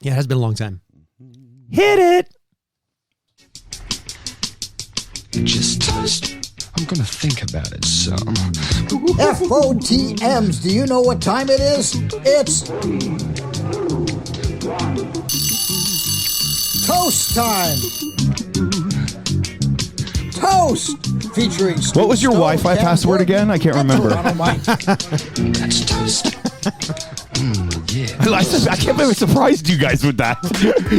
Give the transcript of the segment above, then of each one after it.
Yeah, it has been a long time. Hit it. Just toast. I'm gonna think about it some. FOTMs, do you know what time it is? It's toast time. Toast featuring. What was your Wi-Fi password again? I can't remember. That's toast. Yeah. I can't believe I surprised you guys with that.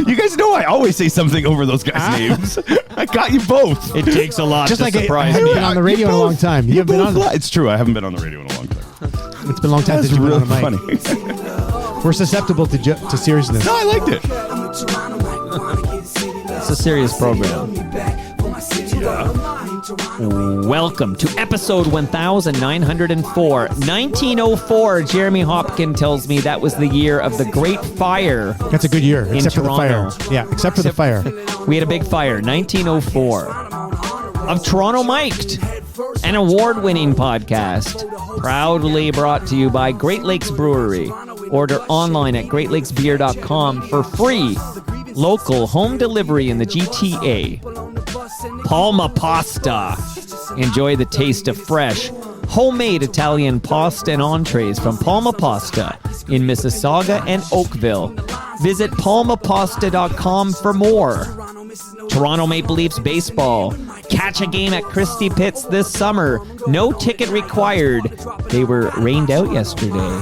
You guys know I always say something over those guys' names. I got you both. It takes a lot Just to like surprise I haven't me. been on the radio in a long time. You haven't been on. It's true. I haven't been on the radio in a long time. It's been a long time That's since you've been really on the mic. funny. We're susceptible to seriousness. No, I liked it. It's a serious program. Welcome to episode 1904. 1904, Jeremy Hopkin tells me that was the year of the Great Fire. That's a good year, in except Toronto. for the fire. Yeah, except for the fire. We had a big fire, 1904. Of Toronto Mic'd, an award-winning podcast, proudly brought to you by Great Lakes Brewery. Order online at greatlakesbeer.com for free local home delivery in the GTA. Palma Pasta. Enjoy the taste of fresh, homemade Italian pasta and entrees from Palma Pasta in Mississauga and Oakville. Visit palmapasta.com for more. Toronto Maple Leafs baseball. Catch a game at Christie Pitts this summer. No ticket required. They were rained out yesterday.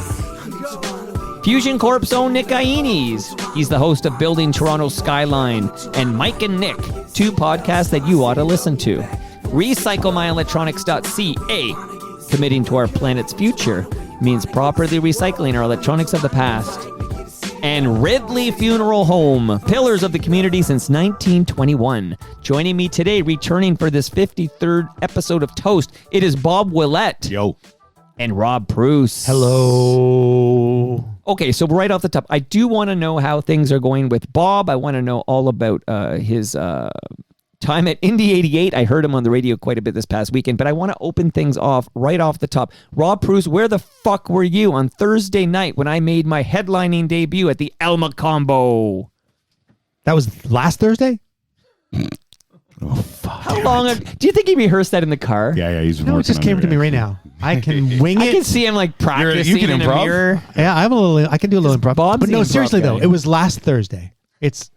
Fusion Corp's own Nick Iones. He's the host of Building Toronto Skyline and Mike and Nick, two podcasts that you ought to listen to. RecycleMyElectronics.ca. Committing to our planet's future means properly recycling our electronics of the past. And Ridley Funeral Home, pillars of the community since 1921. Joining me today, returning for this 53rd episode of Toast, it is Bob Willette. Yo. And Rob Preuss. Hello. Okay, so right off the top, I do want to know how things are going with Bob. I want to know all about his time at Indy 88. I heard him on the radio quite a bit this past weekend, but I want to open things off right off the top. Rob Preuss, where the fuck were you on Thursday night when I made my headlining debut at the Alma Combo? That was last Thursday? Oh, fuck. How long? Do you think he rehearsed that in the car? Yeah, he's No, it just came to me right now. I can wing it. I can see him like practicing You can in a improv? mirror. Yeah, I can do a little improv. Bob's But no, the improv seriously guy. though, it was last Thursday. It's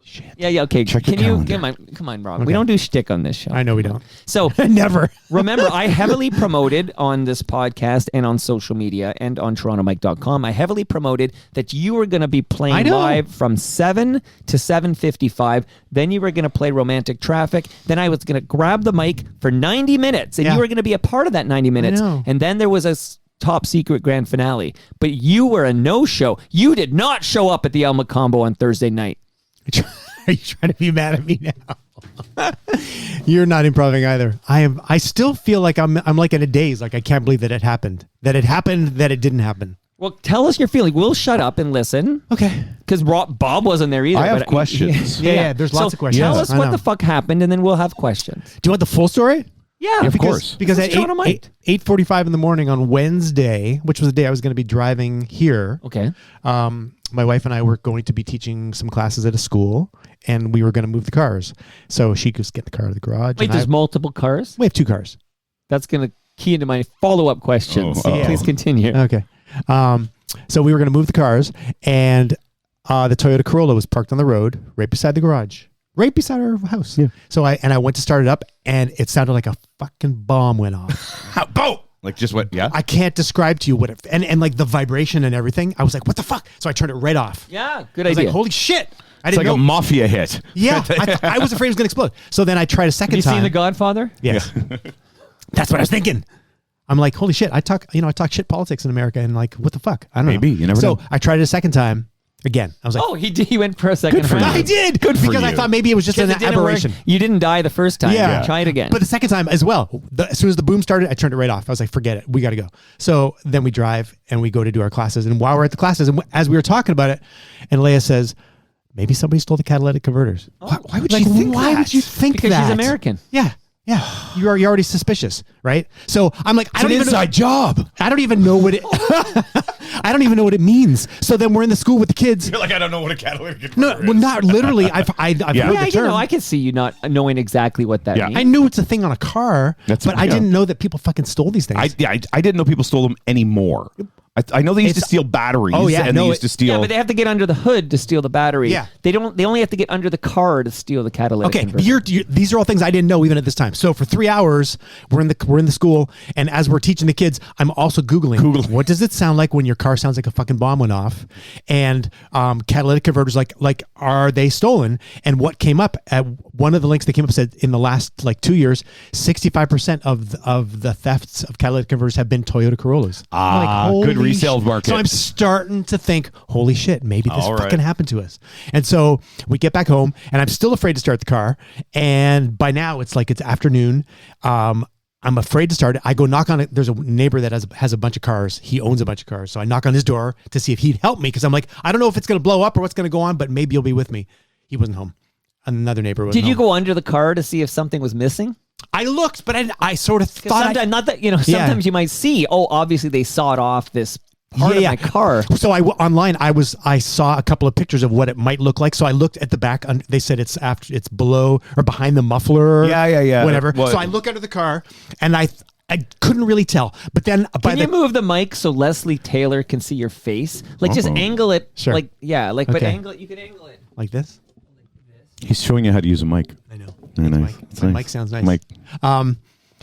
shit. Yeah, okay. Check your Can you calendar. come on, Rob? Okay. We don't do shtick on this show. I know we don't. So Never. remember, I heavily promoted on this podcast and on social media and on TorontoMike.com. I heavily promoted that you were going to be I playing know. live from 7 to 7:55. Then you were going to play Romantic Traffic. Then I was going to grab the mic for 90 minutes, and Yeah. you were going to be a part of that 90 minutes. know. And then there was a top secret grand finale. But you were a no-show. You did not show up at the Alma Combo on Thursday night. Are you trying to be mad at me now? You're not improving either. I still feel like I'm like in a daze. Like I can't believe that it happened. That it happened. That it didn't happen. Well, tell us your feeling. We'll shut up and listen. Okay. Because Bob wasn't there either. I have but questions. Yeah, there's lots of questions. Tell Yeah, us I what know. the fuck happened, and then we'll have questions. Do you want the full story? Yeah, Of course. Because This at is Toronto Mike. 8:45 in the morning on Wednesday, which was the day I was going to be driving here. Okay. My wife and I were going to be teaching some classes at a school, and we were going to move the cars. So she could get the car to the garage. Wait, and there's multiple cars? we have two cars. That's going to key into my follow-up questions. Oh, Please continue. Okay. So we were going to move the cars, and the Toyota Corolla was parked on the road right beside the garage, right beside our house. Yeah. So I went to start it up, and it sounded like a fucking bomb went off. How, boom! Like just what? Yeah. I can't describe to you what it, and like the vibration and everything. I was like, what the fuck? So I turned it right off. Yeah, good I was idea. like, holy shit. I It's didn't like know. a mafia hit. Yeah. I was afraid it was going to explode. So then I tried a second Have you time. seen The Godfather? Yes. That's what I was thinking. I'm like, holy shit. I talk shit politics in America, and like, what the fuck? I don't know. Maybe. You never so know. I tried it a second time. Again, I was like, Oh, he went for a second Good for round. you. I did. Good for because I you. thought maybe it was just an Because it didn't work. aberration. You didn't die the first time. Yeah. Try it again. But the second time as well, as soon as the boom started, I turned it right off. I was like, forget it. We got to go. So then we drive and we go to do our classes. And while we're at the classes, and as we were talking about it, and Leia says, maybe somebody stole the catalytic converters. Why would Like, you think why that? would you think Because that? She's American. Yeah. Yeah, you're already suspicious, right? So I'm like, I don't even know, job. I don't even know what it. I don't even know what it means. So then we're in the school with the kids. You're like, I don't know what a catalytic No, converter well, is. not literally. I've heard the term. I can see you not knowing exactly what that means. I knew it's a thing on a car, That's- but I didn't know that people fucking stole these things. I didn't know people stole them anymore. I know they used to steal batteries. Oh, yeah, and no, they used to steal. Yeah, but they have to get under the hood to steal the battery. Yeah. They don't. They only have to get under the car to steal the catalytic Okay, converter. but these are all things I didn't know even at this time. So for 3 hours, we're in the school, and as we're teaching the kids, I'm also Googling. What does it sound like when your car sounds like a fucking bomb went off? And catalytic converters, like are they stolen? And what came up at one of the links that came up said in the last 2 years, 65% of the thefts of catalytic converters have been Toyota Corollas. Good resale market. So I'm starting to think, holy shit, maybe this All right. fucking happened to us. And so we get back home, and I'm still afraid to start the car. And by now, it's afternoon. I'm afraid to start it. I go knock on it. There's a neighbor that has a bunch of cars. He owns a bunch of cars. So I knock on his door to see if he'd help me, because I'm like, I don't know if it's going to blow up or what's going to go on, but maybe you'll be with me. He wasn't home. Another neighbor was. Did you go under the car to see if something was missing? I looked, but I sort of thought. Sometimes, not that sometimes you might see. Oh, obviously they sawed off this part of my car. So online I saw a couple of pictures of what it might look like. So I looked at the back. They said it's below or behind the muffler. Yeah. Whatever. So I look under the car, and I couldn't really tell. But then Can you move the mic so Leslie Taylor can see your face? Just angle it. Sure. But Okay. angle it. You can angle it. like this. He's showing you how to use a mic. I know. Very It's nice. mic. It's My nice. mic sounds nice. Mic.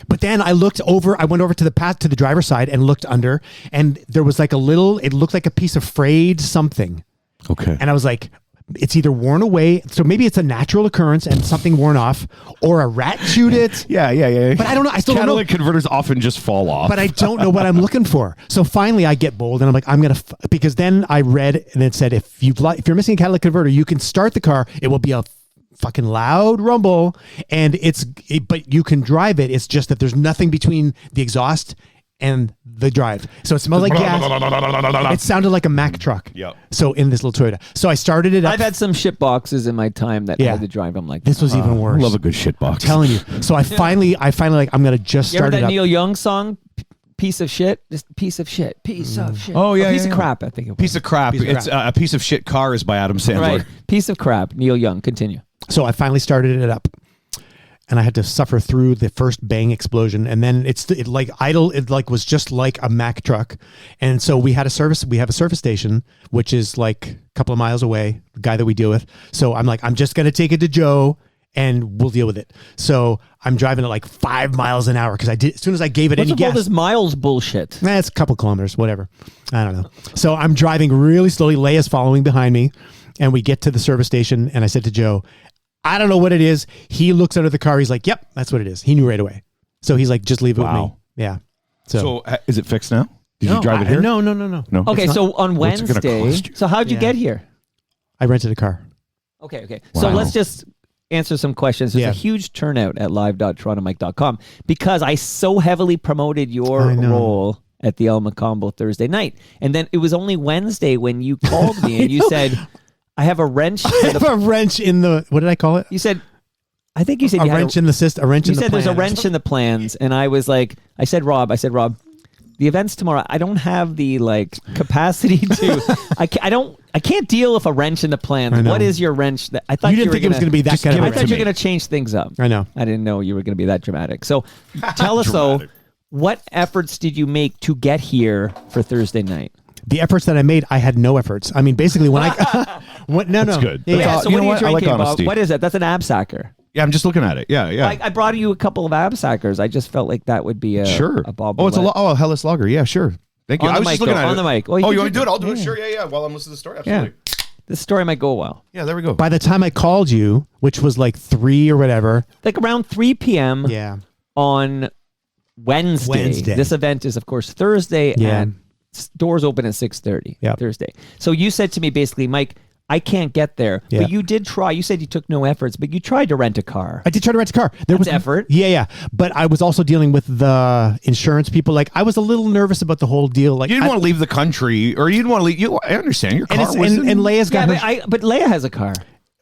But then I went over to the driver's side and looked under, and there was it looked like a piece of frayed something. Okay. And I was like, it's either worn away, so maybe it's a natural occurrence and something worn off, or a rat chewed it. Yeah. But I don't know. I still don't know. Catalytic converters often just fall off. But I don't know what I'm looking for. So finally I get bold, and I'm like, I'm going to, because then I read, and it said, if you're missing a catalytic converter, you can start the car. It will be a fucking loud rumble, and but you can drive it. It's just that there's nothing between the exhaust and the drive. So it smelled like gas. It sounded like a Mack truck. Yep. So in this little Toyota. So I started it up. I've had some shit boxes in my time that had to drive them like This was even worse. Love a good shit box. I'm telling you. So I finally I'm going to just You ever start it that up. Neil Young song? Piece of shit. Just piece of shit. Piece of shit. Oh, yeah, Or piece yeah, of yeah. crap. I think it was. Piece of crap. Piece of It's crap. a piece of shit car is by Adam Sandler. Right. Piece of crap. Neil Young. Continue. So I finally started it up, and I had to suffer through the first bang explosion, and then it was just like a Mack truck. And so we have a service station, which is like a couple of miles away, the guy that we deal with. So I'm like, I'm just going to take it to Joe and we'll deal with it. So I'm driving at 5 miles an hour, because as soon as I gave it What's any with all gas. this miles bullshit? It's a couple kilometers, whatever. I don't know. So I'm driving really slowly. Leia's following behind me, and we get to the service station, and I said to Joe, I don't know what it is. He looks under the car. He's like, yep, that's what it is. He knew right away. So he's like, just leave it with me. Wow. Yeah. So is it fixed now? Did you drive it here? No. No. Okay, so on What's it gonna Wednesday. cost you? So how'd you Yeah. get here? I rented a car. Okay. So Wow. let's just answer some questions. There's Yeah. a huge turnout at live.torontomike.com because I so heavily promoted your I know. role at the El Macombo Thursday night. And then it was only Wednesday when you called me and you said, I have a wrench. I have a wrench in the, what did I call it? You said, I think you said A you had wrench in the system. A wrench You in the said there's a plan. wrench in the plans, and I was like, I said, Rob, the event's tomorrow. I don't have the capacity to. I can't deal with a wrench in the plans. I know. What is your wrench? That I thought You didn't were think it was going to be that just kind of give I a it thought wrench. you were me. going to change things up. I know. I didn't know you were going to be that dramatic. So tell us though, what efforts did you make to get here for Thursday night? The efforts that I made, I had no efforts. I mean, basically when I, no. good. Yeah, That's yeah. all- So you what know are what? you I like drinking, Bob? honesty. What is that? That's an absacker. Yeah, I'm just looking at it. Yeah. I brought you a couple of absackers. I just felt like that would be a Bob. Oh, it's a Willette. a Hellas Lager. Yeah, sure. Thank you. On I the was mic, just looking though, at on it. the mic. Oh, you you can want me to do it? I'll do it. yeah. Sure. Yeah. While I'm listening to the story. Yeah. Absolutely. This story might go a while. Yeah. There we go. By the time I called you, which was 3 or whatever. Like around 3 p.m. Yeah. on Wednesday. This event is, of course, Thursday, Yeah. and doors open at 6:30 Yep. Thursday. So you said to me basically, Mike, I can't get there. Yeah. But you did try. You said you took no efforts, but you tried to rent a car. I did try to rent a car. There was effort. Yeah. But I was also dealing with the insurance people. I was a little nervous about the whole deal. You didn't want to leave the country, or you didn't want to leave. I understand your car and was and Leia's got Yeah, her. but Leia has a car.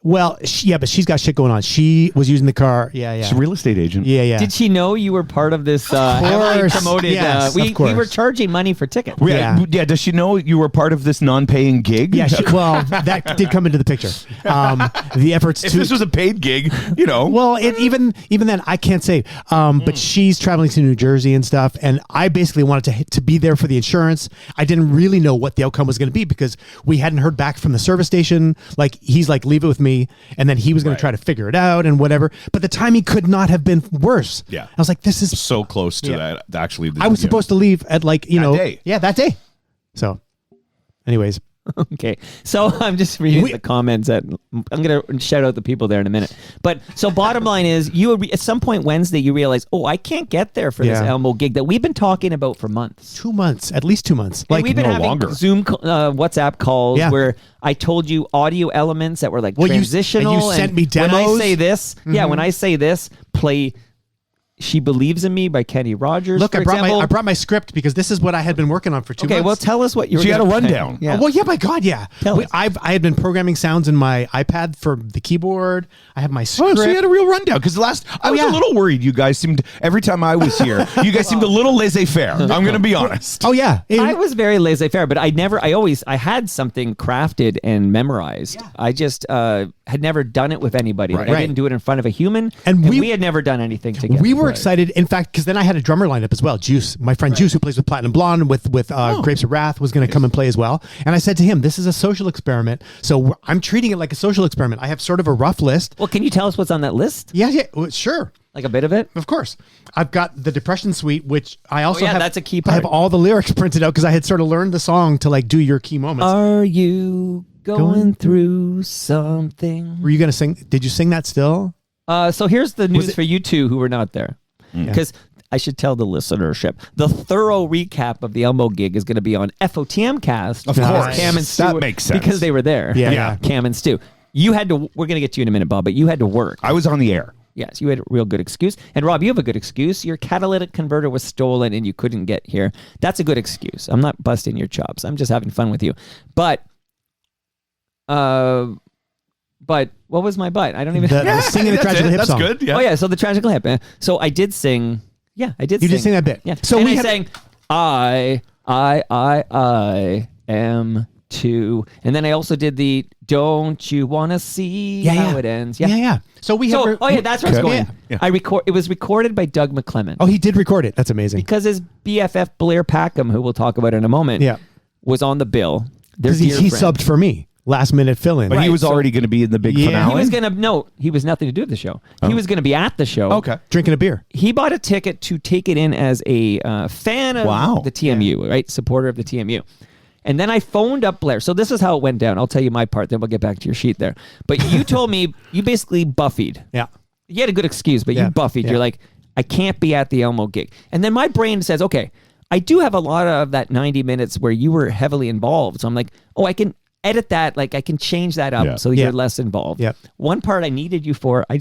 Well, but she's got shit going on. She was using the car. Yeah. She's a real estate agent. Yeah. Did she know you were part of this heavily promoted? Yes, we of course. were charging money for tickets. Yeah. Does she know you were part of this non-paying gig? Yeah, well, that did come into the picture. The efforts If to... this was a paid gig, Well, even then, I can't say. But she's traveling to New Jersey and stuff, and I basically wanted to be there for the insurance. I didn't really know what the outcome was going to be because we hadn't heard back from the service station. Like, he's like, leave it with me, and then he was going to try to figure it out and whatever. But the timing could not have been worse. Yeah. I was like, this is... so close to that. Actually, I was supposed to leave at that day. Yeah, that day. So, anyways... Okay, so I'm just reading the comments. I'm going to shout out the people there in a minute. But so bottom line is, at some point Wednesday, you realize, I can't get there for this Elmo gig that we've been talking about for months. 2 months, at least 2 months. Like, we've been having longer. Zoom, WhatsApp calls where I told you audio elements that were like transitional. And you sent me demos. When I say this, when I say this, play She Believes in Me by Kenny Rogers. Look, for I brought my script because this is what I had been working on for 2 months. Okay, well, tell us what you were. She had a gonna play. rundown. Yeah. Well, yeah, my God, yeah. I had been programming sounds in my iPad for the keyboard. I have my script. Oh, so you had a real rundown because I was a little worried. You guys seemed every time I was here, you guys seemed a little laissez-faire. I'm going to be honest. Oh yeah, I was very laissez-faire, but I had something crafted and memorized. Yeah. I just had never done it with anybody. Right. I didn't do it in front of a human, and we had never done anything together. We were excited, in fact, because then I had a drummer lined up as well. Juice, my friend Juice, who plays with Platinum Blonde with Grapes of Wrath, was going to come and play as well. And I said to him, this is a social experiment, so I'm treating it like a social experiment. I have sort of a rough list. Well, can you tell us what's on that list? Yeah, sure. Like a bit of it? Of course. I've got the Depression Suite, which I also have. That's a key part. I have all the lyrics printed out because I had sort of learned the song to like do your key moments. Are you going through something? Were you going to sing? Did you sing that still? So here's the news for you two who were not there. Because I should tell the listenership, the thorough recap of the Elmo gig is going to be on FOTM Cast. Of course. Cam and Stu, that makes sense. because they were there. Yeah. Cam and Stu. You had to, we're going to get to you in a minute, Bob, but you had to work. I was on the air. Yes, you had a real good excuse. And Rob, you have a good excuse. Your catalytic converter was stolen and you couldn't get here. That's a good excuse. I'm not busting your chops. I'm just having fun with you. But what was my butt? I don't even The singing the Tragical Hip song. That's good. Yeah. Oh yeah, so the Tragical Hip. So I did sing. Yeah, I did. You did sing that bit. Yeah. So and we sang I am too, and then I also did the Don't You Want to See How It Ends? Yeah. So we have. That's where it's going. Yeah. It was recorded by Doug McClement. Oh, he did record it. That's amazing. Because his BFF Blair Packham, who we'll talk about in a moment, was on the bill. Because he subbed for me. Last minute fill in. But he was already going to be in the big finale. He was going to, he was nothing to do with the show. He was going to be at the show. Okay. Drinking a beer. He bought a ticket to take it in as a fan of the TMU, right? Supporter of the TMU. And then I phoned up Blair. So this is how it went down. I'll tell you my part, then we'll get back to your sheet there. But you told me, you basically buffied. Yeah. You had a good excuse, but you buffied. You're like, I can't be at the Elmo gig. And then my brain says, okay, I do have a lot of that 90 minutes where you were heavily involved. So I'm like, I can edit that, like I can change that up so you're less involved. Yep. One part I needed you for, I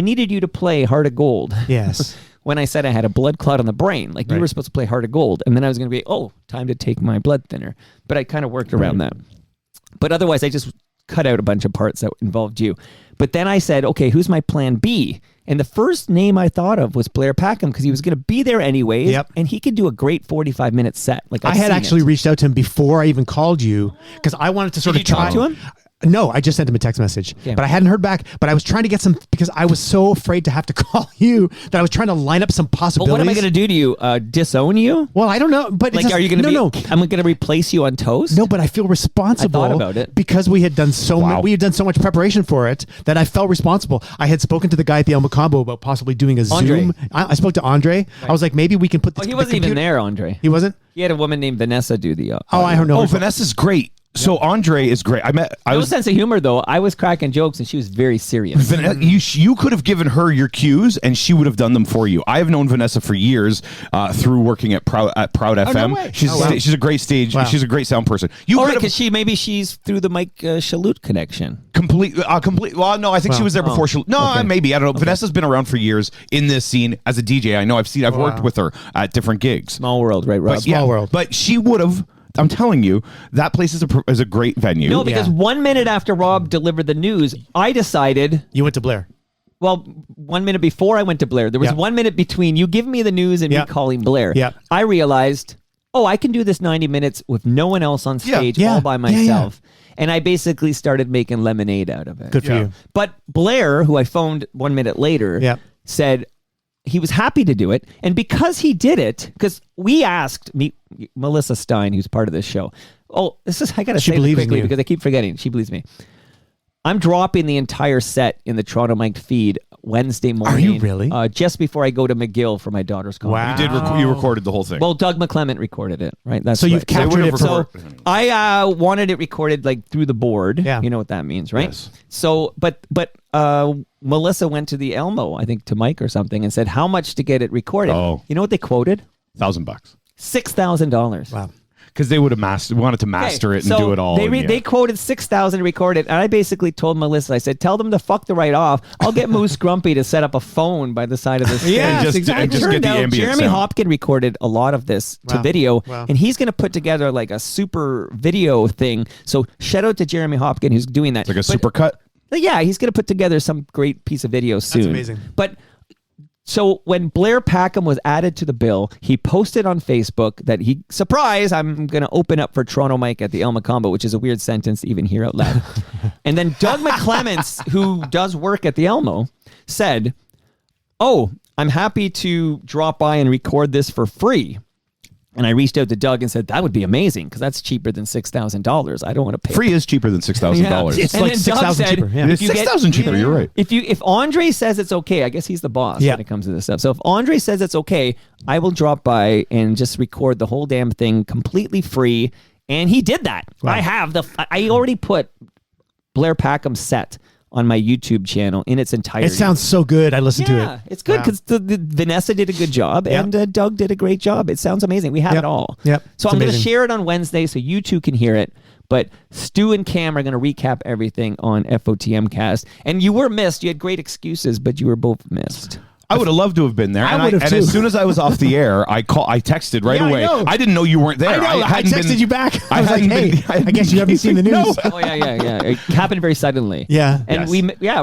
needed you to play Heart of Gold. Yes. When I said I had a blood clot on the brain, like you were supposed to play Heart of Gold, and then I was going to be, time to take my blood thinner. But I kind of worked around that. But otherwise, I just cut out a bunch of parts that involved you. But then I said, okay, who's my plan B? And the first name I thought of was Blair Packham because he was going to be there anyways, and he could do a great 45-minute set. Like I had actually reached out to him before I even called you because I wanted to sort of try. Did you talk to him? No, I just sent him a text message, but I hadn't heard back. But I was trying to get some because I was so afraid to have to call you that I was trying to line up some possibilities. Well, what am I going to do to you? Disown you? Well, I don't know. But like, are you going to I'm going to replace you on Toast? No, but I feel responsible. I thought about it because we had done we had done so much preparation for it that I felt responsible. I had spoken to the guy at the Elmo Combo about possibly doing a Zoom. I spoke to Andre. Right. I was like, maybe we can put this. He wasn't even there, Andre. He wasn't. He had a woman named Vanessa do the. I don't know. Oh, Vanessa's great. So Andre is great. No sense of humor though. I was cracking jokes and she was very serious. You could have given her your cues and she would have done them for you. I have known Vanessa for years through working at Proud FM. No way. She's a great stage. Wow. She's a great sound person. Because she's through the Mike Shalhoub connection. Complete. Well, no, I think she was there before. Maybe I don't know. Okay. Vanessa's been around for years in this scene as a DJ. I know. I've worked with her at different gigs. Small world, right, Rob? Small world. But she would have. I'm telling you, that place is a great venue. No, because 1 minute after Rob delivered the news, I decided. You went to Blair. Well, 1 minute before I went to Blair, there was 1 minute between you giving me the news and me calling Blair. Yeah. I realized, I can do this 90 minutes with no one else on stage all by myself. And I basically started making lemonade out of it. Good for you. But Blair, who I phoned 1 minute later, said he was happy to do it. And because he did it, because we asked Melissa Stein, who's part of this show. I got to say this quickly because I keep forgetting. She believes me. I'm dropping the entire set in the Toronto Mike feed Wednesday morning. Are you really? Just before I go to McGill for my daughter's concert. Wow. You recorded the whole thing. Well, Doug McClement recorded it, right? That's so you've right. captured it. So I wanted it recorded like through the board. Yeah. You know what that means, right? Yes. So, but Melissa went to the Elmo, I think to Mike or something, and said how much to get it recorded. Oh. You know what they quoted? $1,000. $6,000. Wow. Because they would have wanted to master it and do it all. They quoted $6,000 to record it, and I basically told Melissa, I said, tell them to fuck the right off. I'll get Moose Grumpy to set up a phone by the side of the stage. Yeah, exactly. And just get the ambient Jeremy sound. Hopkins recorded a lot of this to video, and he's going to put together like a super video thing. So shout out to Jeremy Hopkins who's doing that. It's like a super cut. Yeah, he's going to put together some great piece of video soon. That's amazing. But so when Blair Packham was added to the bill, he posted on Facebook that I'm going to open up for Toronto Mike at the Elma Combo, which is a weird sentence to even hear out loud. And then Doug McClements, who does work at the Elmo, said, I'm happy to drop by and record this for free. And I reached out to Doug and said, that would be amazing because that's cheaper than $6,000. I don't want to pay. Free is cheaper than $6,000. It's And like then Doug 6,000 said, cheaper. Yeah. It's 6,000 cheaper. You're right. If Andre says it's okay, I guess he's the boss when it comes to this stuff. So if Andre says it's okay, I will drop by and just record the whole damn thing completely free. And he did that. Wow. I already put Blair Packham's set on my YouTube channel in its entirety. It sounds so good. I listened to it. Yeah, it's good because Vanessa did a good job and Doug did a great job. It sounds amazing. We have it all. Yep. So I'm going to share it on Wednesday so you two can hear it. But Stu and Cam are going to recap everything on FOTM Cast. And you were missed. You had great excuses, but you were both missed. I would have loved to have been there. I would have too. As soon as I was off the air, I texted right away. I didn't know you weren't there. I know. I texted you back. I was like, hadn't hey, I guess you haven't seen the news. No. Oh, yeah. It happened very suddenly. Yeah. And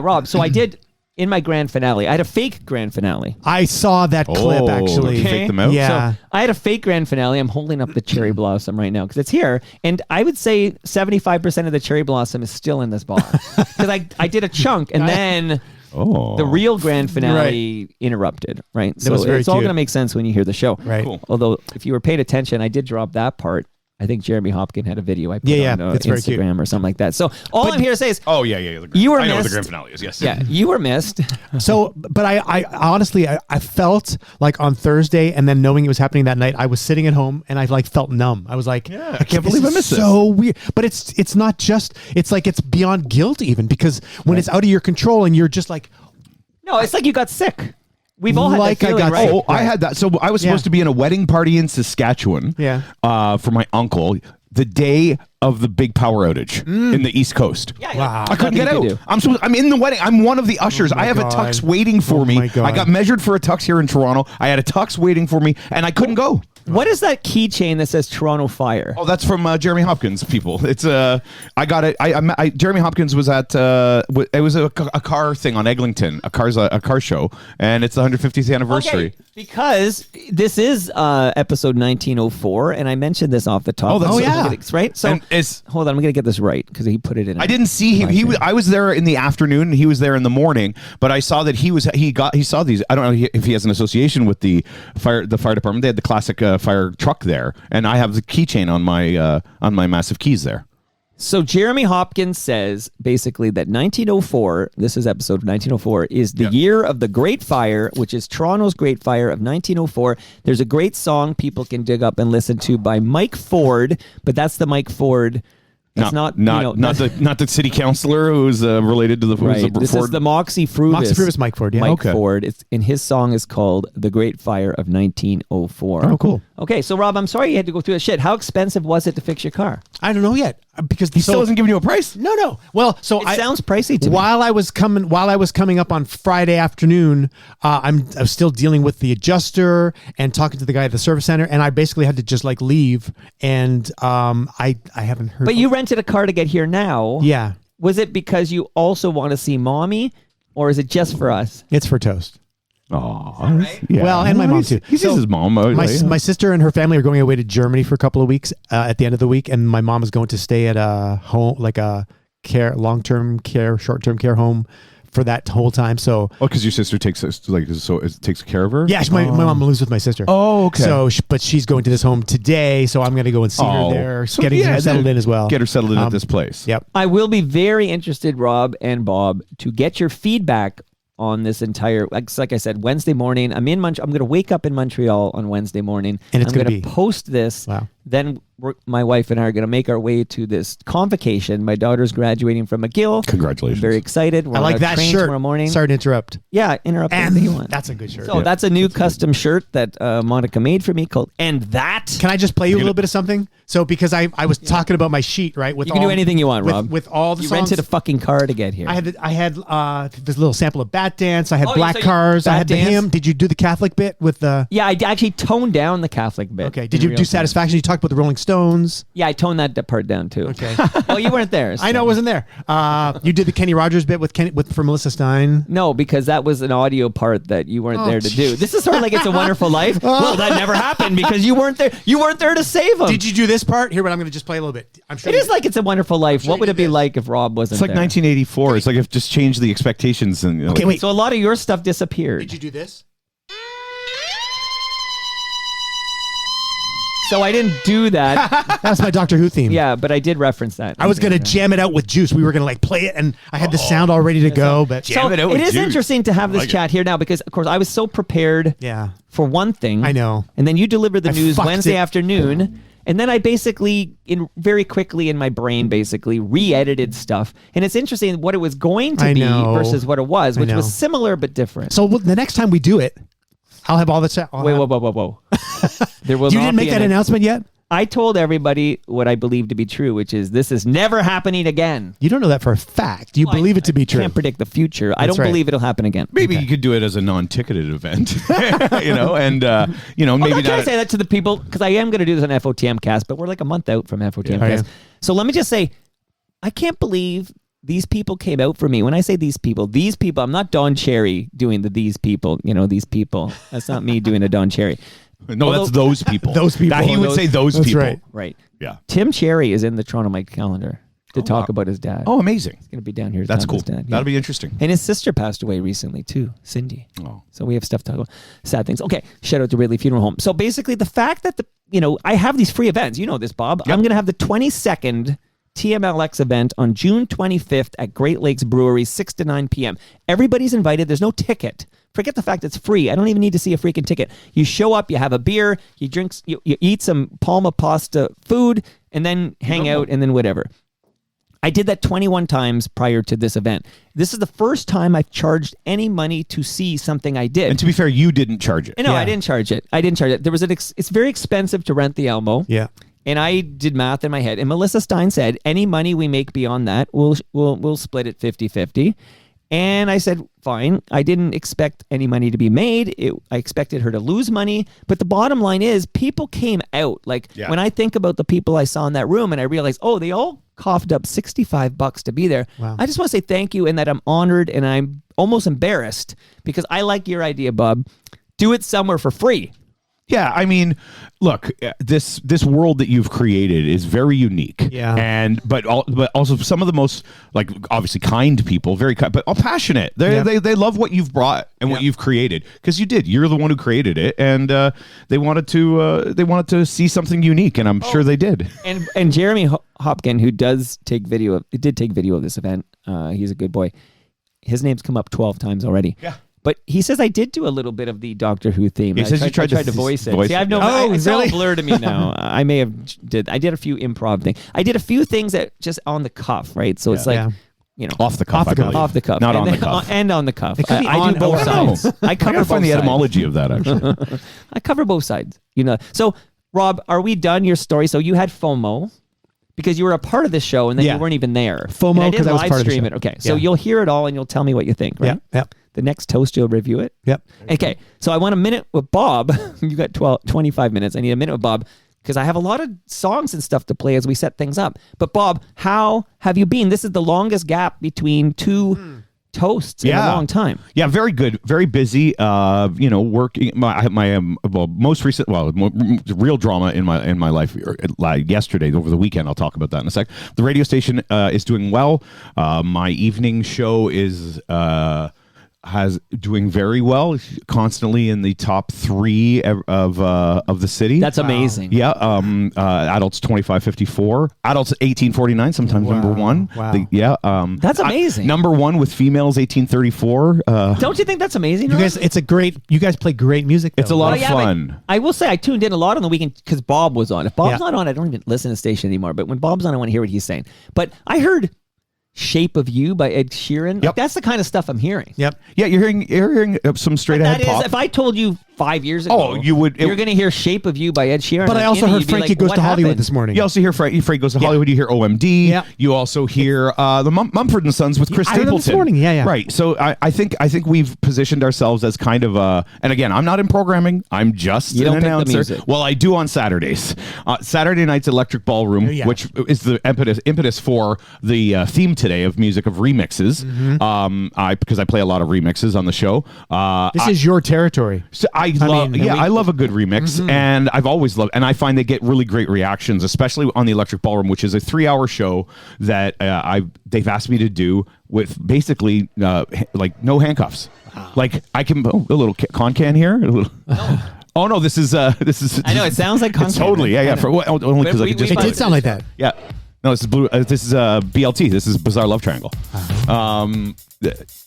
Rob, so I did, in my grand finale, I had a fake grand finale. I saw that clip, actually. You faked them out? Yeah. So I had a fake grand finale. I'm holding up the cherry blossom right now because it's here. And I would say 75% of the cherry blossom is still in this bar. Because I did a chunk and then... the real grand finale interrupted, right? So it's all going to make sense when you hear the show. Right. Cool. Although, if you were paying attention, I did drop that part. I think Jeremy Hopkins had a video I put on it's very cute. Instagram or something like that. So I'm here to say is, yeah. you were I know what the missed. grand finale is. Yes. Yeah, you were missed. So, but I honestly, I felt like on Thursday, and then knowing it was happening that night, I was sitting at home and I felt numb. I was like, I can't believe I missed this. So weird. But it's not just. It's like it's beyond guilt even because when it's out of your control and you're just like. No, it's like you got sick. We've all had Like that I feeling, got right? sick. I had that. So I was supposed to be in a wedding party in Saskatchewan. Yeah. For my uncle, the day of the big power outage in the East Coast. Yeah, Wow. I couldn't get Nothing you out. could do. I'm in the wedding. I'm one of the ushers. I have God. a tux waiting for me. my God. I got measured for a tux here in Toronto. I had a tux waiting for me, and I couldn't go. What is that keychain that says Toronto Fire? Oh, that's from Jeremy Hopkins. People, it's I got it. Jeremy Hopkins was at it was a car thing on Eglinton, a car show, and it's the 150th anniversary. Okay, because this is episode 1904, and I mentioned this off the top. Oh, that's- So oh, yeah. Right? So And it's- hold on, I'm going to get this right because he put it in. I didn't see him. I was there in the afternoon, and he was there in the morning. But I saw that he saw these. I don't know if he has an association with the fire department. They had the classic fire truck there, and I have the keychain on my massive keys there. So Jeremy Hopkins says basically that 1904, this is episode 1904, is the year of the Great Fire, which is Toronto's Great Fire of 1904. There's a great song people can dig up and listen to by Mike Ford, but that's the Mike Ford. It's not the city councillor who's related to the Right. This is the Moxie Fruvis. Moxie Fruvis, Mike Ford. Yeah. Mike Okay. Ford. And his song is called "The Great Fire of 1904." Oh, cool. Okay, so Rob, I'm sorry you had to go through that shit. How expensive was it to fix your car? I don't know yet because He still hasn't given you a price? No. Well, so It sounds pricey to me. While I was coming up on Friday afternoon, I was still dealing with the adjuster and talking to the guy at the service center, and I basically had to just like leave. And I haven't heard. But you rented a car to get here now. Yeah, Was it because you also want to see mommy, or is it just for us? it's for Toast. Oh, yeah. Well, and my mom too. He sees So his mom. My sister and her family are going away to Germany for a couple of weeks at the end of the week, and my mom is going to stay at a home, like a long-term care, short-term care home for that whole time. So, because your sister takes takes care of her. yeah, my mom lives with my sister. Oh, okay. So, but she's going to this home today, so I'm going to go and see her there, So, getting yeah, her settled in as well. Get her settled in at this place. Yep. I will be very interested, Rob and Bob, to get your feedback on this entire, like I said, Wednesday morning. I'm going to wake up in Montreal on Wednesday morning, And it's I'm gonna to post this. Wow. Then my wife and I are going to make our way to this convocation. My daughter's graduating from McGill. Congratulations. I'm very excited. We're I on like our that train shirt. tomorrow morning. Sorry to interrupt. Yeah, interrupt And anything you want. that's a good shirt. So that's a new custom shirt that Monica made for me called "And That." Can I just play you a little bit of something? So because I was talking about my sheet, right? With You can do anything you want, with, Rob. With all the You songs. rented a fucking car to get here. I had this little sample of Bat Dance. I had Oh, Black so you- Cars. I Bat had the Dance? hymn. Did you do the Catholic bit with the? Yeah, I actually toned down the Catholic bit. Okay. Did in you real do time. Satisfaction? You talked about the Rolling Stones. Yeah, I toned that part down too. Okay. Well, you weren't there. I know I so- wasn't there. You did the Kenny Rogers bit for Melissa Stein. No, because that was an audio part that you weren't Oh, there to do. This is sort of like It's a Wonderful Life. Well, that never happened because you weren't there. You weren't there to save him. Did you do this part? Here, but I'm going to just play a little bit. I'm sure It is like It's a Wonderful Life. sure What would you it be did this. like if Rob wasn't It's like there? 1984. It's like if just changed the expectations and Okay, wait. So a lot of your stuff disappeared. Did you do this? So I didn't do that. That's my Doctor Who theme. Yeah, but I did reference that. I was going to jam it out with Juice. We were going to like play it, and I had the sound all ready to go. But So it out it with is juice. interesting to have this like it. chat here now because, of course, I was so prepared yeah, for one thing. I know. And then you delivered the I news fucked Wednesday it. afternoon. And then I basically, very quickly in my brain, basically re-edited stuff. And it's interesting what it was going to I be know. versus what it was, which know. was similar but different. So the next time we do it, I'll have all the chat. Wait, whoa. There will You not didn't make be that announcement yet? I told everybody what I believe to be true, which is this is never happening again. You don't know that for a fact. You believe it to be I true. can't predict the future. I don't right. believe it'll happen again. Maybe you could do it as a non-ticketed event, and maybe I'm not trying not. to say that to the people because I am going to do this on FOTM cast, but we're like a month out from FOTM Oh, cast. yeah. So let me just say, I can't believe these people came out for me. When I say these people, I'm not Don Cherry doing these people, these people. That's not me doing a Don Cherry. No, that's those people. Those people. That he would say those That's people. right. Right. Yeah. Tim Cherry is in the Toronto Mike calendar to talk about his dad. Oh, amazing. He's going to be down here. to That's talk cool. about his dad. That'll be interesting. And his sister passed away recently too, Cindy. Oh. So we have stuff to talk about. Sad things. Okay. Shout out to Ridley Funeral Home. So basically the fact that I have these free events. You know this, Bob. I'm going to have the 22nd TMLX event on June 25th at Great Lakes Brewery, 6 to 9 p.m. Everybody's invited. There's no ticket. Forget the fact it's free. I don't even need to see a freaking ticket. You show up, you have a beer, you drink, you eat some Palma pasta food, and then hang out, and then whatever. I did that 21 times prior to this event. This is the first time I've charged any money to see something I did. And to be fair, you didn't charge it. No, Yeah. I didn't charge it. There was it's very expensive to rent the Elmo. Yeah. And I did math in my head. And Melissa Stein said, any money we make beyond that, we'll split it 50-50. And I said, fine. I didn't expect any money to be made. I expected her to lose money. But the bottom line is people came out. Like when I think about the people I saw in that room and I realized, they all coughed up $65 to be there. Wow. I just want to say thank you and that I'm honored and I'm almost embarrassed because I like your idea, Bob. Do it somewhere for free. Yeah, I mean, look, this world that you've created is very unique. Yeah. But also some of the most obviously kind people, very kind, but all passionate. They love what you've brought and what you've created because you did. You're the one who created it, and they wanted to see something unique, and I'm sure they did. And Jeremy Hopkin, who did take video of this event. He's a good boy. His name's come up 12 times already. Yeah. But he says I did do a little bit of the Doctor Who theme. He says you tried to to voice it. voice See, it. I've no. Oh, it's all really? blur to me now. I may have I did a few improv things. I did a few things that just on the cuff, right? So it's like Yeah. Off the cuff, Off the I cuff. believe. off the cuff, not and on the then- cuff. and on the cuff. It could be I on do both or off. sides. I cover I gotta both find the sides. etymology of that actually. I cover both sides. So Rob, are we done your story? So you had FOMO because you were a part of the show and then you weren't even there. FOMO because I was live part of the stream show. it. Okay, so you'll hear it all and you'll tell me what you think, right? Yep. The next toast, you'll review it? Yep. Okay, so I want a minute with Bob. You got 25 minutes. I need a minute with Bob because I have a lot of songs and stuff to play as we set things up. But Bob, how have you been? This is the longest gap between two toasts in a long time. Yeah, very good, very busy. Working most recent, real drama in my life yesterday over the weekend. I'll talk about that in a sec. The radio station is doing well. My evening show is doing very well, constantly in the top 3 of the city. That's amazing. Yeah, adults 25-54, adults 18-49, sometimes number 1. Wow. That's amazing. Number 1 with females 18-34. Don't you think that's amazing? You guys, you guys play great music. Though. It's a lot of fun. I will say I tuned in a lot on the weekend because Bob was on. If Bob's not on, I don't even listen to the station anymore. But when Bob's on, I want to hear what he's saying. But I heard Shape of You by Ed Sheeran. Yep. Like, that's the kind of stuff I'm hearing. Yep. Yeah, you're hearing some straight ahead pop. If I told you 5 years ago, you would. You're going to hear "Shape of You" by Ed Sheeran. But I also heard Frankie Goes to Hollywood this morning. You also hear Frankie Goes to Hollywood. You hear OMD. Yeah. You also hear the Mumford and Sons with Chris I heard Stapleton this morning. Yeah. Right. So I think we've positioned ourselves as kind of and again, I'm not in programming. I'm just an announcer. Well, I do on Saturdays. Saturday night's Electric Ballroom, which is the impetus for the theme today of music of remixes. Because I play a lot of remixes on the show. This is your territory. So I love a good remix, and I've always loved, and I find they get really great reactions, especially on the Electric Ballroom, which is a 3-hour show that they've asked me to do with basically like no handcuffs. Wow. Like I can a little con can here. Oh no, this is. I know it sounds like con can. Totally, yeah. Only because I could just. It did sound like that. Yeah. No, this is blue. This is BLT. This is Bizarre Love Triangle.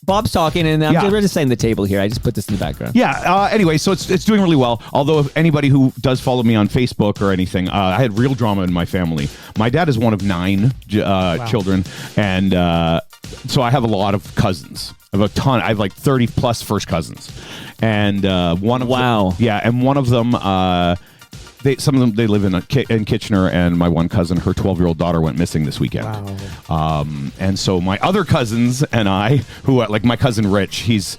Bob's talking, and we're just setting the table here. I just put this in the background. Yeah. Anyway, so it's doing really well. Although, if anybody who does follow me on Facebook or anything, I had real drama in my family. My dad is one of 9 children, and so I have a lot of cousins. I have a ton. I have like 30 plus first cousins, and one of and one of them. Some of them they live in Kitchener, and my one cousin, her 12-year-old daughter went missing this weekend. Wow. And so my other cousins and I, who are like my cousin Rich, he's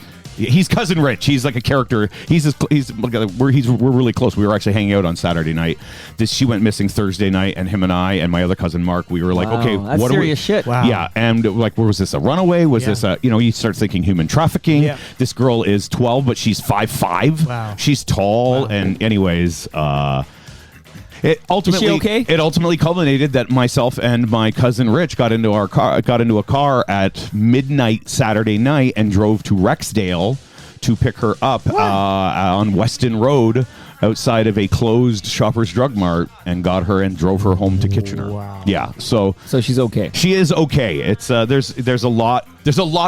cousin Rich. He's like a character. We're really close. We were actually hanging out on Saturday night. She went missing Thursday night, and him and I and my other cousin Mark, we were like, okay, that's what serious shit. Wow. Yeah, and like, was this a runaway? Was this you start thinking human trafficking? Yeah. This girl is 12, but she's 5'5". Wow. She's tall, and anyways, It ultimately culminated that myself and my cousin Rich got into a car at midnight Saturday night and drove to Rexdale to pick her up on Weston Road outside of a closed Shoppers Drug Mart and got her and drove her home to Kitchener. Wow. Yeah, so she's okay. She is okay. It's there's a lot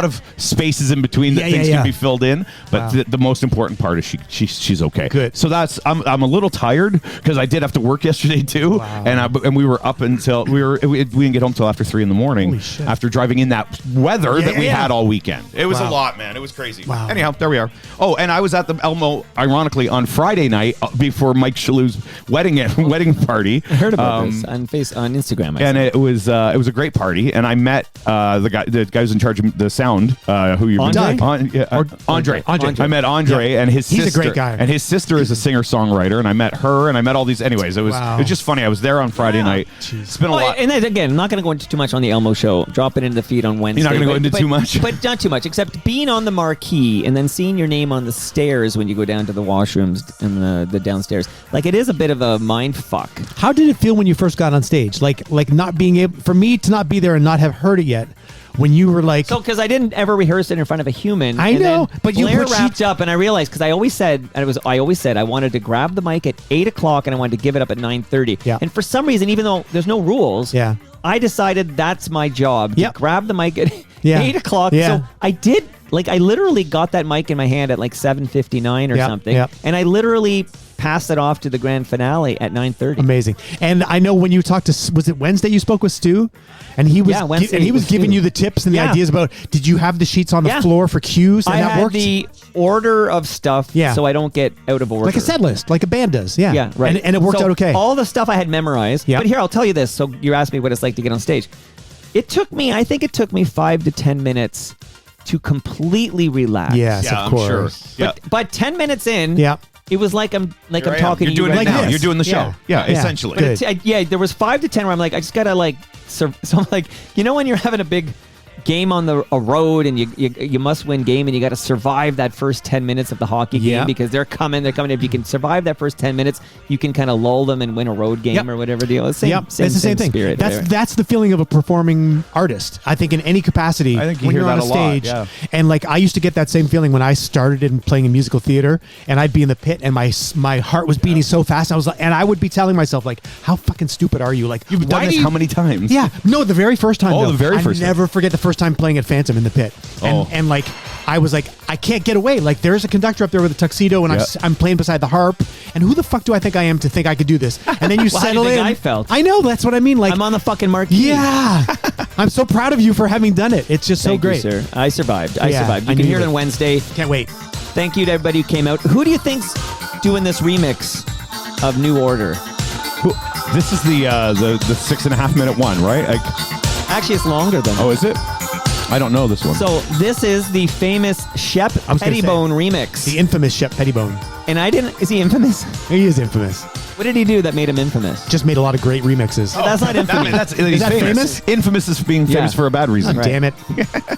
of spaces in between that things can be filled in, but the most important part is she's okay. Good. So I'm a little tired because I did have to work yesterday too, and we were up until we didn't get home till after 3 a.m. after driving in that weather that we had all weekend. It was a lot, man. It was crazy. Wow. Anyhow, there we are. Oh, and I was at the Elmo, ironically, on Friday night before Mike Shalhoub's wedding party. I heard about this on Instagram. It was a great party, and I met the guy who's in charge of the sound. Who you Andre. I met Andre and his sister. He's a great guy. And his sister is a singer-songwriter, and I met her, and I met all these. Anyways, it was just funny. I was there on Friday night. It's been a lot. And then, again, I'm not going to go into too much on the Elmo show. Drop it into the feed on Wednesday. You're not going to go into too much? But not too much, except being on the marquee and then seeing your name on the stairs when you go down to the washrooms and the downstairs. Like, it is a bit of a mind fuck. How did it feel when you first got on stage? Like not being able, for me to not be there and not have heard it yet. When you were like, so because I didn't ever rehearse it in front of a human. I know, but Blair wrapped up, and I realized because I always said I wanted to grab the mic at 8:00 and I wanted to give it up at 9:30. Yeah. And for some reason, even though there's no rules, I decided that's my job to grab the mic at 8:00. Yeah. So I did. Like, I literally got that mic in my hand at like 7:59 or something, and I literally passed it off to the grand finale at 9:30. Amazing. And I know when you talked to, was it Wednesday you spoke with Stu? And he was, Wednesday and he was with giving Stu. you the tips and the Yeah. ideas about, did you have the sheets on the Yeah. floor for cues? And I that had worked? the order of stuff so I don't get out of order. Like a set list, like a band does. Yeah. Yeah, right. And it worked So out okay. All the stuff I had memorized. Yeah. But here, I'll tell you this. So you asked me what it's like to get on stage. I think it took me 5 to 10 minutes to completely relax. Yes, Yeah, of I'm course. sure. Yeah. But 10 minutes in, Yeah. it was like I'm Here I am. talking You're to you doing right it now. this. You're doing the show. Yeah, Yeah. essentially. Good. But there was 5 to 10 where I'm like, I just gotta like. So I'm like, when you're having a big game on a road and you must win game and you got to survive that first 10 minutes of the hockey game because they're coming. If you can survive that first 10 minutes, you can kind of lull them and win a road game or whatever deal. It's It's the same thing. Spirit, That's the feeling of a performing artist. I think in any capacity, I think you when hear you're on that a a lot, stage, yeah. and like I used to get that same feeling when I started in playing in musical theater, and I'd be in the pit, and my heart was beating so fast. I was like, and I would be telling myself like, how fucking stupid are you? Like You've done this how many times? Yeah, no, the very first time. Oh, though. the very first I never forget the first time playing at Phantom in the pit, and like I was like, I can't get away. Like there's a conductor up there with a tuxedo, and I'm playing beside the harp, and who the fuck do I think I am to think I could do this? And then you Well, how do settle you think in. I felt? I know, that's what I mean. Like I'm on the fucking marquee. yeah, I'm so proud of you for having done it. It's just Thank so great. you, sir. I survived. Yeah, You I can knew hear you it on would. Wednesday. Can't wait. Thank you to everybody who came out. Who do you think's doing this remix of New Order? This is the 6.5 minute one, right? Actually, it's longer than that. Oh, is it? I don't know this one. So this is the famous Shep I was gonna say, Pettibone remix. The infamous Shep Pettibone. And is he infamous? He is infamous. What did he do that made him infamous? Just made a lot of great remixes. That's not infamous. He's that famous. Infamous is being famous Yeah. for a bad reason. God damn it.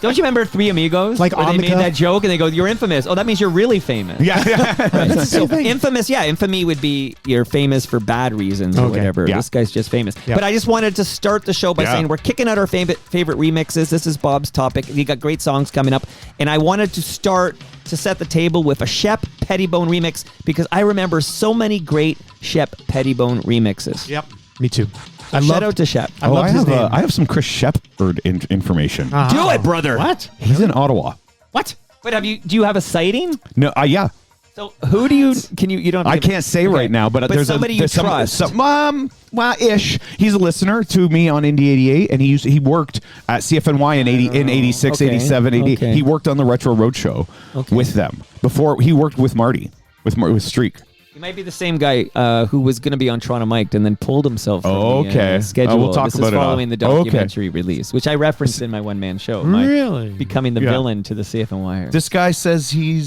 Don't you remember Three Amigos? Like where they made Omega? that joke and they go, "You're infamous." Oh, that means you're really famous. Yeah. Right. the same So thing. infamous, infamy would be you're famous for bad reasons or Okay. whatever. Yeah. This guy's just famous. Yep. But I just wanted to start the show by Yeah. saying we're kicking out our favorite remixes. This is Bob's topic. You got great songs coming up, and I wanted to start to set the table with a Shep Pettibone remix because I remember so many great Shep Pettibone remixes. Yep. Me too. Shout out to Shep. I love his name. I have some Chris Shepard information. Do it, brother. What? He's in Ottawa. What? But do you have a sighting? No, yeah. So who do you don't have to I give- can't say Okay. right now, but there's somebody there's you trust. well, ish. He's a listener to me on Indie 88, and he worked at CFNY in 86, Okay. 87, 88. Okay. He worked on the Retro Roadshow with them before. He worked with Marty with Streak. He might be the same guy who was going to be on Toronto Mic'd and then pulled himself from the schedule. We'll talk this about is it. following the documentary release, which I referenced in my one-man show. my Really? Becoming the Yeah. villain to the CFNY. This guy says he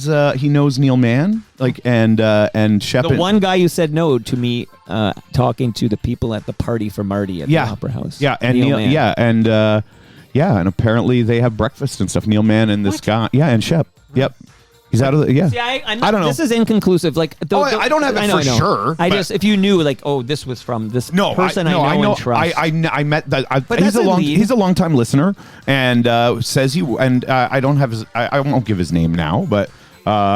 knows Neil Mann, and Shep. The one guy who said no to me talking to the people at the party for Marty at the Opera House. Yeah, and Neil Mann. and apparently they have breakfast and stuff. Neil Mann and this guy, and Shep. Yep, he's out of the See, I don't know. This is inconclusive. Like, I don't have it for sure, I but- just if you knew, like, this was from this person I know and trust. I met that. But He's that's a a lead. he's a long time listener, and says I don't have his. I won't give his name now, but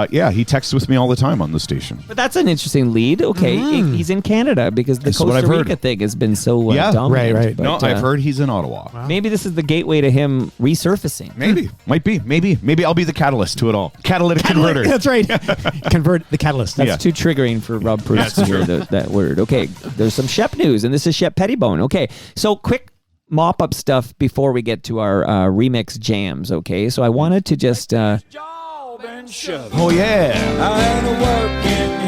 he texts with me all the time on the station. But that's an interesting lead. Okay, he's in Canada because the That's what Costa I've Rica heard. thing has been so Yeah, dominant. right. But, No, I've heard he's in Ottawa. Maybe this is the gateway to him resurfacing. Maybe, might be, maybe I'll be the catalyst to it all. Catalytic converter. That's right. Convert the catalyst. That's too triggering for Rob Preuss to hear that word. Okay, there's some Shep news, and this is Shep Pettibone. Okay, so quick mop-up stuff before we get to our remix jams, okay? So I wanted to just... Oh yeah,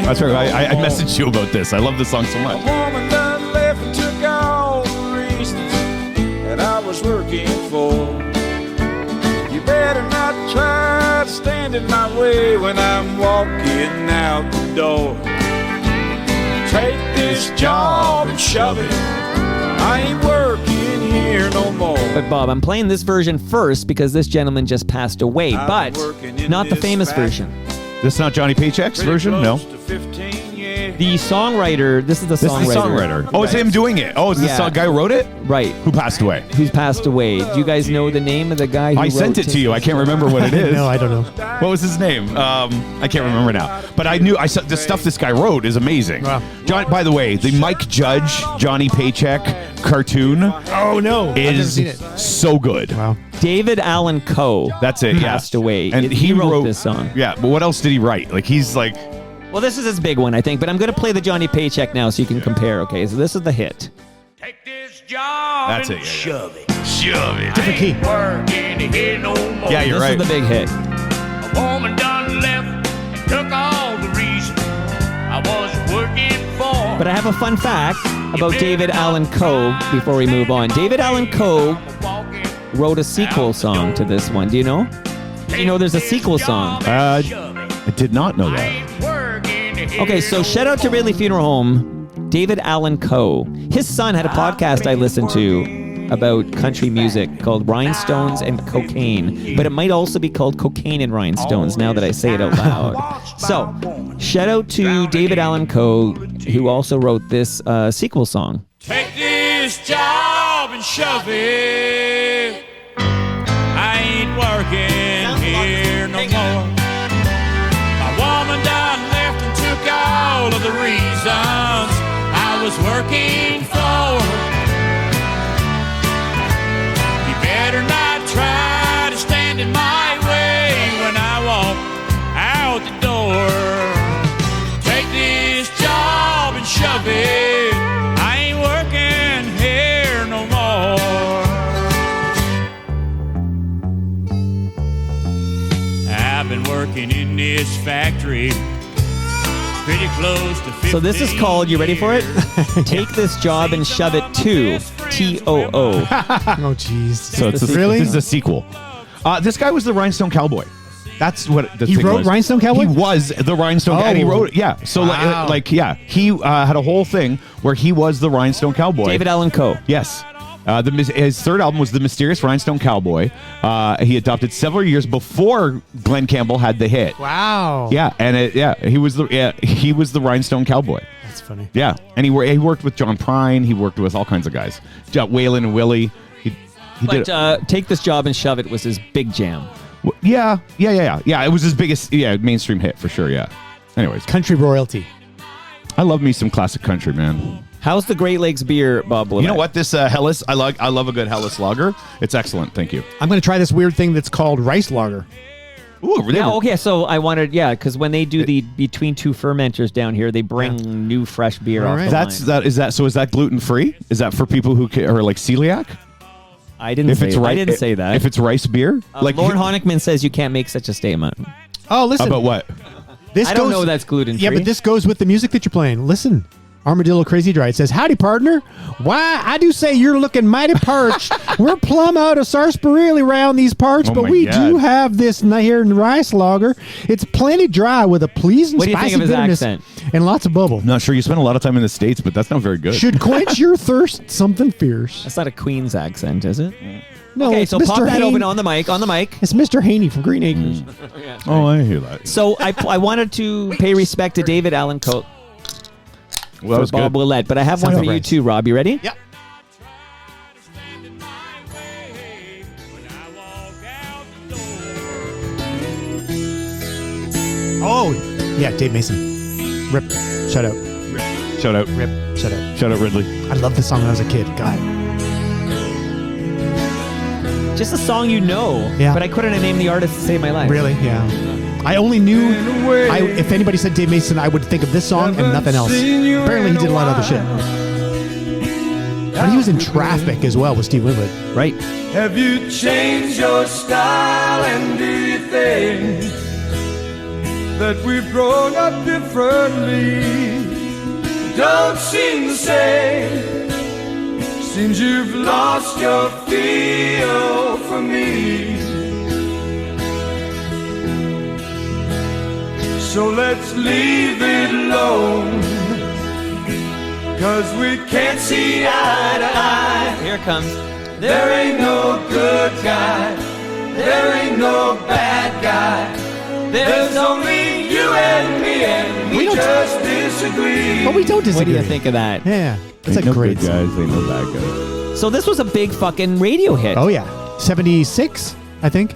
that's right. I messaged you about this. I love this song so much. Woman done left and took all the reasons that I was working for. You better not try to stand in my way when I'm walking out the door. Take this job and shove it. I ain't working here no more. But Bob, I'm playing this version first because this gentleman just passed away, but not the famous version. This is not Johnny Paycheck's version? No. The songwriter, this is the This songwriter. is the songwriter. Oh, it's him doing it. Oh, is this Yeah. guy who wrote it? Right. Who passed away? Who's passed away. Do you guys know the name of the guy who I sent wrote it to you. I can't remember what it is. No, I don't know. What was his name? I can't remember now. But I knew the stuff this guy wrote is amazing. Wow. John, by the way, the Mike Judge, Johnny Paycheck cartoon Oh no, I've never is seen it. so good. Wow. David Allen Coe. That's it. Yeah. Passed away. And He wrote this song. Yeah, but what else did he write? Like he's like Well, this is his big one, I think, but I'm going to play the Johnny Paycheck now so you can compare, okay? So this is the hit. Take this job That's and it, yeah, shove it. Shove it. Different key. Ain't working here no more. Yeah, you're This right. is the big hit. A woman done left and took all the reason I was working for. But I have a fun fact about David Allan Coe before we move on. David Allan Coe wrote a sequel song to this one. Do you know? Do you know there's a sequel song? I did not know that. Okay, so shout out to Ridley Funeral Home, David Allan Coe. His son had a podcast I listened to about country music called Rhinestones and Cocaine, but it might also be called Cocaine and Rhinestones now that I say it out loud. So, shout out to David Allan Coe, who also wrote this sequel song. Take this job and shove it. I ain't working here no more. My woman done left and took all of the reasons I was working for. You better not try to stand in my way when I walk out the door. Take this job and shove it. I ain't working here no more. I've been working in this factory pretty close to 15 So this is called, you ready for it? Take This Job and Shove It To, T-O-O. Oh, jeez. So it's Really? This is a sequel. This guy was the Rhinestone Cowboy. That's what the He thing wrote was. Rhinestone Cowboy? He was the Rhinestone, and he Oh. wrote it. Yeah. So Wow. he had a whole thing where he was the Rhinestone Cowboy. David Allan Coe. Yes. His third album was The Mysterious Rhinestone Cowboy. He adopted several years before Glenn Campbell had the hit. Wow. Yeah, and he was the Rhinestone Cowboy. That's funny. Yeah, and he worked with John Prine. He worked with all kinds of guys. Waylon and Willie. He But did. Take This Job and Shove It was his big jam. Yeah. It was his biggest mainstream hit for sure. Yeah. Anyways, Country royalty. I love me some classic country, man. How's the Great Lakes beer, Bob Willette? You know what? This Hellas, I love a good Hellas lager. It's excellent. Thank you. I'm going to try this weird thing that's called rice lager. Ooh, Yeah, okay, so I wanted, because when they do the between two fermenters down here, they bring new fresh beer All off right. the line. Is that gluten free? Is that for people who are like celiac? I didn't say that. If it's rice beer, Lauren Honickman says you can't make such a statement. Oh, listen. about what? This I don't know that's gluten-free. Yeah, but this goes with the music that you're playing. Listen. Armadillo Crazy Dry. It says, howdy, partner. Why, I do say you're looking mighty parched. We're plumb out of sarsaparilla around these parts, Oh but my we God. do have this here in rice lager. It's plenty dry with a pleasing What do you think spicy of his bitterness accent? and lots of bubble. I'm not sure. You spent a lot of time in the States, but that's not very good. Should quench your thirst something fierce. That's not a Queen's accent, is it? No, Okay, it's so Mr. pop that Haney. open on the mic. It's Mr. Haney from Green Acres. Oh, I hear that. So I wanted to pay respect to David Allan Coe Well, that for was Bob good. Willette, but I have one Sounds for you right. too, Rob. You ready? Yep. Oh, yeah, Dave Mason. Rip. Shout out. Shout out. Rip. Shout out. Shout out, Ridley. I loved this song when I was a kid. God. Just a song you know, Yeah. but I couldn't have named the artist to save my life. Really? Yeah. I only knew. If anybody said Dave Mason, I would think of this song and nothing else. Apparently, he did a lot of other shit. But he was in Traffic as well with Steve Winwood. Right. Have you changed your style, and do you think that we've grown up differently? Don't seem the same. Seems you've lost your feel for me. So let's leave it alone, 'cause we can't see eye to eye. Here it comes. There ain't no good guy, there ain't no bad guy. There's only you and me, and we don't- just disagree. But we don't What do disagree. you think of that? Yeah. That's Ain't a no great good song. guys. Ain't no bad guys. So this was a big fucking radio hit. Oh, yeah. 76, I think.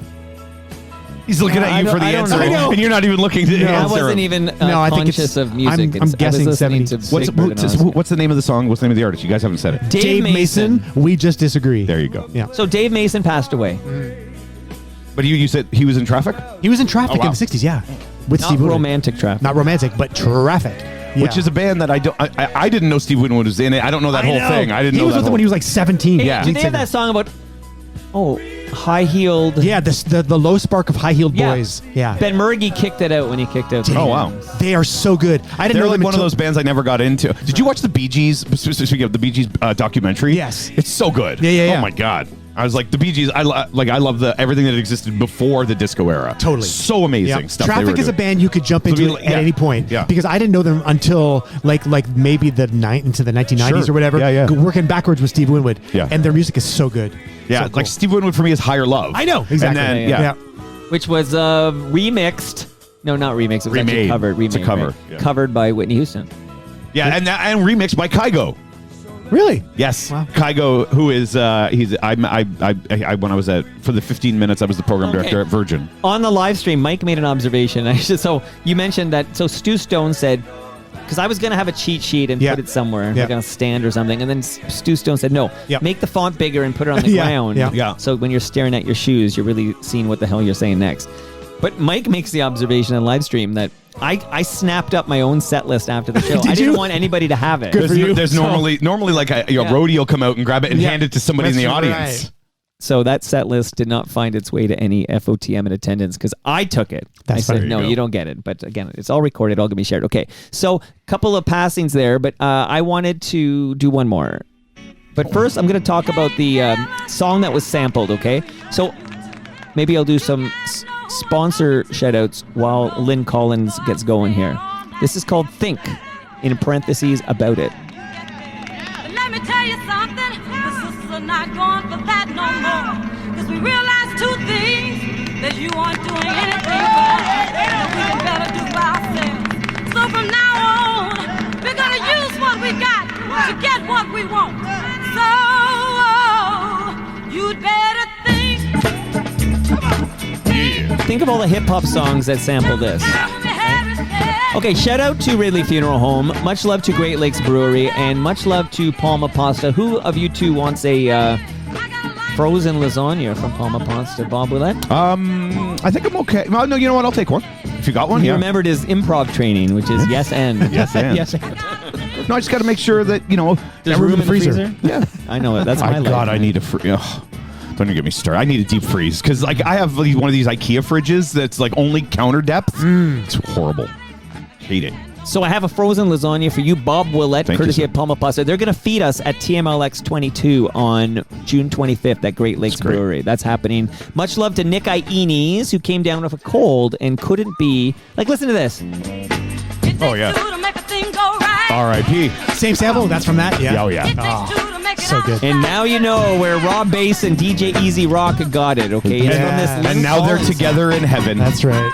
He's looking I at you don't- for the I don't answer, know. and you're not even looking to I answer. wasn't even No, I think conscious it's- of music. I'm I was guessing listening 70. to Big Bird and Oscar. What's the name of the song? What's the name of the artist? You guys haven't said it. Dave Mason. We just disagree. There you go. Yeah. So Dave Mason passed away. But you said he was in Traffic? He was in Traffic Oh, wow. in the 60s, yeah. with Not Steve Winwood. romantic traffic. Not romantic, but Traffic. Yeah. Which is a band that I didn't know Steve Winwood was in it. I don't know that whole thing. I didn't know he was that with them when he was like 17. Hey, Yeah. do they have that song about high-heeled? Yeah, the low spark of high-heeled Yeah. boys. Yeah. Ben Murgy kicked it out when he kicked out. Oh, wow. They are so good. I didn't They're know like them one of until- those bands I never got into. Did you watch the Bee Gees? Speaking of the Bee Gees documentary, Yes. it's so good. Yeah. Oh my god, I was like the Bee Gees. I love everything that existed before the disco era. Totally. so amazing Yeah. stuff. they Traffic were is a doing. band you could jump into we- at yeah. any point. Yeah. Because I didn't know them until like maybe into the 1990s Sure. or whatever. Yeah. Working backwards with Steve Winwood. Yeah. And their music is so good. Yeah, So like cool. Steve Winwood for me is Higher Love. I know exactly. And then, yeah. Which was remixed. No, not remixed. It was actually Remade. covered. It's a Remade, cover. right? Yeah. Covered by Whitney Houston. and remixed by Kygo. Really? Yes, Wow. Kygo, who is when I was for the 15 minutes I was the program Okay. director at Virgin. On the live stream, Mike made an observation. So you mentioned that. So Stu Stone said, because I was going to have a cheat sheet and Yeah. put it somewhere, Yeah. like on a stand or something. And then Stu Stone said, no, Yeah. make the font bigger and put it on the Yeah, ground. yeah. So when you're staring at your shoes, you're really seeing what the hell you're saying next. But Mike makes the observation on live stream that I snapped up my own set list after the show. Did I didn't you? want anybody to have it. Good for you. There's normally like a roadie will come out and grab it and Yeah. hand it to somebody in the That's audience. right. So that set list did not find its way to any FOTM in attendance because I took it. That's I said, fine. no, There you you go. don't get it. But again, it's all recorded, all going to be shared. Okay, so couple of passings there, but I wanted to do one more. But first, I'm going to talk about the song that was sampled, okay? So maybe I'll do some sponsor shout-outs while Lynn Collins gets going here. This is called Think, in parentheses, About It. Let me tell you something, the sisters are not going for that no more. Because we realized two things, that you aren't doing anything for us, that we can better do for ourselves. So from now on, we're going to use what we got to get what we want. So, you'd better think. Think of all the hip-hop songs that sample this. Okay, shout out to Ridley Funeral Home. Much love to Great Lakes Brewery, and much love to Palma Pasta. Who of you two wants a frozen lasagna from Palma Pasta? Bob Willette? I think I'm okay. No, you know what? I'll take one. If you got one, He yeah. remembered his improv training, which is yes and. Yes, and. Yes. No, I just got to make sure that There's room in the freezer? Yeah. I know it. That's my life. God, I need a don't even get me started. I need a deep freeze because like I have one of these IKEA fridges that's like only counter depth. It's horrible. Hate it. So I have a frozen lasagna for you, Bob Willette, Thank you, courtesy sir. of Palma Pasta. They're going to feed us at TMLX 22 on June 25th at Great Lakes That's great. Brewery. That's happening. Much love to Nick Iones, who came down with a cold and couldn't be... Like, listen to this. Oh, yeah. To make a thing go right. R.I.P. Same sample? That's from that? Yeah. Oh yeah. It takes two to make it So all good. And now you know where Rob Bass and DJ Easy Rock got it, okay? It's from this Yeah. Lynn And now they're Collins. together in heaven. That's right.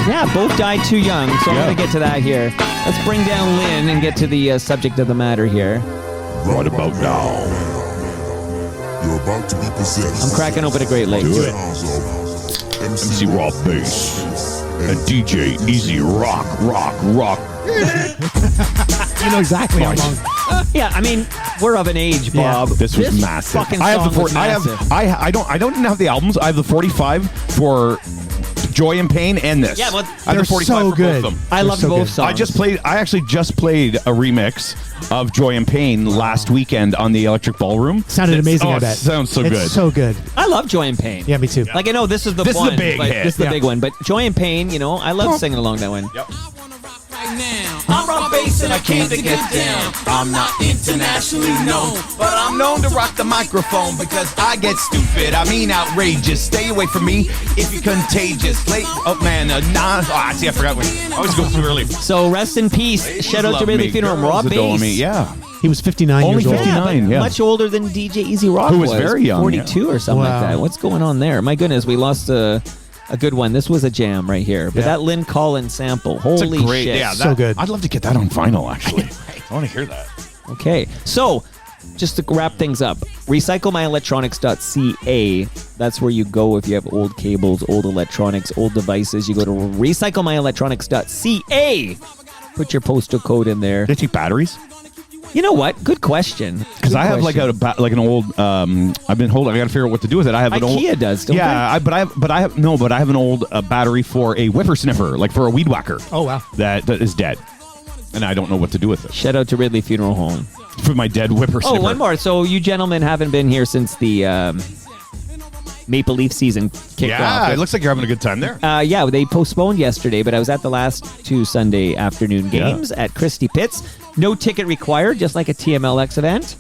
Yeah, both died too young, so I'm Yeah. going to get to that here. Let's bring down Lynn and get to the subject of the matter here. Right about now. You're about to be possessed. I'm cracking open a Great Lakes. Do it. MC Rob Bass and DJ Easy Rock. You know exactly how long. Yeah, I mean, we're of an age, Yeah. Bob. This was massive. Fucking I have song the was massive. I don't have the albums. I have the 45 for Joy and Pain and this. Yeah, well, I have they're the 45 so for good. both of them. I They're love so both good. songs. I actually just played a remix of Joy and Pain last weekend on the Electric Ballroom. Sounded amazing, I bet. Sounds so it's good. so good. I love Joy and Pain. Yeah, me too. Like, I know this is the This is one. the big but hit. This is the Yeah. big one. But Joy and Pain, I love singing along that one. Yep. I'm Rob Bass and I came to get down. I'm not internationally known, but I'm known to rock the microphone because I get stupid. I mean outrageous. Stay away from me if you're contagious. See, I forgot when. I always go too early. So rest in peace. Shout out to Love Ridley me. Funeral Home. Girls Rob adore Bass. me. Yeah. He was 59 Only years old. 59. but yeah. much older than DJ Easy Rock Who was very young, 42 or something Wow. like that. What's going on there? My goodness, we lost a good one. This was a jam right here. But Yeah. that Lynn Collins sample, It's holy a great, shit. yeah, So good. I'd love to get that on vinyl, actually. I want to hear that. Okay, so just to wrap things up, recyclemyelectronics.ca. That's where you go if you have old cables, old electronics, old devices. You go to recyclemyelectronics.ca. Put your postal code in there. Did they take batteries? You know what? Good question. Because I have like an old. I've been holding. I got to figure out what to do with it. I have an old. IKEA does. Don't But I have an old battery for a whippersniffer, like for a weed whacker. Oh wow. That is dead, and I don't know what to do with it. Shout out to Ridley Funeral Home For my dead whippersniffer. Oh, one more. So you gentlemen haven't been here since the Maple Leaf season kicked off. Yeah, it looks like you're having a good time there. Yeah, they postponed yesterday, but I was at the last 2 Sunday afternoon games at Christie Pitts. No ticket required, just like a TMLX event.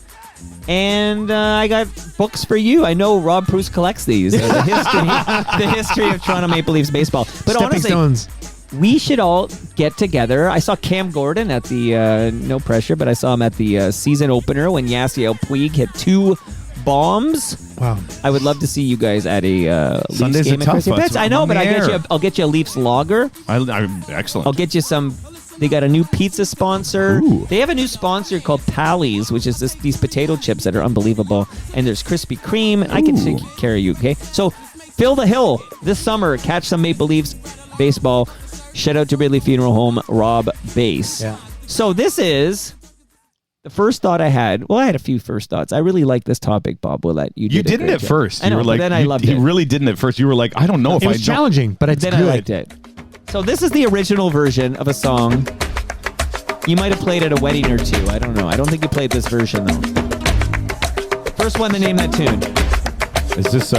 And I got books for you. I know Rob Preuss collects these. The history of Toronto Maple Leafs baseball. But Stepping honestly, stones. we should all get together. I saw Cam Gordon at the, no pressure, but I saw him at the season opener when Yasiel Puig hit 2 bombs. Wow. I would love to see you guys at a Sunday's Leafs game a at tough Christie one. Pitts. I know, but I'll get you a Leafs lager. I'm excellent. I'll get you some. They got a new pizza sponsor. Ooh. They have a new sponsor called Pally's, which is these potato chips that are unbelievable. And there's Krispy Kreme. I can take care of you, okay? So fill the hill this summer. Catch some Maple Leafs baseball. Shout out to Ridley Funeral Home, Rob Bass. Yeah. So this is the first thought I had. Well, I had a few first thoughts. I really like this topic, Bob Willette. You didn't at first. I know, You were but like, then I loved it. You really didn't at first. You were like, I don't know if It I was challenging, but it's Then good. I liked it. So this is the original version of a song. You might have played at a wedding or two. I don't know. I don't think you played this version, though. First one to name that tune. Is this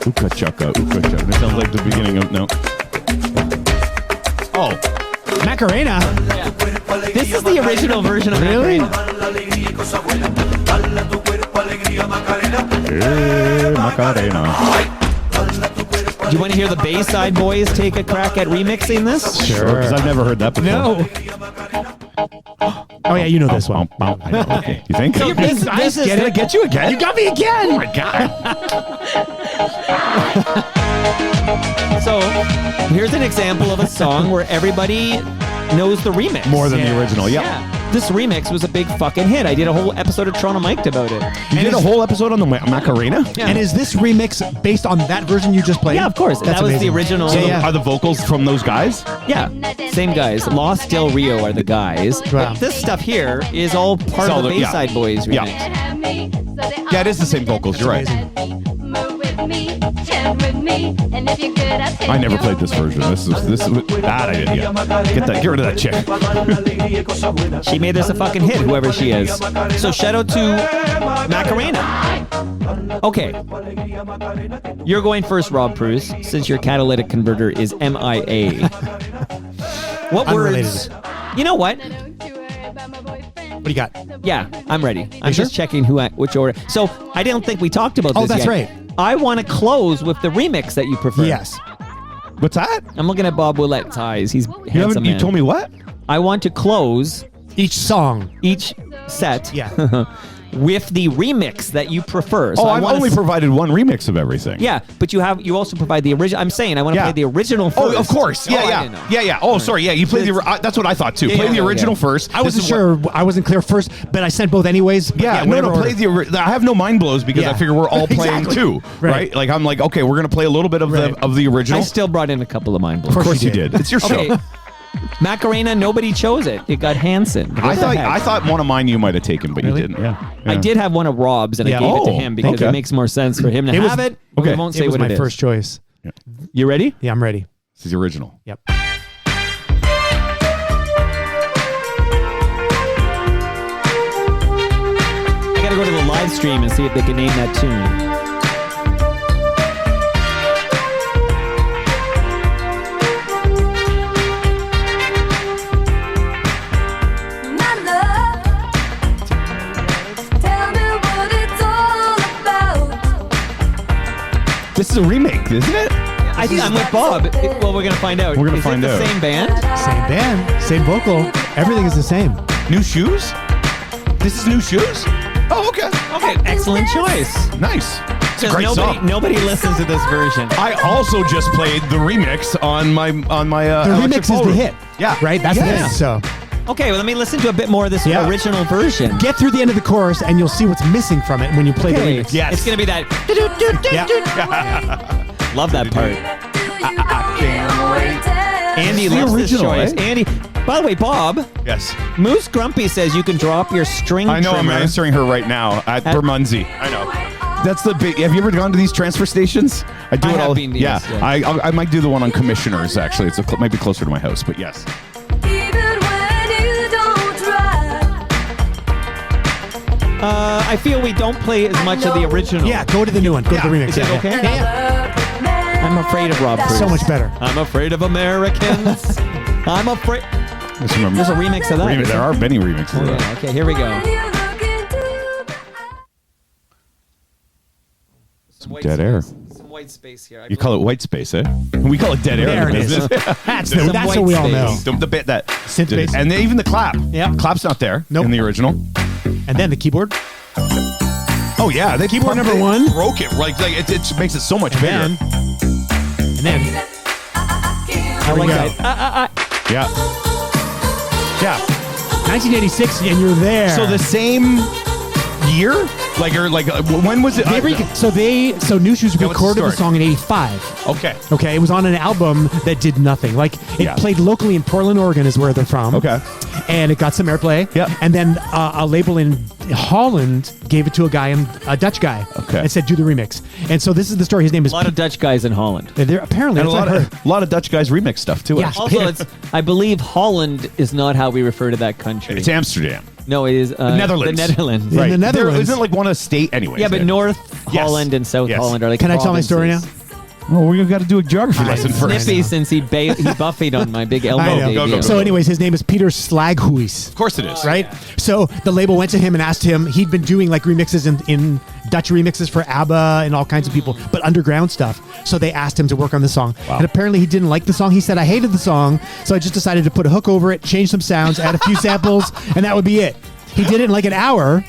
Uka Chaka? It sounds like the beginning of no. Oh, Macarena. This is the original version of Really? Macarena. Do you want to hear the Bayside Boys take a crack at remixing this? Sure, because I've never heard that before. No. Oh yeah, you know this one. I know. Okay. You think? So this is Did I get you again? You got me again. Oh my god. So here's an example of a song where everybody knows the remix. More than the original. Yep. Yeah. This remix was a big fucking hit. I did a whole episode of Toronto Mic'd about it. You did a whole episode on the Macarena? Yeah. And is this remix based on that version you just played? Yeah, of course. That's That was amazing. the original. So Yeah. Are the vocals from those guys? Yeah, same guys. Los Del Rio are the guys. Wow. But this stuff here is all part of the yeah. Bayside Boys remix. Yeah. Yeah, it is the same vocals. You're right. I never played this version. This is that I didn't get rid of that chick. She made this a fucking hit, whoever she is. So shout out to Macarena. Okay. You're going first, Rob Preuss, since your catalytic converter is MIA. What Unrelated. words? You know what? What do you got? Yeah, I'm ready. I'm sure? just checking which order. So I didn't think we talked about this Oh, that's yet. right. I want to close with the remix that you prefer. Yes. What's that? I'm looking at Bob Willette's eyes. He's handsome You man. told me what? I want to close Each song. each set Yeah. with the remix that you prefer. So Oh, I I've wanna only provided one remix of everything. Yeah, but you also provide the original. I'm saying I want to Yeah. play the original first. Oh, of course. Oh, I Yeah, didn't know. yeah. Oh, sorry. Yeah, you play that's what I thought too. Yeah, Play yeah, the yeah, original yeah. first. I wasn't sure. I wasn't clear first, but I sent both anyways. But Yeah, whatever play order. I have no mind blows because Yeah. I figure we're all playing Exactly. too, right. Right. Like I'm like, okay, we're gonna play a little bit of Right. the original. I still brought in a couple of mind blows. Of course you did. It's your show. Okay. Macarena, nobody chose it. It got Hanson. What the heck? I thought one of mine you might have taken, but Really? you didn't. Yeah. I did have one of Rob's, and Yeah. I gave it to Oh, him because okay. it makes more sense for him to It was- have it. But okay. we won't say It was what my it is. first choice. You ready? Yeah, I'm ready. This is the original. Yep. I gotta go to the live stream and see if they can name that tune. This is a remake, isn't it? I think I'm with Bob. Well, we're gonna find out. We're gonna Is find it the out. same band? Same band, same vocal. Everything is the same. New shoes? This is new shoes? Oh, okay. Okay, excellent choice. Nice. It's a Because great song. nobody listens to this version. I also just played the remix on my The electric remix is the ballroom. hit. Yeah. Right? That's Yeah. the hit. So Okay, well, let me listen to a bit more of this Yeah. original version. get through the end of the chorus and you'll see what's missing from it when you play Okay. the remix. Yes. It's gonna be that. Yeah. Love that part. Andy The loves this original, choice. eh? Andy, by the way, Bob, Yes. Moose Grumpy says you can drop your string I know. trimmer. I'm answering her right now at Bermondsey. I know. That's the big. Have you ever gone to these transfer stations? I do I it have all. been, yes, yeah. yeah. I might do the one on Commissioners. Actually, it's might be closer to my house, but yes. I feel we don't play as much of the original. Yeah, go to the new one. Go to the remix. Is it Yeah, okay? yeah. I'm afraid of Rob Preuss. So much better. I'm afraid of Americans. I'm afraid. Just remember, There's a remix of that. There are many remixes. Oh, yeah. Okay, here we go. Some white Dead air. Some white space here. You call it white space, eh? We call it dead air. There in it the is. business. That's Some what white we all know. space. The bit that Synth bass. and then even the clap. Yeah. Clap's not there. Nope. In the original. And then the keyboard. Oh yeah, the Keyboard number one. broke it. Like it makes it so much bigger. And then I like we go. that. Yeah. Yeah. 1986, and you're there. So the same year, when was it? So New Shoes Yeah, what's the recorded the story? song in '85. Okay. Okay, it was on an album that did nothing. Like it Yeah. played locally in Portland, Oregon, is where they're from. Okay. And it got some airplay. Yep. And then a label in Holland gave it to a Dutch guy. Okay. And said, "Do the remix." And so this is the story. His name is. A lot of Dutch guys in Holland. They're apparently And that's what I heard. a lot of Dutch guys remix stuff too. Yeah. actually. Also, I believe Holland is not how we refer to that country. It's Amsterdam. No, it is The Netherlands. The Netherlands. In the Netherlands. There isn't like one a state anyway. Yeah, but North Yes. Holland and South Yes. Holland are like. Can I tell my story now? provinces. Oh, we've got to do a geography lesson know. first. Snippy since he buffied on my big elbow I know. debut. Go. So, anyways, his name is Peter Slaghuis. Of course it is. Right? So the label went to him and asked him, he'd been doing like remixes in Dutch remixes for ABBA and all kinds of people, but underground stuff. So they asked him to work on the song. Wow. And apparently he didn't like the song. He said, I hated the song. So I just decided to put a hook over it, change some sounds, add a few samples, and that would be it. He did it in like an hour.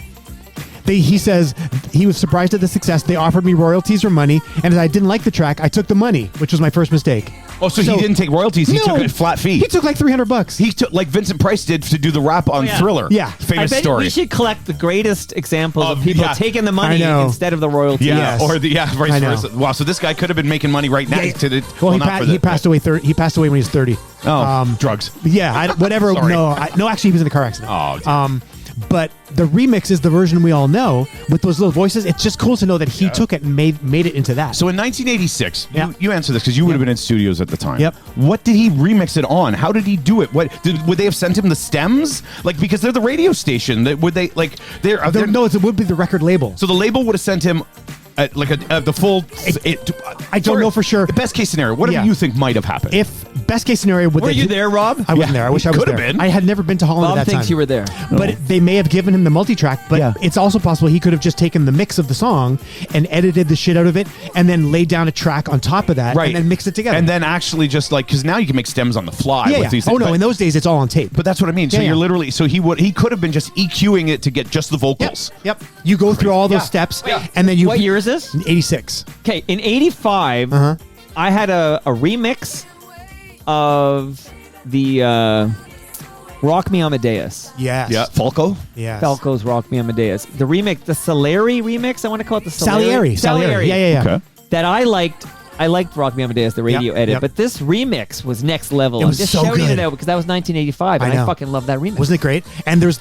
He says he was surprised at the success. They offered me royalties or money, and as I didn't like the track, I took the money, which was my first mistake. Oh, so he didn't take royalties. He took a flat fee. He took like $300. He took like Vincent Price did to do the rap on Thriller. Yeah. I Famous bet story. we should collect the greatest examples of people yeah. taking the I money know. instead of the royalties. Yeah, Yes. or vice I know. versa. Wow, so this guy could have been making money right now. Yeah. Well, He passed away. He passed away when he was 30. Drugs. Yeah, whatever. Sorry. No, actually, he was in a car accident. Oh, dear. But the remix is the version we all know with those little voices. It's just cool to know that he took it and made it into that. So in 1986, Yeah. you answer this because you would have been in studios at the time. Yep. What did he remix it on? How did he do it? Would they have sent him the stems? Like because they're the radio station. Would they like they're no, it would be the record label. So the label would have sent him the full. I don't know for sure. Best case scenario. What do you think might have happened? If best case scenario, Were you there, Rob? I wasn't there. I wish I was Could have there. been. I had never been to Holland Bob at that thinks time. you were there. But they may have given him the multi-track. But Yeah. it's also possible he could have just taken the mix of the song and edited the shit out of it, and then laid down a track on top of that, and then mixed it together. And then actually just like because now you can make stems on the fly yeah, with yeah. these. Oh things, no, but- in those days it's all on tape. But that's what I mean. So Yeah, you're yeah. literally he could have been just EQing it to get just the vocals. Yep. You go through all those steps, and then you. What year is this? 86. Okay, in '85, I had a remix of the Rock Me Amadeus. Yes. Yeah. Falco. Yes. Falco's Rock Me Amadeus. The remix, the Salieri remix, I want to call it the Salieri. Salieri. Yeah. Okay. That I liked Rock Me Amadeus, the radio edit, yep. but this remix was next level. It was I'm just so shouting good. it out because that was 1985, and I know. I fucking love that remix. Wasn't it great? And there's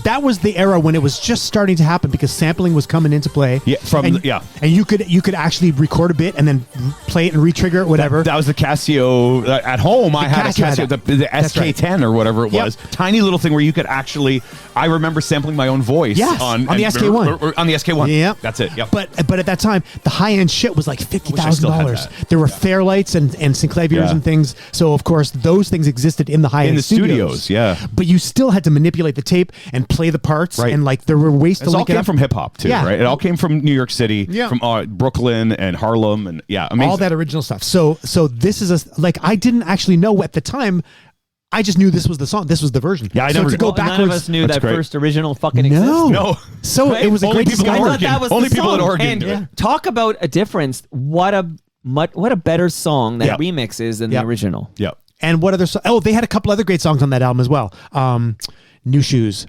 that was the era when it was just starting to happen because sampling was coming into play. Yeah, and you could actually record a bit and then play it and re-trigger it, whatever. That was the Casio at home. I had a Casio had Casio, that. the That's right. SK10 or whatever it Yep. was. Tiny little thing where you could actually. I remember sampling my own voice. Yes, on the SK1. or on the SK1. Yeah, that's it. Yep. But at that time, the high end shit was like $50,000. that. There were Fairlights and Sinclair Yeah. and things. So of course those things existed in the high end in the studios, yeah. But you still had to manipulate the tape and play the parts, Right. and like there were ways to It all link it came up. from hip hop too, Yeah. right? It all came from New York City, Yeah. from Brooklyn and Harlem, and amazing. all that original stuff. So this is I didn't actually know at the time. I just knew this was the song. This was the version. Yeah, I so never to did. go Well, backwards. none of us knew That's that great. first original fucking No, existed. No. So Right? it was a Only great people in discovery. Oregon. That was Only the people in song. Oregon And do it. talk about a difference. What a better song that Yep. remix is than Yep. the original. Yeah. And what other? They had a couple other great songs on that album as well. New Shoes.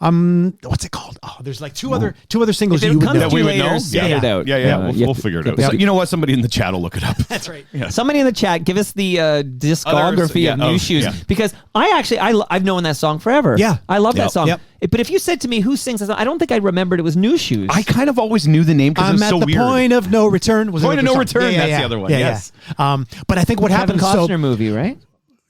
What's it called? Oh, there's like two other singles If it you would comes know. to you would later, know? spit Yeah. it out. Yeah. We'll figure it out. So, you know what? Somebody in the chat will look it up. That's right. Somebody in the chat, give us the discography of New Shoes, because I've known that song forever. Yeah. I love that song. Yep. But if you said to me who sings that song, I don't think I remembered it was New Shoes. I kind of always knew the name because it I'm was at so the weird. point of no return. Was Point of no song? return, that's the other one, yes. But I think what Kevin happened. Costner movie, right?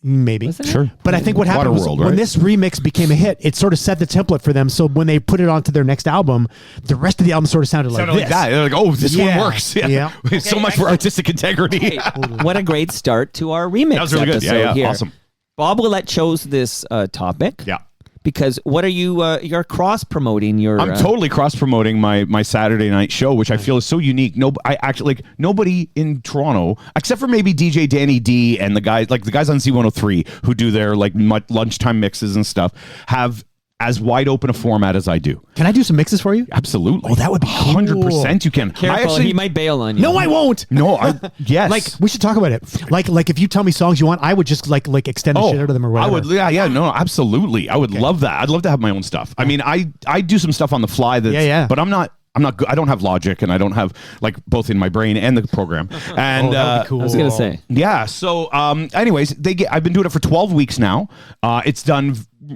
Maybe. Wasn't it? Sure. But I think what happened was Waterworld, when right? this remix became a hit, it sort of set the template for them. So when they put it onto their next album, the rest of the album sort of sounded like this. that. They're like, oh, this one works. Yeah. So much for artistic integrity. Hey, what a great start to our remix That was really good. episode Yeah, here. awesome. Bob Willette chose this topic. Yeah. Because what are you? You're cross promoting your. I'm totally cross promoting my Saturday night show, which I feel is so unique. I actually nobody in Toronto, except for maybe DJ Danny D and the guys on Z103 who do their like lunchtime mixes and stuff, have as wide open a format as I do. Can I do some mixes for you? Absolutely. Oh, that would be cool. 100% you can. Careful, he might bail on you. No, I won't. No, yes. Like we should talk about it. Like if you tell me songs you want, I would just like extend the shit out of them or whatever. I would, no, absolutely. I would love that. I'd love to have my own stuff. I mean, I do some stuff on the fly that's, but I'm not good. I don't have logic, and I don't have like both in my brain and the program. And that would be cool. I was gonna say, yeah. So, anyways, I've been doing it for 12 weeks now. It's done.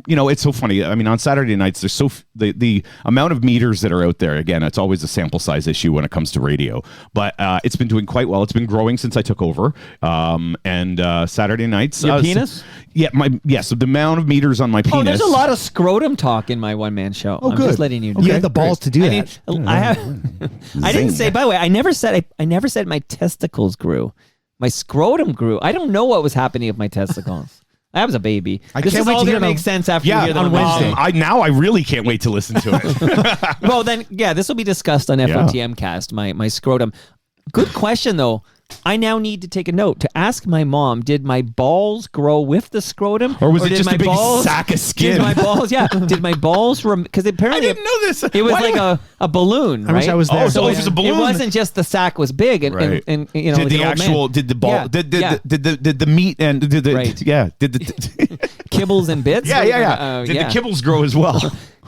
It's so funny. I mean, on Saturday nights, there's the amount of meters that are out there. Again, it's always a sample size issue when it comes to radio, but it's been doing quite well. It's been growing since I took over. And Saturday nights, your penis? So the amount of meters on my penis. Oh, there's a lot of scrotum talk in my one-man show. I'm good. just letting you know. You have the balls to do that. I didn't say. By the way, I never said my testicles grew. My scrotum grew. I don't know what was happening with my testicles. I was a baby. This is all going to make sense after you hear that on Wednesday. I really can't wait to listen to it. Well, then, this will be discussed on FOTM Cast. My scrotum. Good question though. I now need to take a note to ask my mom, did my balls grow with the scrotum? Or was it did just my a big balls, sack of skin? Did my balls, did my balls, because apparently I didn't know this. It was like a balloon, right? I wish I was there. Oh, so it was a balloon? It wasn't just the sack was big and Right. and did the actual, did the ball, did the meat and did the, Right. did the kibbles and bits? did the kibbles grow as well?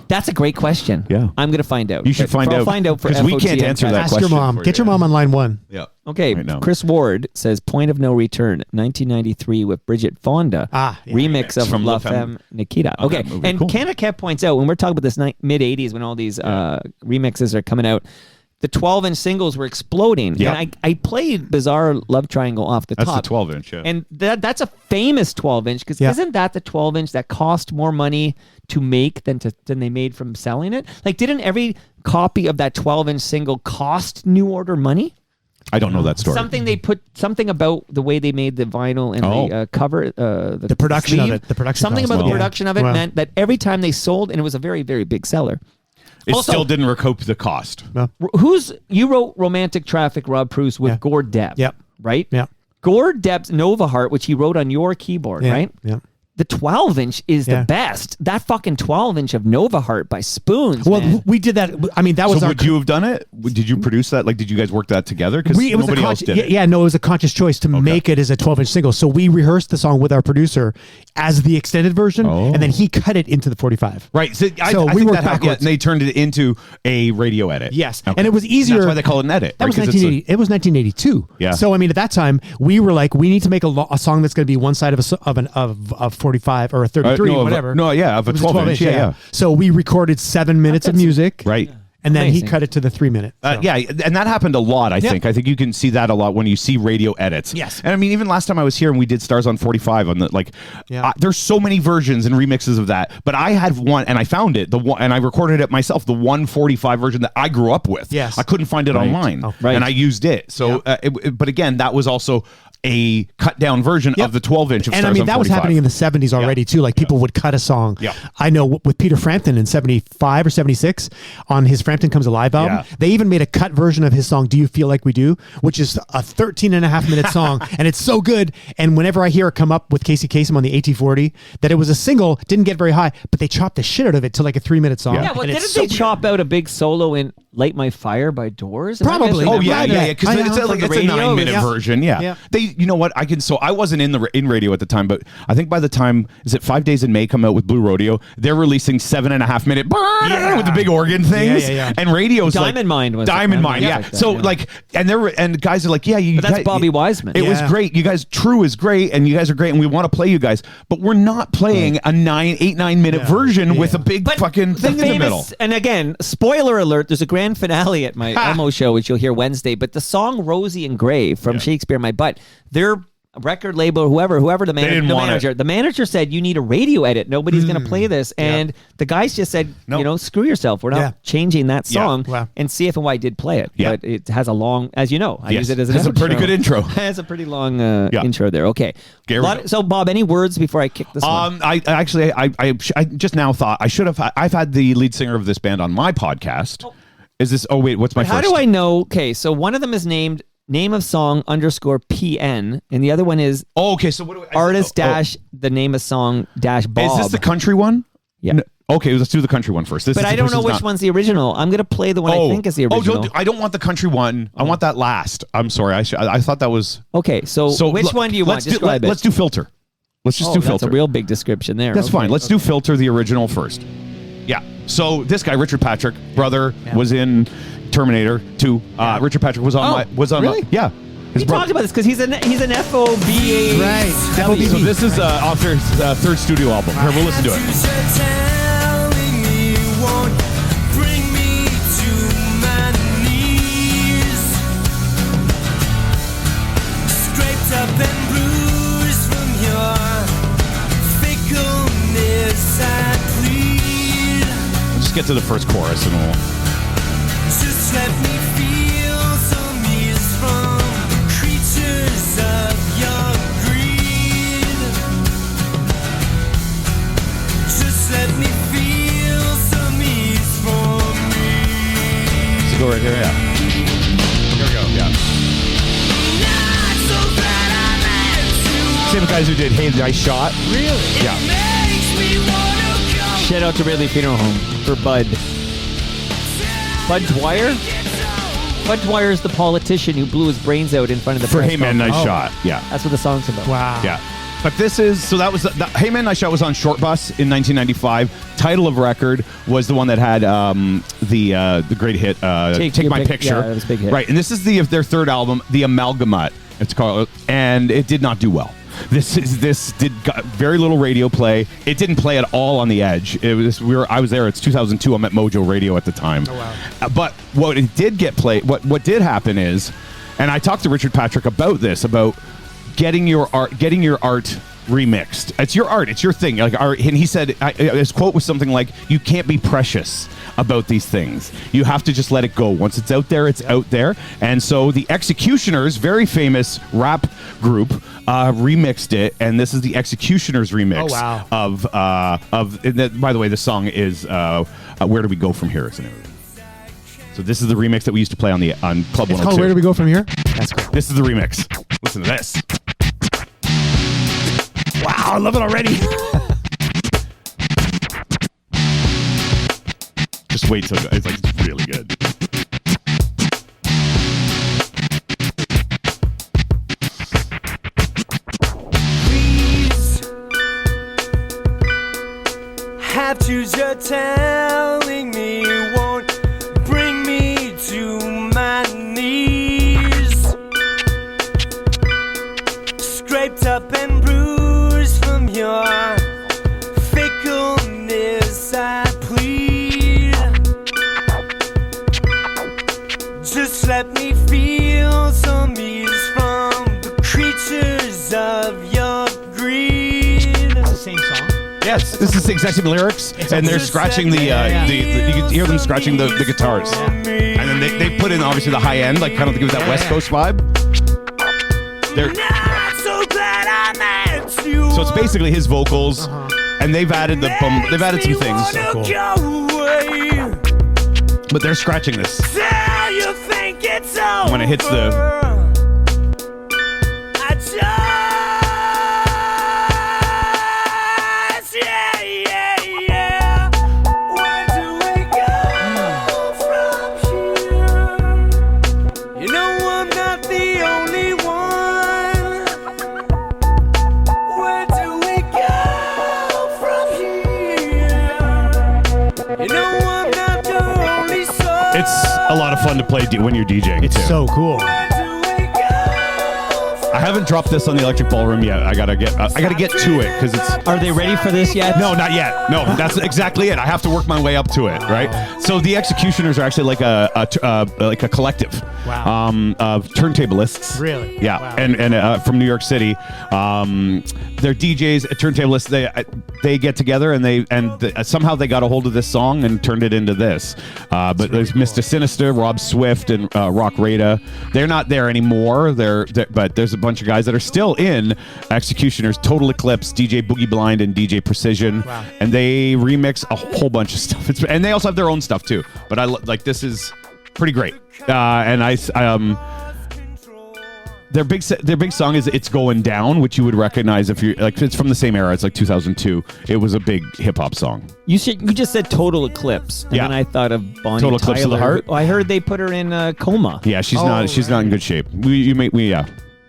That's a great question. Yeah. I'm going to find out. You should find out. I'll find out for because we can't FOTM answer that Ask question. your mom. for Get you. your mom on line one. Yeah. Okay, Right now. Chris Ward says Point of No Return, 1993 with Bridget Fonda. Remix of from La La Femme Nikita. Oh, Okay, that movie. and Cool. Kanaka points out, when we're talking about this mid-'80s, when all these remixes are coming out, the 12-inch singles were exploding. Yeah. And I played Bizarre Love Triangle off the That's top. the 12-inch, yeah. And that's a famous 12-inch, because isn't that the 12-inch that cost more money to make than they made from selling it? Like, didn't every copy of that 12-inch single cost New Order money? I don't know that story. Something about the way they made the vinyl and the cover, the production sleeve. of it. The production Something cost. about the Well, production of it meant that every time they sold, and it was a very, very big seller. It Also, still didn't recoup the cost. you wrote Romantic Traffic, Rob Preuss, with Gord Depp. Yep. Right? Yep. Gord Depp's Nova Heart, which he wrote on your keyboard, right? Yeah. The 12-inch is the best. That fucking 12-inch of Nova Heart by Spoons. Well, man. we did that. I mean, that was So our. would you have done it? Did you produce that? Like, did you guys work that together? Because It was nobody a else did it. Yeah, no, it was a conscious choice to make it as a 12-inch single. So we rehearsed the song with our producer as the extended version, and then he cut it into the 45. Right. So, I we think worked that happened, backwards. and they turned it into a radio edit. Yes, Okay. and it was easier. That's why they call it an edit. That was right? 'Cause it's 1980. It was 1982. Yeah. So I mean, at that time, we were like, we need to make a song that's going to be one side of 45 or a 33, of whatever. a 12-inch. Yeah. So we recorded 7 minutes of music. Right. And then Amazing. he cut it to the 3-minute. So. Yeah, and that happened a lot, I think. I think you can see that a lot when you see radio edits. Yes. And I mean, even last time I was here and we did Stars on 45 on the, there's so many versions and remixes of that, but I had one, and I found it, and I recorded it myself, the 145 version that I grew up with. Yes. I couldn't find it online, and I used it. So, but again, that was also a cut down version of the 12-inch of And Stars I mean, on that 45. was happening in the 70s already, too. Like, people would cut a song. Yeah. I know with Peter Frampton in 75 or 76 on his Frampton Comes Alive album. Yeah. They even made a cut version of his song "Do You Feel Like We Do," which is a 13.5-minute song, and it's so good. And whenever I hear it come up with Casey Kasem on the AT40, that it was a single, didn't get very high, but they chopped the shit out of it to like a 3-minute song. Yeah, well, and didn't it's they so chop out a big solo in "Light My Fire" by Doors? Probably. Oh yeah, because I it's know. like The it's a radio, 9-minute yeah. version. Yeah. Yeah. They, you know what? I wasn't in radio at the time, but I think by the time is it 5 Days in May come out with Blue Rodeo, they're releasing 7.5-minute with the big organ things. Yeah. And radio's Diamond Mine was Diamond the- Mine. yeah, Yeah. like that, So yeah. like, and guys are like, yeah, you. But that's guys- Bobby Wiseman. It was Yeah. great. You guys, True is great, and you guys are great, and we want to play you guys, but we're not playing a 9-minute version with a big fucking the thing in the middle. And again, spoiler alert, there's a grand finale at my Elmo show, which you'll hear Wednesday. But the song Rosie and Gray from Shakespeare in My Butt, their record label, whoever the, didn't want manager, it. the manager said, you need a radio edit. Nobody's going to play this. And the guys just said, No. screw yourself. We're not Yeah. changing that Yeah. song. Wow. And CFNY did play it. Yeah. But it has a long, as you know, I Yes. use it as an Has a pretty outro. good intro. It has a pretty long Yeah. intro there. Okay. Here we go. So, Bob, any words before I kick this one? I actually just now thought I should have. I've had the lead singer of this band on my podcast. Is this? Oh wait, what's my How first? do I know? Okay, so one of them is named name of song _PN, and the other one is Oh, okay. So what do I? artist dash the name of song dash Bob. Is this the country one? Yeah. No. Okay, let's do the country one first. But I don't know which one's the original. I'm gonna play the one I think is the original. I don't want the country one. I want that last. I'm sorry. I thought that was. Okay, so which look, one do you want? Describe it. Let's do filter. Let's just do That's filter. a real big description there. That's Okay. fine. Let's do filter the original first. Yeah. So this guy, Richard Patrick, brother, was in Terminator 2. Richard Patrick was on really? yeah. His We brother. talked about this because he's an FOB. Right. So this is off their third studio album. Here, we'll listen to it. Just get to the first chorus and we'll. Just let me feel some ease from creatures of your greed. Just let me feel some ease from me. Let's go right here. Yeah. Here we go. Yeah. Not so glad I met you. Same guys who did Hey Nice Shot. Really? Yeah. Makes me wanna go. Shout out to Ridley Funeral Home for Bud. Bud Dwyer? Bud Dwyer is the politician who blew his brains out in front of the For press Hey Man Nice conference. Shot. Yeah. That's what the song's about. Wow. Yeah. But this is, so that was, the Hey Man Nice Shot was on Short Bus in 1995. Title of record was the one that had the great hit, Take My Picture. Yeah, it was a big hit. Right. And this is their third album, The Amalgamate, it's called, and it did not do well. This got very little radio play. It didn't play at all on the Edge. It was I was there. It's 2002. I'm at Mojo Radio at the time. Oh wow! But what it did get played. What did happen is, and I talked to Richard Patrick about this, about getting your art remixed. It's your art. It's your thing. Like art. And he said his quote was something like, "You can't be precious about these things. You have to just let it go. Once it's out there, it's out there." And so the Executioners, very famous rap group, remixed it, and this is the Executioners remix of. By the way, the song is "Where Do We Go From Here?" Isn't it? So this is the remix that we used to play on Club 102. It's called Where Do We Go From Here? That's cool. This is the remix. Listen to this. Wow, I love it already. Just wait till it's like it's really good. Please have to just telling me won't bring me to my knees. Scraped up and bruised from your fickleness, I plead. Just let me feel some ease from the creatures of your greed. It's the same song. Yes, this is the exact same lyrics, and they're scratching the you can hear them scratching the guitars, and then they put in obviously the high end, like kind of to give it that West Coast vibe. They're, Not so glad I met you. so it's basically his vocals, and they've added some things. Go away. But they're scratching this. So you think it's over When it hits the... I just, yeah. Where do we go from here? You know I'm not the only one. Where do we go from here? You know I'm not the only soul. It's a lot of fun to play when you're DJing, It's too. so cool. I haven't dropped this on the Electric Ballroom yet. I gotta get to it because it's. Are they ready for this yet? No, not yet. No, that's exactly it. I have to work my way up to it, right? So the Executioners are actually like a collective. Wow. Of turntablists. Really? Yeah. Wow. And from New York City. They're DJs, turntablists. They get together and somehow they got a hold of this song and turned it into this. But there's Mr. Sinister, Rob Swift, and Rock Rada. They're not there anymore. But there's a bunch of guys that are still in Executioners, Total Eclipse, DJ Boogie Blind, and DJ Precision. Wow. And they remix a whole bunch of stuff. And they also have their own stuff too. But this is pretty great. And their big song is "It's Going Down," which you would recognize if you're like it's from the same era. It's like 2002. It was a big hip hop song. You just said Total Eclipse, and then I thought of Bonnie Total Tyler. Eclipse of the Heart. I heard they put her in a coma. Yeah, she's not in good shape.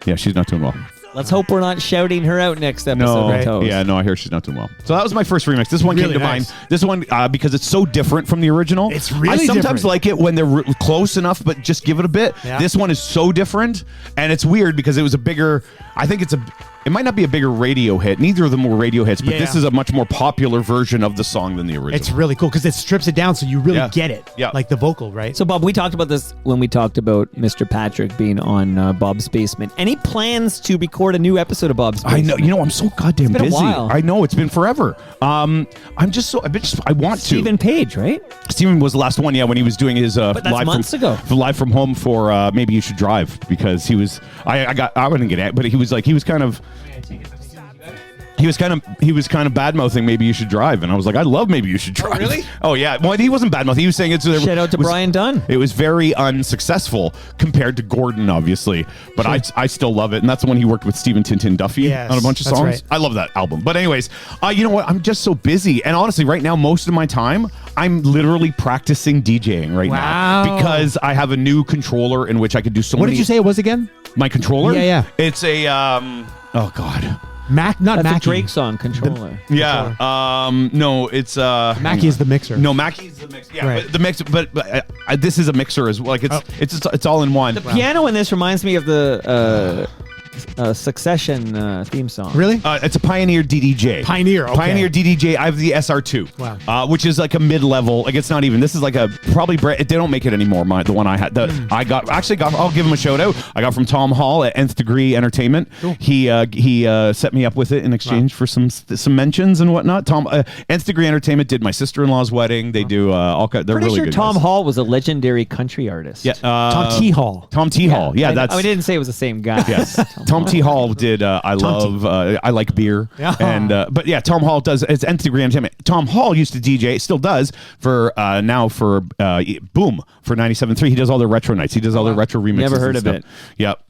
Yeah, she's not doing well. Let's hope we're not shouting her out next episode. No, Toast. yeah, no, I hear she's not doing well. So that was my first remix. This one Really came to nice. mind. This one because it's so different from the original. It's really I sometimes different. like it when they're close enough, but just give it a bit. Yeah. This one is so different, and it's weird because it was a bigger. I think it might not be a bigger radio hit. Neither of them were radio hits, but this is a much more popular version of the song than the original. It's really cool because it strips it down so you really get it. Yeah. Like the vocal, right? So, Bob, we talked about this when we talked about Mr. Patrick being on Bob's Basement. Any plans to record a new episode of Bob's Basement? I know. You know, I'm so goddamn been a busy. while. I know it's been forever. I want to. Stephen Page, right? Stephen was the last one, when he was doing his But that's months ago. live from home for Maybe You Should Drive because he was. I wouldn't get it, but he was kind of bad mouthing Maybe You Should Drive, and I was like, I love Maybe You Should Drive. Oh, really? Oh yeah. Well, he wasn't bad mouthing. He was saying it's Shout out to Brian Dunn. It was very unsuccessful compared to Gordon, obviously, but I still love it, and that's the one he worked with Stephen Tintin Duffy Yes, on a bunch of that's songs. right. I love that album. But anyways, you know what? I'm just so busy, and honestly, right now, most of my time, I'm literally practicing DJing right Wow. now because I have a new controller in which I can do so What many. did you say it was again? My controller? Yeah. It's a oh god. Not That's Mackie. a Drake song, Controller. Yeah. No, it's Mackie is the mixer. No, Mackie's the mixer. Yeah, Right. but the mix. But this is a mixer as well. Like it's all in one. The piano in this reminds me of the Succession theme song. Really? It's a Pioneer DDJ. Pioneer, okay. Pioneer DDJ. I have the SR2. Wow. Which is like a mid-level. Like it's not even. This is like a probably. They don't make it anymore. The one I had. I got. I'll give him a shout out. I got from Tom Hall at Nth Degree Entertainment. Cool. He set me up with it in exchange for some mentions and whatnot. Nth Degree Entertainment did my sister-in-law's wedding. They do all. They're Pretty really sure good. Tom guys. Hall was a legendary country artist. Yeah. Tom T. Hall. Tom T. Hall. Yeah, that's. I didn't say it was the same guy. Yes. Tom T. Hall did I Like Beer. Yeah. And but yeah, Tom Hall does it's Nth Degree Entertainment. Tom Hall used to DJ, still does for now for Boom for 97.3. He does all their retro nights. He does all their retro remixes. Never heard and of stuff. Yep.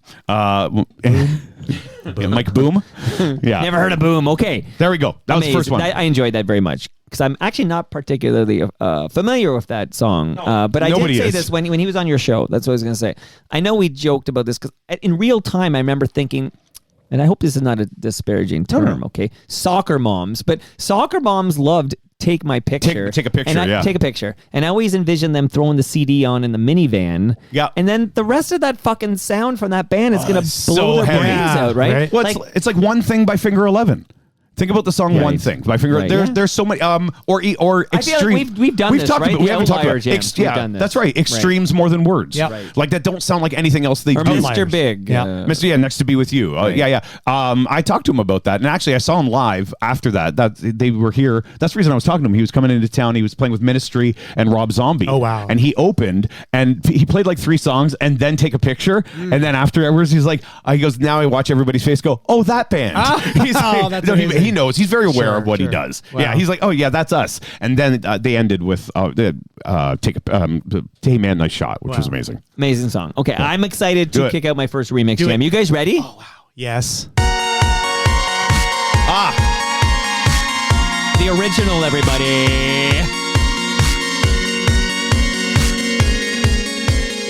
Mike Boom. Yeah. Never heard of Boom. Okay. There we go. That was the first one. I enjoyed that very much because I'm actually not particularly familiar with that song. But I did nobody say is. this when he was on your show. That's what I was going to say. I know we joked about this because in real time, I remember thinking, and I hope this is not a disparaging term, okay? Soccer moms. But soccer moms loved Take My Picture. Take a picture, Take a picture. And I always envision them throwing the CD on in the minivan. Yeah. And then the rest of that fucking sound from that band is going to so blow their heavy. brains out, right? Right. Well, it's like One Thing by Finger 11. Think about the song Right. One Thing by Finger. Right. There's so many or I feel like extreme. we've done this, talked right? about, we The haven't talked Outlier about Jams. We've done this. That's right. Extremes more than words. Yeah. Right. Like that don't sound like anything else they Or do. Mr. Big. Yeah. Mr. Yeah, Next to Be With You. Yeah. I talked to him about that, and actually I saw him live after that. That they were here. That's the reason I was talking to him. He was coming into town. He was playing with Ministry and Rob Zombie. Oh, wow. And he opened and he played like 3 songs and then take a picture, and then afterwards he's like, he goes, now I watch everybody's face go, oh, that band. He's like, that's no, amazing. he he knows. He's very aware Sure, of what he sure. does. Wow. Yeah, he's like, oh yeah, that's us. And then they ended with Hey Man, Nice Shot, which was amazing. Amazing song. Okay, I'm excited to Do it. kick out my first remix Do jam. it. You guys ready? Oh wow. Yes. The original, everybody.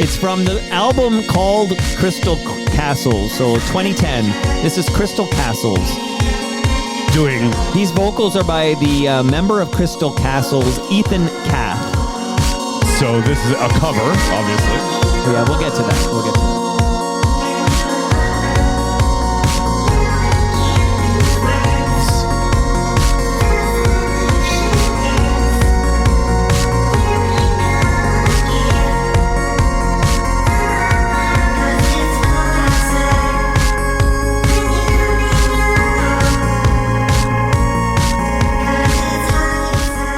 It's from the album called Crystal Castles, so 2010. This is Crystal Castles. These vocals are by the member of Crystal Castles, Ethan Cath. So this is a cover, obviously. Yeah, we'll get to that.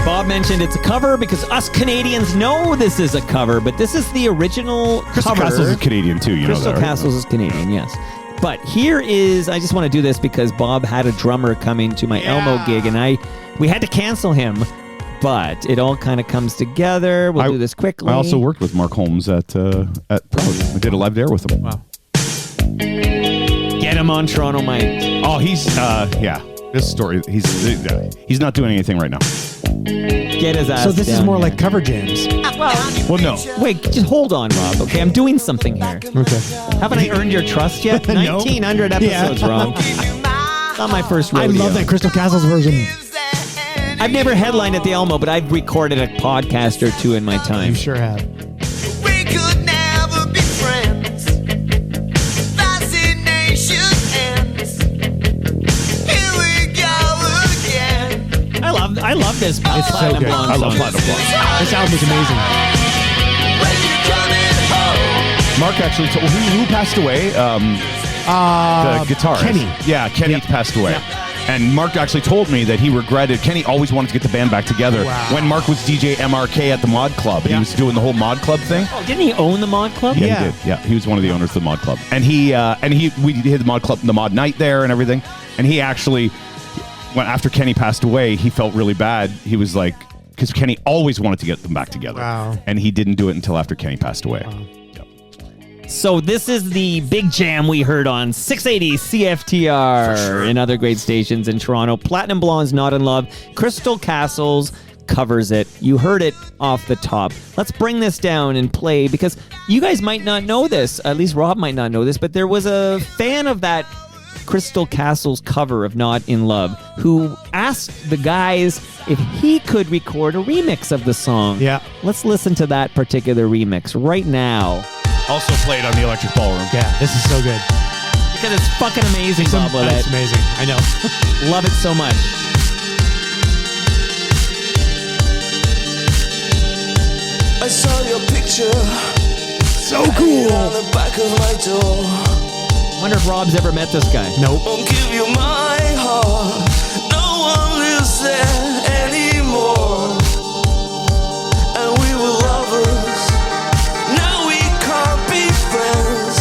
Bob mentioned it's a cover because us Canadians know this is a cover, but this is the original Crystal cover. Castles is Canadian too, you Crystal know that, right? Castles is Canadian, yes. But here is, I just want to do this because Bob had a drummer coming to my Elmo gig, and we had to cancel him, but it all kind of comes together. We'll do this quickly. I also worked with Mark Holmes at Preuss. I did a live dare with him. Wow. Get him on Toronto Mike. Oh, he's this story. He's not doing anything right now. Get his ass So this is down more here. like cover jams. Well, no. Wait, just hold on, Rob. Okay, I'm doing something here. Okay. Haven't I earned your trust yet? No. 1,900 episodes, Rob. Not my first I rodeo. love that Crystal Castles version. I've never headlined at the Elmo, but I've recorded a podcast or two in my time. You sure have. We could never be friends. Fascination ends. Here we go again. I love this. It's so Platinum good. Blonde I love song. Platinum Blonde. This album is amazing. When you coming home? Mark actually told who passed away. The guitarist. Kenny. Yeah, Kenny Yep. passed away. Yep. And Mark actually told me that he regretted. Kenny always wanted to get the band back together. Wow. When Mark was DJ MRK at the Mod Club, and Yeah. he was doing the whole Mod Club thing. Oh, didn't he own the Mod Club? Yeah, Yeah. he did. Yeah, he was one of the owners of the Mod Club, and we did the Mod Club, the Mod Night there, and everything. And he actually, after Kenny passed away, he felt really bad. He was like, because Kenny always wanted to get them back together, Wow. and he didn't do it until after Kenny passed away. So this is the big jam we heard on 680 CFTR and other great stations in Toronto. Platinum Blonde's Not in Love. Crystal Castles covers it. You heard it off the top. Let's bring this down and play because you guys might not know this. At least Rob might not know this, but there was a fan of that Crystal Castles cover of Not in Love who asked the guys if he could record a remix of the song. Yeah. Let's listen to that particular remix right now. Also played on the Electric Ballroom. Yeah, this is so good. Because it's fucking amazing, Bob It's Willette. amazing. I know. Love it so much. I saw your picture So cool. on the back of my door. Wonder if Rob's ever met this guy. Nope. Won't give you my heart. No one lives there anymore. And we were lovers. Now we can't be friends.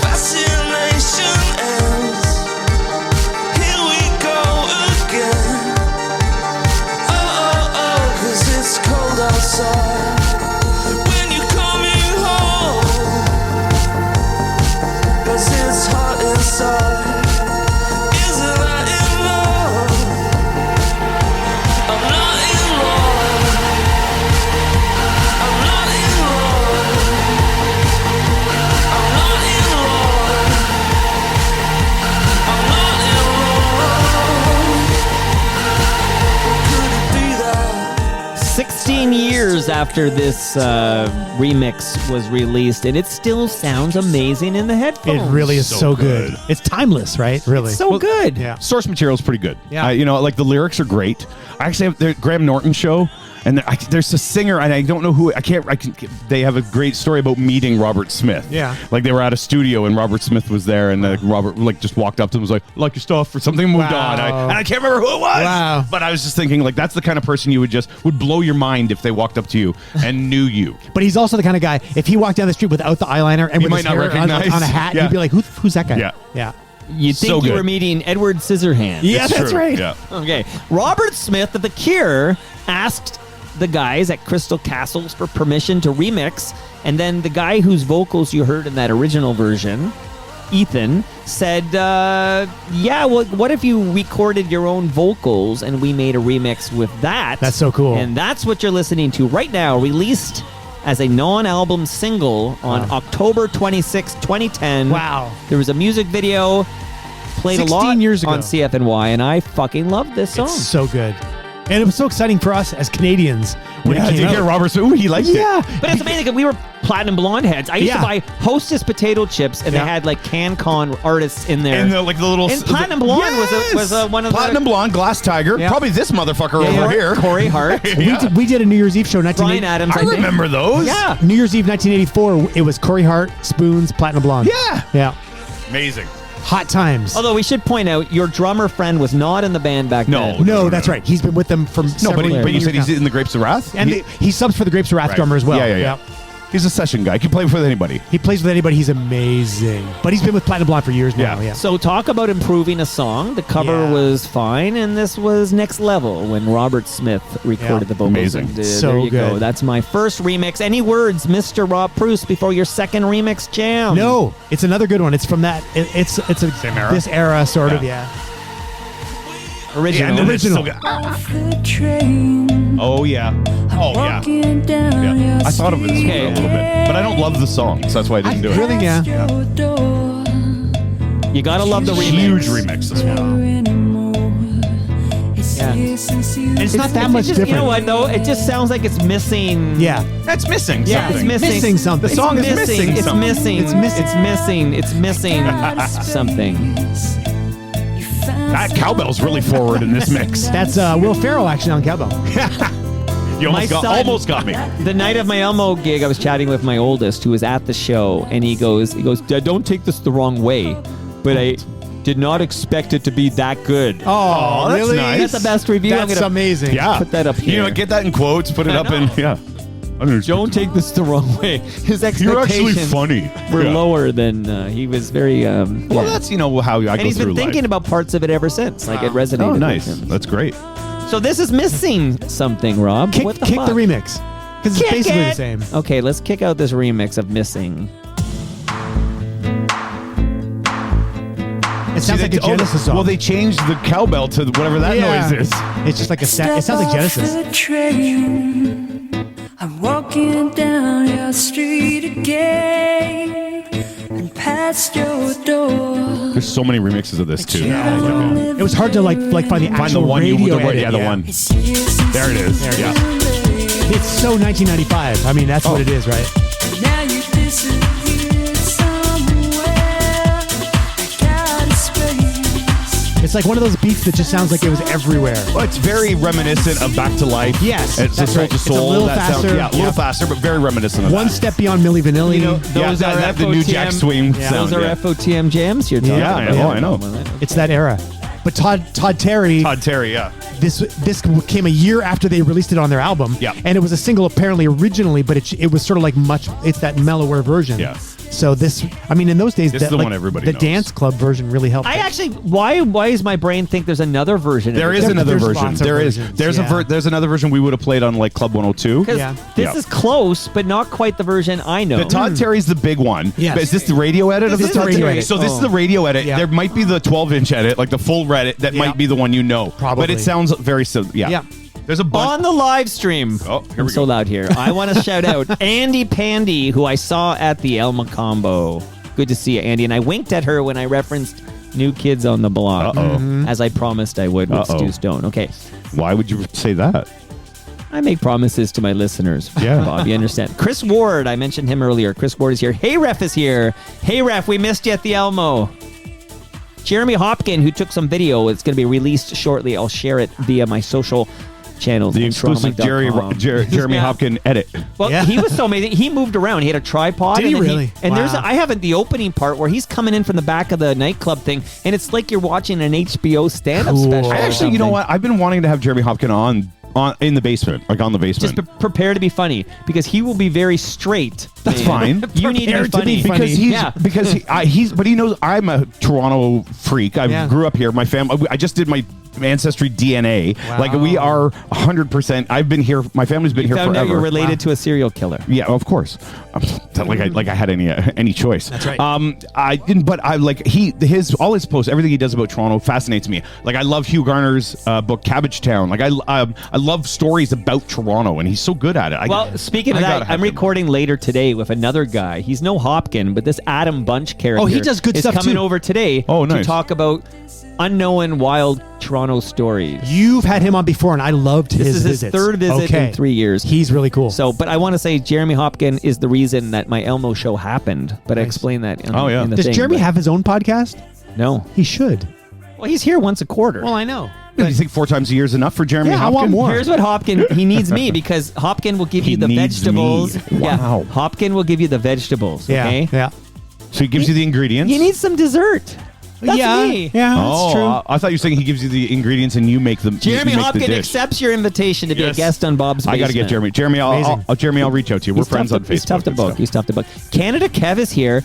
Fascination ends. Here we go again. Oh, 'cause it's cold outside. When you're coming home. 'Cause it's hot inside. Isn't I in love? I'm not in love. I'm not in love. I'm not in love. I'm not in love. Could it be that? 16 years after this remix was released, and it still sounds amazing in the It headphones. really is So so good. good. It's timeless, right? Really. so good. Yeah. Source material is pretty good. Yeah. Like the lyrics are great. I actually have the Graham Norton show, and there's a singer, and I don't know who. They have a great story about meeting Robert Smith. Yeah. Like they were at a studio, and Robert Smith was there, and Robert just walked up to him and was like your stuff or something, moved on. Wow. And I can't remember who it was. Wow. But I was just thinking, like, that's the kind of person you would blow your mind if they walked up to you and knew you. But he's also the kind of guy, if he walked down the street without the eyeliner and You with might his not hair recognize. on a hat, Yeah. you'd be like, who's that guy? Yeah. Yeah. You'd think So you good. were meeting Edward Scissorhands. Yeah, that's True. right. Yeah. Okay. Robert Smith of The Cure asked the guys at Crystal Castles for permission to remix, and then the guy whose vocals you heard in that original version, Ethan, said, yeah, well, what if you recorded your own vocals and we made a remix with that? That's so cool. And that's what you're listening to right now, released as a non-album single on October 26, 2010. Wow. There was a music video, played a 16 lot years ago. on CFNY, and I fucking love this song. It's so good. And it was so exciting for us as Canadians when it Did came you out. hear Robert? Ooh, he liked it. Yeah. But it's amazing that we were Platinum Blonde heads. I used to Yeah. buy Hostess potato chips, and Yeah. they had like CanCon artists in there. And the little And Platinum Blonde was one of the Platinum Blonde, Glass Tiger, Yeah. probably this motherfucker over here. Corey Hart, We did a New Year's Eve show. Brian Adams. I think. remember those. Yeah. New Year's Eve 1984. It was Corey Hart, Spoons, Platinum Blonde. Yeah. Yeah. Amazing. Hot times. Although we should point out, your drummer friend was not in the band back then. No, that's right. He's been with them from No, several but you years said he's now. in the Grapes of Wrath? And he subs for the Grapes of Wrath Right. drummer as well. Yeah. He's a session guy. He can play with anybody. He plays with anybody. He's amazing. But he's been with Platinum Blonde for years now. Yeah. So talk about improving a song. The cover Yeah. was fine, and this was next level when Robert Smith recorded the vocals. Amazing. And, So there you go. good. That's my first remix. Any words, Mr. Rob Preuss, before your second remix jam? No, it's another good one. It's from that. It's a Same era? this era sort of. Yeah. Original. and then it's Original. so good. Oh, yeah. Oh, yeah. Yeah. I thought of it Okay. a little bit. But I don't love the song, so that's why I didn't do it. Really? Yeah. You gotta love the remix. Huge remix this one. Yeah. And it's not that much just, different. You know what though? It just sounds like it's missing. Yeah. That's missing Yeah, something. it's missing. Missing something. The song is missing It's something. missing. It's missing. It's missing. It's missing something. That cowbell's really forward in this mix. That's Will Ferrell actually on cowbell. You My son- almost got me. The night of my Elmo gig, I was chatting with my oldest, who was at the show, and he goes, "Dad, don't take this the wrong way, but I did not expect it to be that good." Oh, that's really? nice. That's the best review. I'm That's gonna amazing. Yeah. put that up here. You know, get that in quotes, put it I up in, know. yeah. Don't take this the wrong way. His You're expectations actually funny. were Yeah. lower than he was very. Well, yeah. that's, you know, how I And go he's through been thinking life. about parts of it ever since. Like it resonated. Oh, with nice. him. That's great. So this is missing something, Rob. Kick What the the fuck? remix because it's Kick basically it! the same. Okay, let's kick out this remix of Missing. It sounds like a Genesis song. Well, they changed the cowbell to whatever that Yeah. noise is. It's just like a. It sounds like Genesis. I'm walking down your street again and past your door. There's so many remixes of this too. It was hard to like find the Find the actual one you, radio the, edit. yeah, the one. There it is. Yeah. It's so 1995. I mean, that's what it is, right? Now you disappeared somewhere. I got a space. It's like one of those beats that just sounds like it was everywhere. Well, it's very reminiscent of Back to Life. Yes, It's that's a Soul right. to It's a Soul. little that faster. Sound, yeah, a little Yeah. faster, but very reminiscent of One that. step beyond Milli Vanilli. You know, Yeah, those are the new Jack FOTM Swing Yeah. sound. Those are yeah. FOTM jams you're talking Yeah, about. I know. It's that era. But Todd Terry, Todd Terry, yeah. this came a year after they released it on their album. Yeah. And it was a single apparently originally, but it was sort of like it's that mellower version. Yeah. So this, I mean, in those days, This is the one everybody the knows. dance club version really helped. I actually, why does my brain think there's another version? There of is it? another there's version. lots of There is. versions, There's yeah. there's another version we would have played on like Club 102. Because Yeah. this Yeah. is close, but not quite the version I know. The Todd Terry's the big one. Yes. But is this the radio edit of This the is the Todd radio Terry? edit. So this is Oh. the radio edit. Yeah. There might be the 12-inch edit, like the full edit. That Yeah. might be the one you know. Probably. But it sounds very similar. Yeah. Yeah. There's a bunch. On the live stream. Oh, here I'm we so go. loud here. I want to shout out Andy Pandy, who I saw at the Elma Combo. Good to see you, Andy. And I winked at her when I referenced New Kids on the Block, Uh-oh. as I promised I would with Uh-oh. Stu Stone. Okay. Why would you say that? I make promises to my listeners, Yeah. Bob. You understand. Chris Ward, I mentioned him earlier. Chris Ward is here. Hey, Ref is here. Hey, Ref, we missed you at the Elmo. Jeremy Hopkin, who took some video, it's going to be released shortly. I'll share it via my social channels. The on exclusive TorontoMike.com. Jeremy Yeah. Hopkin edit. Well, Yeah. he was so amazing. He moved around. He had a tripod. Did he and then really? and there's Wow. I have the opening part where he's coming in from the back of the nightclub thing, and it's like you're watching an HBO stand-up Cool. special. I or actually, you know something. what? I've been wanting to have Jeremy Hopkin on in the basement, like on the basement. Just prepare to be funny because he will be very straight. That's man. fine. You need to be funny because he knows I'm a Toronto freak. I grew up here. My family. I just did my ancestry DNA. Wow. Like we are 100%. I've been here. My family's been here found forever. out you're related to a serial killer. Yeah, of course. Like I had any choice. That's right. I didn't, but I like all his posts, everything he does about Toronto fascinates me. Like I love Hugh Garner's book Cabbage Town. Like I love stories about Toronto, and he's so good at it. Speaking of that, I'm recording later today with another guy. He's no Hopkin, but this Adam Bunch character. Oh, he does good stuff coming too. over today to talk about unknown wild Toronto stories. You've had him on before, and I loved his This is his visits. third visit in 3 years. He's really cool. So, but I want to say Jeremy Hopkin is the reason that my Elmo show happened. But I explained that in the Does thing. Jeremy have his own podcast? No. He should. Well, he's here once a quarter. Well, I know. Do you think 4 times a year is enough for Jeremy Hopkin? I want more. Here's what Hopkin, he needs me because Hopkin will give you the needs vegetables. me. Wow. Yeah, Hopkin will give you the vegetables, okay? Yeah. So he gives you the ingredients? You need some dessert. That's me. Yeah, that's true. I thought you were saying he gives you the ingredients and you make them. Jeremy you make the Hopkin dish. accepts your invitation to be a guest on Bob's Basement. I got to get Jeremy. Jeremy, I'll reach out to you. We're friends on Facebook. He's tough to book. He's tough to book. Canada Kev is here.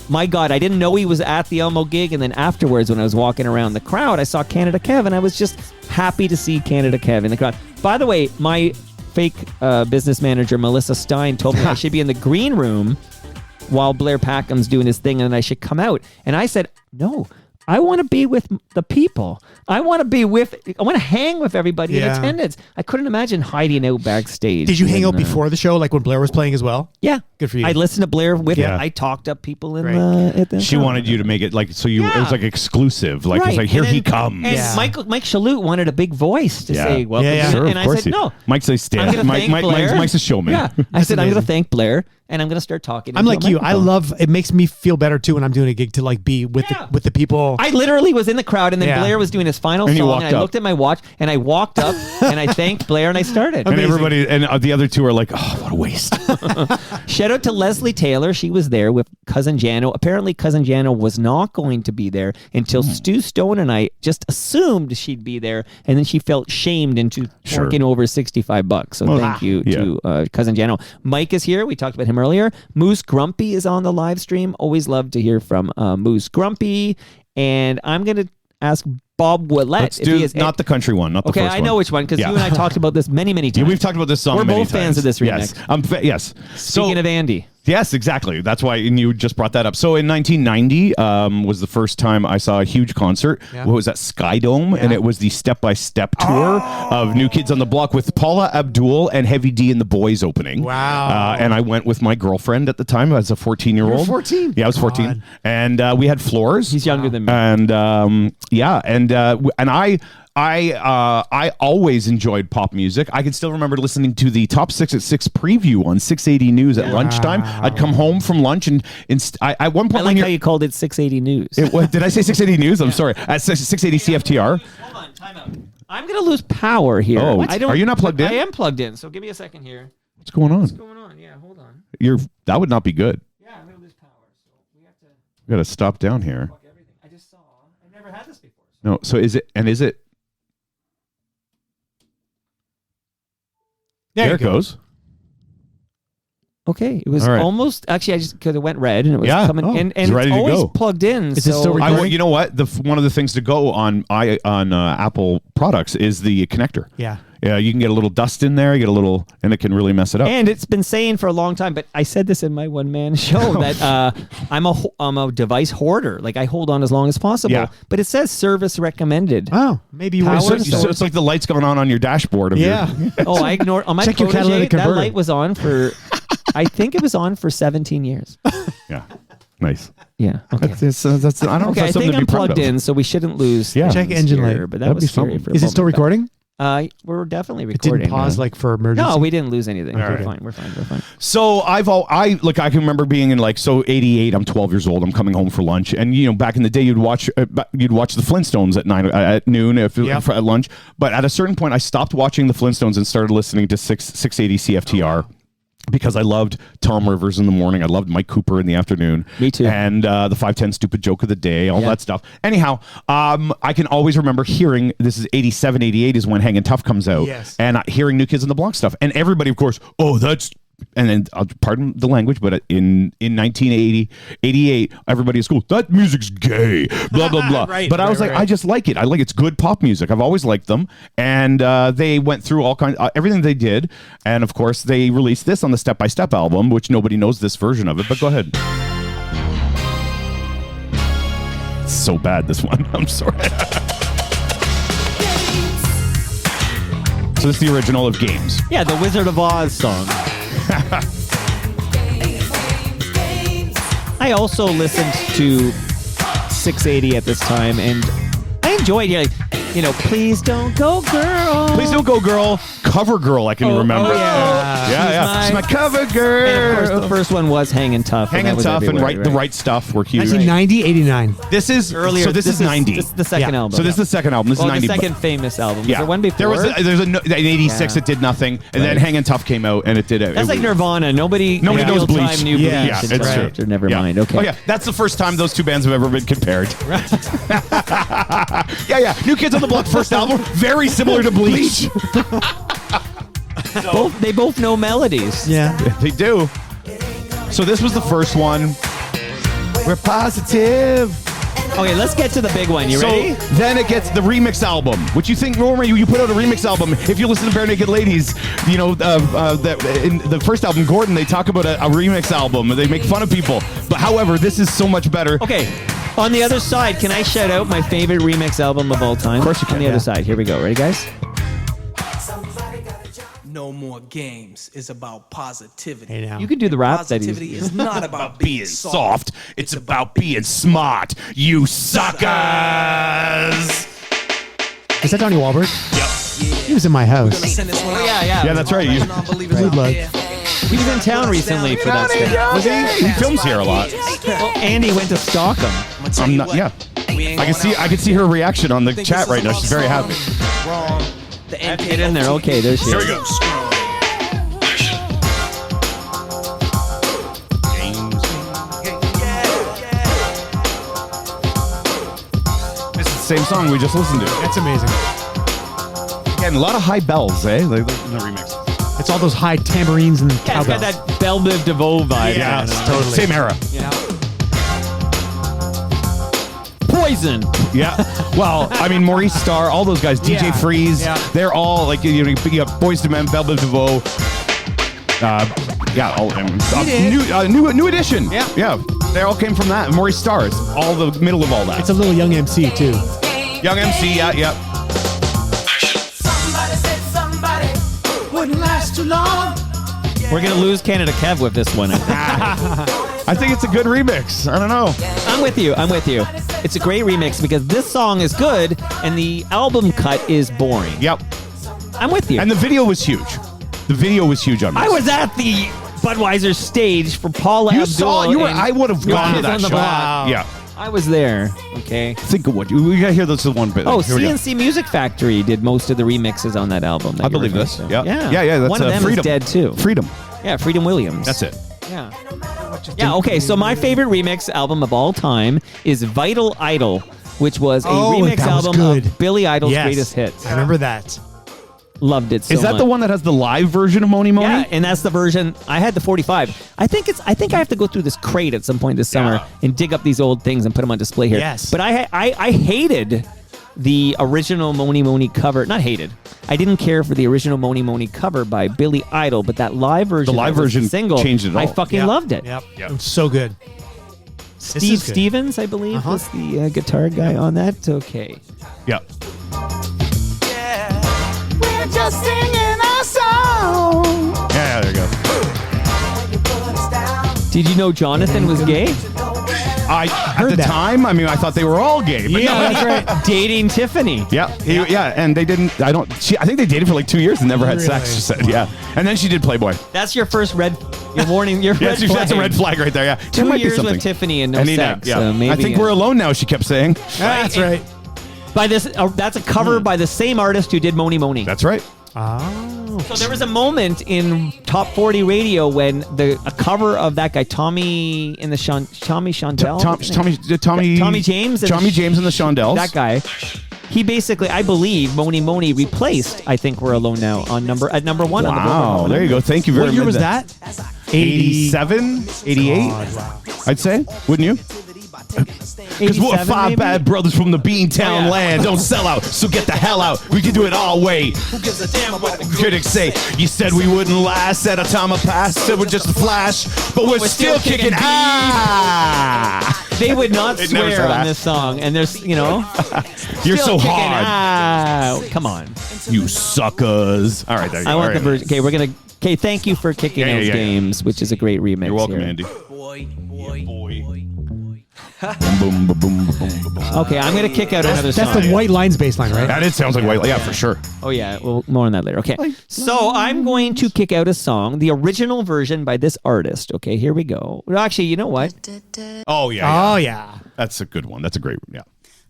My God, I didn't know he was at the Elmo gig, and then afterwards, when I was walking around the crowd, I saw Canada Kev, and I was just happy to see Canada Kev in the crowd. By the way, my fake business manager, Melissa Stein, told me I should be in the green room while Blair Packham's doing his thing, and I should come out. And I said, no, I want to be with the people. I want to hang with everybody in attendance. I couldn't imagine hiding out backstage. Did you hang out before the show, like when Blair was playing as well? Yeah. Good for you. I listened to Blair with Yeah. her. I talked up people in Great. at the She show. wanted you to make it like so you. It was like exclusive. Like it was Right. like here And he then- comes. And Mike Shalhout wanted a big voice to say welcome. Yeah. Sure, And of I course said no. Mike's a I'm stand. gonna thank Blair. Mike's a showman. Yeah. I said I'm going to amazing. thank Blair, and I'm going to start talking. I'm into like a you. I microphone. love. It makes me feel better too when I'm doing a gig to like be with the people. I literally was in the crowd, and then Yeah. Blair was doing his final And you song, walked and I up. looked at my watch, and I walked up, and I thanked Blair, and I started. And everybody and the other two are like, oh, what a waste. Shout out to Leslie Taylor. She was there with Cousin Jano. Apparently, Cousin Jano was not going to be there until Stu Stone and I just assumed she'd be there, and then she felt shamed into forking over $65. So thank you to Cousin Jano. Mike is here. We talked about him earlier. Moose Grumpy is on the live stream. Always love to hear from Moose Grumpy. And I'm going to ask Bob Willette. Let's do not the country one, not the first one. I know which one because you and I talked about this many times. Yeah, we've talked about this song We're many both fans times. of this remix. Yes. Yes. Speaking of Andy. Yes, exactly. That's why you just brought that up. So in 1990 was the first time I saw a huge concert. Yeah. What was that? Sky Dome, and it was the Step by Step tour of New Kids on the Block with Paula Abdul and Heavy D and the Boys opening. Wow. And I went with my girlfriend at the time as a 14-year-old. You were 14? Yeah, I was 14. God. And we had floors. He's younger than me. And I always enjoyed pop music. I can still remember listening to the Top 6 at 6 preview on 680 News at lunchtime. I'd come home from lunch and at one point I like how you called it 680 News. did I say 680 News? I'm sorry. At 680 CFTR. Hold on, time out. I'm going to lose power here. Oh, are you not plugged in? I am plugged in, so give me a second here. What's going on? What's going on? Yeah, hold on. That would not be good. Yeah, I'm going to lose power, so we have to We got to stop down here. fuck everything. I just saw. I've never had this before. No, so is it? There it goes. Okay, it was All right. almost actually because it went red and it was coming and it's ready to always go. plugged in. Is it so still recording? You know what? One of the things to go on Apple products is the connector. Yeah. Yeah, you can get a little dust in there, you get a little, and it can really mess it up. And it's been saying for a long time, but I said this in my one-man show that I'm a device hoarder. Like I hold on as long as possible. Yeah. But it says service recommended. Oh, maybe you Power were. So it's like the lights going on your dashboard. Of Yeah. Oh, I ignored on my Check your Protege, catalytic that converter. light was on for I think it was on for 17 years. Yeah. Nice. Yeah. Okay. That's I don't know if Okay, I that's something think to I'm be proud plugged of. in, so we shouldn't lose. Yeah. Check things engine here, light. But that That'd was be scary something. for a Is it still moment, but- recording? We're definitely It recording. didn't pause like for emergency. No, we didn't lose anything. All We're right. fine. We're fine. So I can remember being in 88. I'm 12 years old. I'm coming home for lunch, and back in the day you'd watch the Flintstones at noon at lunch. But at a certain point, I stopped watching the Flintstones and started listening to 680 CFTR. because I loved Tom Rivers in the morning. I loved Mike Cooper in the afternoon. Me too. And the 510 Stupid Joke of the Day, all that stuff. Anyhow, I can always remember hearing, this is 87, 88 is when Hangin' Tough comes out. Yes. And hearing New Kids on the Block stuff. And everybody, of course, oh, that's... And then, pardon the language, but in 1988, everybody at school, that music's gay, blah, blah, blah. But I was like, I just like it. I like it's good pop music. I've always liked them. And they went through all kinds, everything they did. And of course, they released this on the Step by Step album, which nobody knows this version of it. But go ahead. It's so bad, this one. I'm sorry. So this is the original of Games. Yeah, the Wizard of Oz song. I also listened to 680 at this time, and I enjoyed it. Please don't go, girl. Please don't go, girl. Cover Girl, I can remember. Yeah. She's my cover girl. And of course, the first one was Hangin' Tough. Hangin' Tough and The Right Stuff were huge. 1990, 89. This is earlier. So this is 90. This is the second album. So this is the second album. This is 90. The second famous album. Yeah. Was there one before? There's in 86 it did nothing, and then Hangin' Tough came out and it did it. That's like Nirvana. Nobody knows Bleach. Knew Bleach. Yeah, it's true. Or never mind. Okay. Oh yeah, that's the first time those two bands have ever been compared. Yeah. New Kids on the Block first album, very similar to Bleach. They both know melodies. Yeah. They do. So this was the first one. We're positive. Okay, let's get to the big one. You ready? Then it gets the remix album, which you think normally you put out a remix album. If you listen to Bare Naked Ladies, in the first album, Gordon, they talk about a remix album. They make fun of people. But however, this is so much better. Okay. On the other side, can I shout out my favorite remix album of all time? Of course you can. On the other side. Here we go. Ready, guys? No More Games is about positivity. Hey, now. You can do the rap that Positivity is not about being soft. It's about being smart. You suckers. Is that Donnie Wahlberg? Yep. He was in my house. Yeah, that's right. Good luck. He was in town recently for that stuff. Was he? He films here a lot. Well, Andy went to Stockholm. I'm not. Yeah. I can see her reaction on the chat right now. She's very happy. Get in there. Okay, there she is. Here we go. This is the same song we just listened to. That's amazing. Again, a lot of high bells, eh? In the remix. It's all those high tambourines and Yeah, it's cowbells. got that Belle Biv DeVoe vibe. Yeah, Totally. Same era. Yeah. Poison. Yeah. Well, I mean, Maurice Starr, all those guys, DJ Freeze, they're all like, you got Boyz II Men, Belle Biv DeVoe. All of them. New Edition. Yeah. They all came from that. Maurice Starr is all the middle of all that. It's a little Young MC, too. Young MC, yeah. Wouldn't last too long. We're going to lose Canada Kev with this one, I think. I think it's a good remix. I don't know. I'm with you. It's a great remix because this song is good and the album cut is boring. Yep. I'm with you. And the video was huge. The video was huge on this. I was at the Budweiser stage for Paula You Abdul. saw. You were. and I would have gone to Kids that on the show. Block. Yeah. I was there. Okay. Think of what we gotta hear. This is one bit. Oh, Here we go. CNC Music Factory did most of the remixes on that album. that I you believe referred this. to. Yeah. Yeah. That's one of them Freedom. is dead too. Freedom. Yeah, Freedom Williams. That's it. Yeah. Yeah, okay, so my favorite remix album of all time is Vital Idol, which was a remix that was album good. of Billy Idol's Yes. greatest hits. I remember that. Loved it so Is that much. the one that has the live version of Moni Moni? Yeah, and that's the version. I had the 45. I think I have to go through this crate at some point this summer and dig up these old things and put them on display here. Yes. But I hated the original Moni Moni cover. Not hated. I didn't care for the original Moni Moni cover by Billy Idol, but that live version, The live that was version single, changed it all. I fucking loved it. Yep. It was so good. Steve Stevens, I believe, was the guitar guy on that. Okay. Yeah. We're just singing our song. Yeah, there you go. Did you know Jonathan was gay? At the time, I mean, I thought they were all gay. But Yeah, no, that's right. Dating Tiffany. Yeah, and they didn't. I think they dated for like 2 years and never had sex. She said, yeah, and then she did Playboy. That's your first red. Your warning. Your red flag. That's a red flag right there. Yeah, 2 might be years something. with Tiffany and no sex. Yeah, So maybe, I think we're alone now. She kept saying. That's right. By this, that's a cover by the same artist who did Moni Moni. That's right. Oh, So there was a moment in Top 40 radio when a cover of that guy Tommy in the Tommy Shondell, Tommy James, and Tommy James and the Shondells. That guy. He basically, I believe, Moni Moni replaced I Think We're Alone Now at number one. Wow, on the Billboard. there you go. Thank you very much. What year was that? 87, 88, wow. I'd say. Wouldn't you? Because we're 5 maybe? bad brothers from the Beantown land. Don't sell out, so get the hell out. We can do it our way. Who gives a damn what the critics say? You said we wouldn't last at a time of past. Said we're just a flash, but we're still kicking ass. They would not They'd never say swear that. on this song, and there's, You're so kicking hard. Come on. You suckers. All right, there you go. I want All the right. version. Okay, we're gonna. Okay, thank you for kicking Yeah, those yeah, yeah. games, which is a great remix. You're welcome, here. Andy. Boom, boom, boom, boom, boom, boom. Okay, I'm gonna kick out another That's song. the White Lines bass line, right? That it sounds like white. Yeah, for sure. Oh yeah, well, more on that later. Okay, so I'm going to kick out a song, the original version by this artist. Okay, here we go. Well, actually, you know what? Oh yeah. Oh, yeah. That's a good one. That's a great one. Yeah.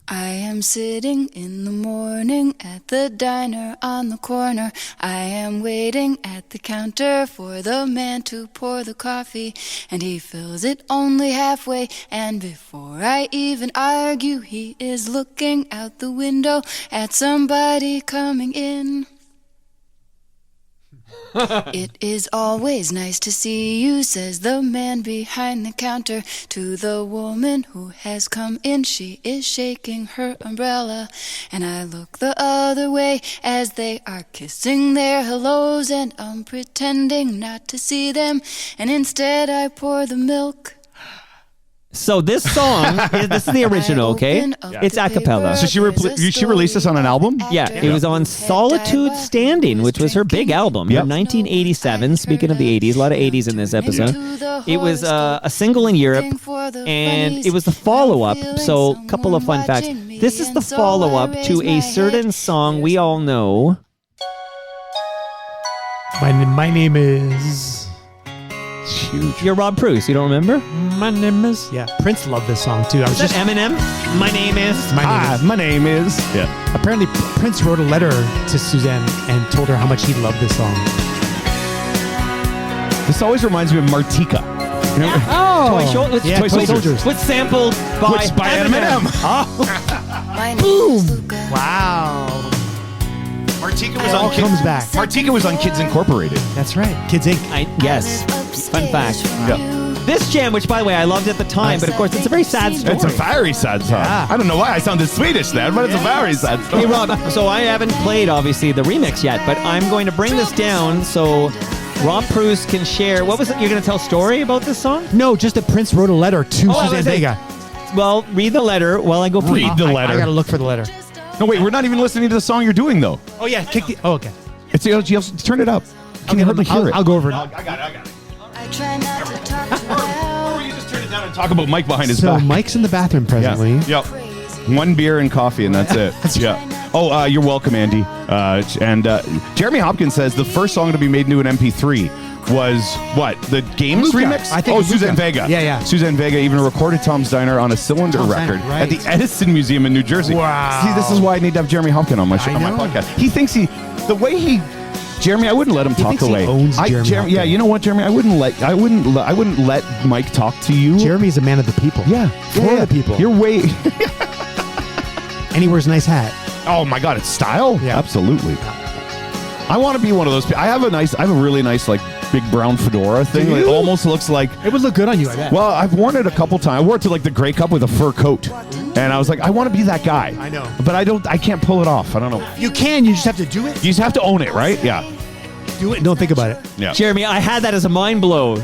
I am sitting in the morning at the diner on the corner. I am waiting at the counter for the man to pour the coffee, and he fills it only halfway, and before I even argue, he is looking out the window at somebody coming in. It is always nice to see you, says the man behind the counter to the woman who has come in. She is shaking her umbrella, and I look the other way as they are kissing their hellos, and I'm pretending not to see them, and instead I pour the milk. So this song, this is the original, okay? It's a cappella. So she released this on an album? Yeah, it was on Solitude Standing, which was her big album, her 1987. Speaking of the 80s, a lot of 80s in this episode. It was a single in Europe, and it was the follow-up. So a couple of fun facts. This is the follow-up to a certain song we all know. My name is... Huge. You're Rob Preuss. You don't remember? My name is... Yeah, Prince loved this song, too. I was Is that Eminem? My name is... My name is. Yeah. Apparently, Prince wrote a letter to Suzanne and told her how much he loved this song. This always reminds me of Martika. You know? Oh! Toy Soldiers. Which sampled by Eminem. My name is Luca. Wow. Martika was It all comes back. Martika was on Kids Incorporated. That's right. Kids Inc. Yes. Fun fact. Yeah. This jam, which by the way I loved at the time, but of course it's a very sad story. It's a very sad song. Yeah. I don't know why I sounded Swedish then, but it's a very sad song. Hey Rob, so I haven't played obviously the remix yet, but I'm going to bring this down so Rob Preuss can share. What was it? You're going to tell a story about this song? No, just that Prince wrote a letter to Suzanne Vega. Well, read the letter while I go pee. Read the letter. I got to look for the letter. No, wait, we're not even listening to the song you're doing, though. Oh, yeah. Okay. It's you have to turn it up. Can you hardly hear it? I'll go over it. I got it. I try not to talk too loud. Or you just turn it down and talk about Mike behind his So back. Mike's in the bathroom presently. Yep. One beer and coffee, and that's it. Yeah. Oh, you're welcome, Andy. Jeremy Hopkins says the first song to be made into an MP3 was what? The Games Luca. remix? I think Suzanne Luca. Vega. Yeah. Suzanne Vega even recorded Tom's Diner on a cylinder Tom's record Diner, right. at the Edison Museum in New Jersey. Wow. See, this is why I need to have Jeremy Hopkins on my I on my know. podcast. He thinks Jeremy, I wouldn't let him talk thinks he away. owns Jeremy yeah, Hopkins. you know what, Jeremy? I wouldn't let Mike talk to you. Jeremy's a man of the people. Yeah, For the people. You're way. And he wears a nice hat. Oh my God, it's style. Yeah. Absolutely. I want to be one of those people. I have a really nice like big brown fedora thing. Do It you? almost looks like. It would look good on you, I bet. Well, I've worn it a couple times. I wore it to like the Grey Cup with a fur coat, and I was like, I want to be that guy. I know. but I can't pull it off. I don't know. You can. You just have to do it. You just have to own it, right? Yeah. Do it and don't think about it. Yeah. Jeremy, I had that as a mind blow.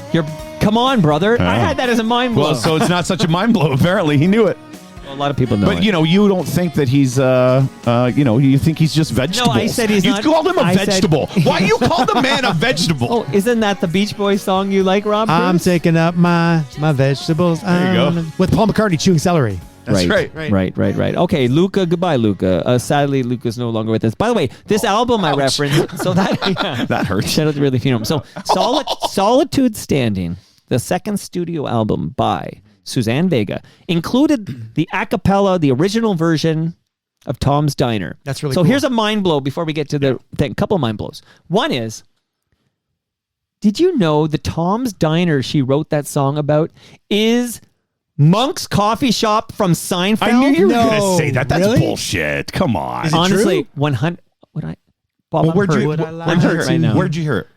Come on, brother. I had that as a mind blow. Well, so it's not such a mind blow. Apparently, he knew it. A lot of people know But it. you don't think that he's you think he's just vegetables. No, I said he's you not. called him a I said- vegetable. Why you call the man a vegetable? Oh, isn't that the Beach Boys song you like, Rob? I'm Preuss? taking up my vegetables. There you go. With Paul McCartney chewing celery. That's right. Right. Okay, Luca. Goodbye, Luca. Sadly, Luca's no longer with us. By the way, this album I referenced, so that That hurts. shout out to really funeral. So, Solitude Standing, the second studio album by Suzanne Vega, included the a cappella, the original version of Tom's Diner. That's really so cool. here's a mind blow before we get to the thing. Couple mind blows. One is, did you know the Tom's Diner she wrote that song about is Monk's Coffee Shop from Seinfeld? I knew you were going No. to say that. That's Really? bullshit. Come on. Is it Honestly, true? 100. Would I? Bob, Well, I'm where'd hurt. you Would I where'd lie you hear to it? right now? Where'd you hear it?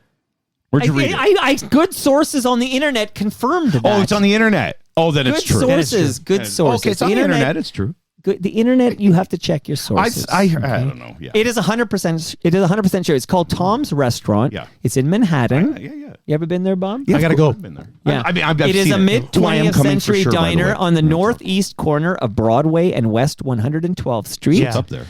Where'd you read it? Good sources on the internet confirmed that. Oh, it's on the internet. Oh, then it's Good true. sources. Good sources. Okay, it's on the internet. It's true. The internet, you have to check your sources. I don't know. Yeah. It is 100%. It is 100% true. It's called Tom's Restaurant. Yeah. It's in Manhattan. Yeah. You ever been there, Bob? Yeah, I gotta go. I've been there. Yeah. I mean, I've it is seen a mid Oh, I am 20th coming for century sure, by the diner way. on the northeast corner of Broadway and West 112th Street. Yeah. It's up there.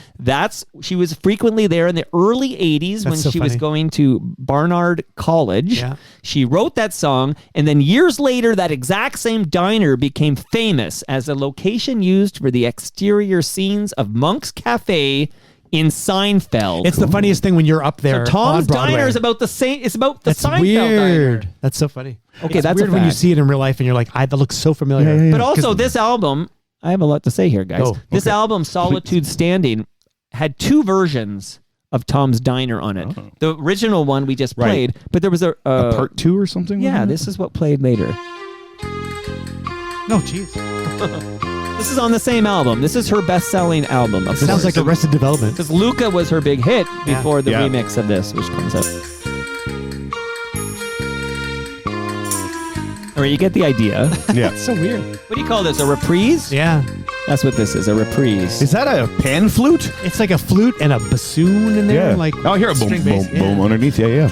She was frequently there in the early 80s when so she was funny. going to Barnard College. Yeah. She wrote that song, and then years later, that exact same diner became famous as a location used for the exterior scenes of Monk's Cafe in Seinfeld. It's the funniest thing when you're up there. So Tom's on Broadway. Diner is about the same. It's about the That's Seinfeld weird. diner. That's so funny. Okay, It's that's weird a when you fact. see it in real life and you're like, that looks so familiar. But also, this album, I have a lot to say here, guys. Oh, this album, Solitude Standing, had two versions of Tom's Diner on it. Oh. The original one we just Right. played, but there was a part 2 or something? Yeah, this is what played later. No, jeez. This is on the same album. This is her best-selling album. Of Sounds like Arrested Development. because Luca was her big hit before the Yeah. remix of this, which comes out. All right, you get the idea. Yeah. So weird. What do you call this? A reprise? Yeah. That's what this is, a reprise. Is that a pan flute? It's like a flute and a bassoon in there. Like oh, here, boom, string boom, bass. Yeah. boom underneath. Yeah.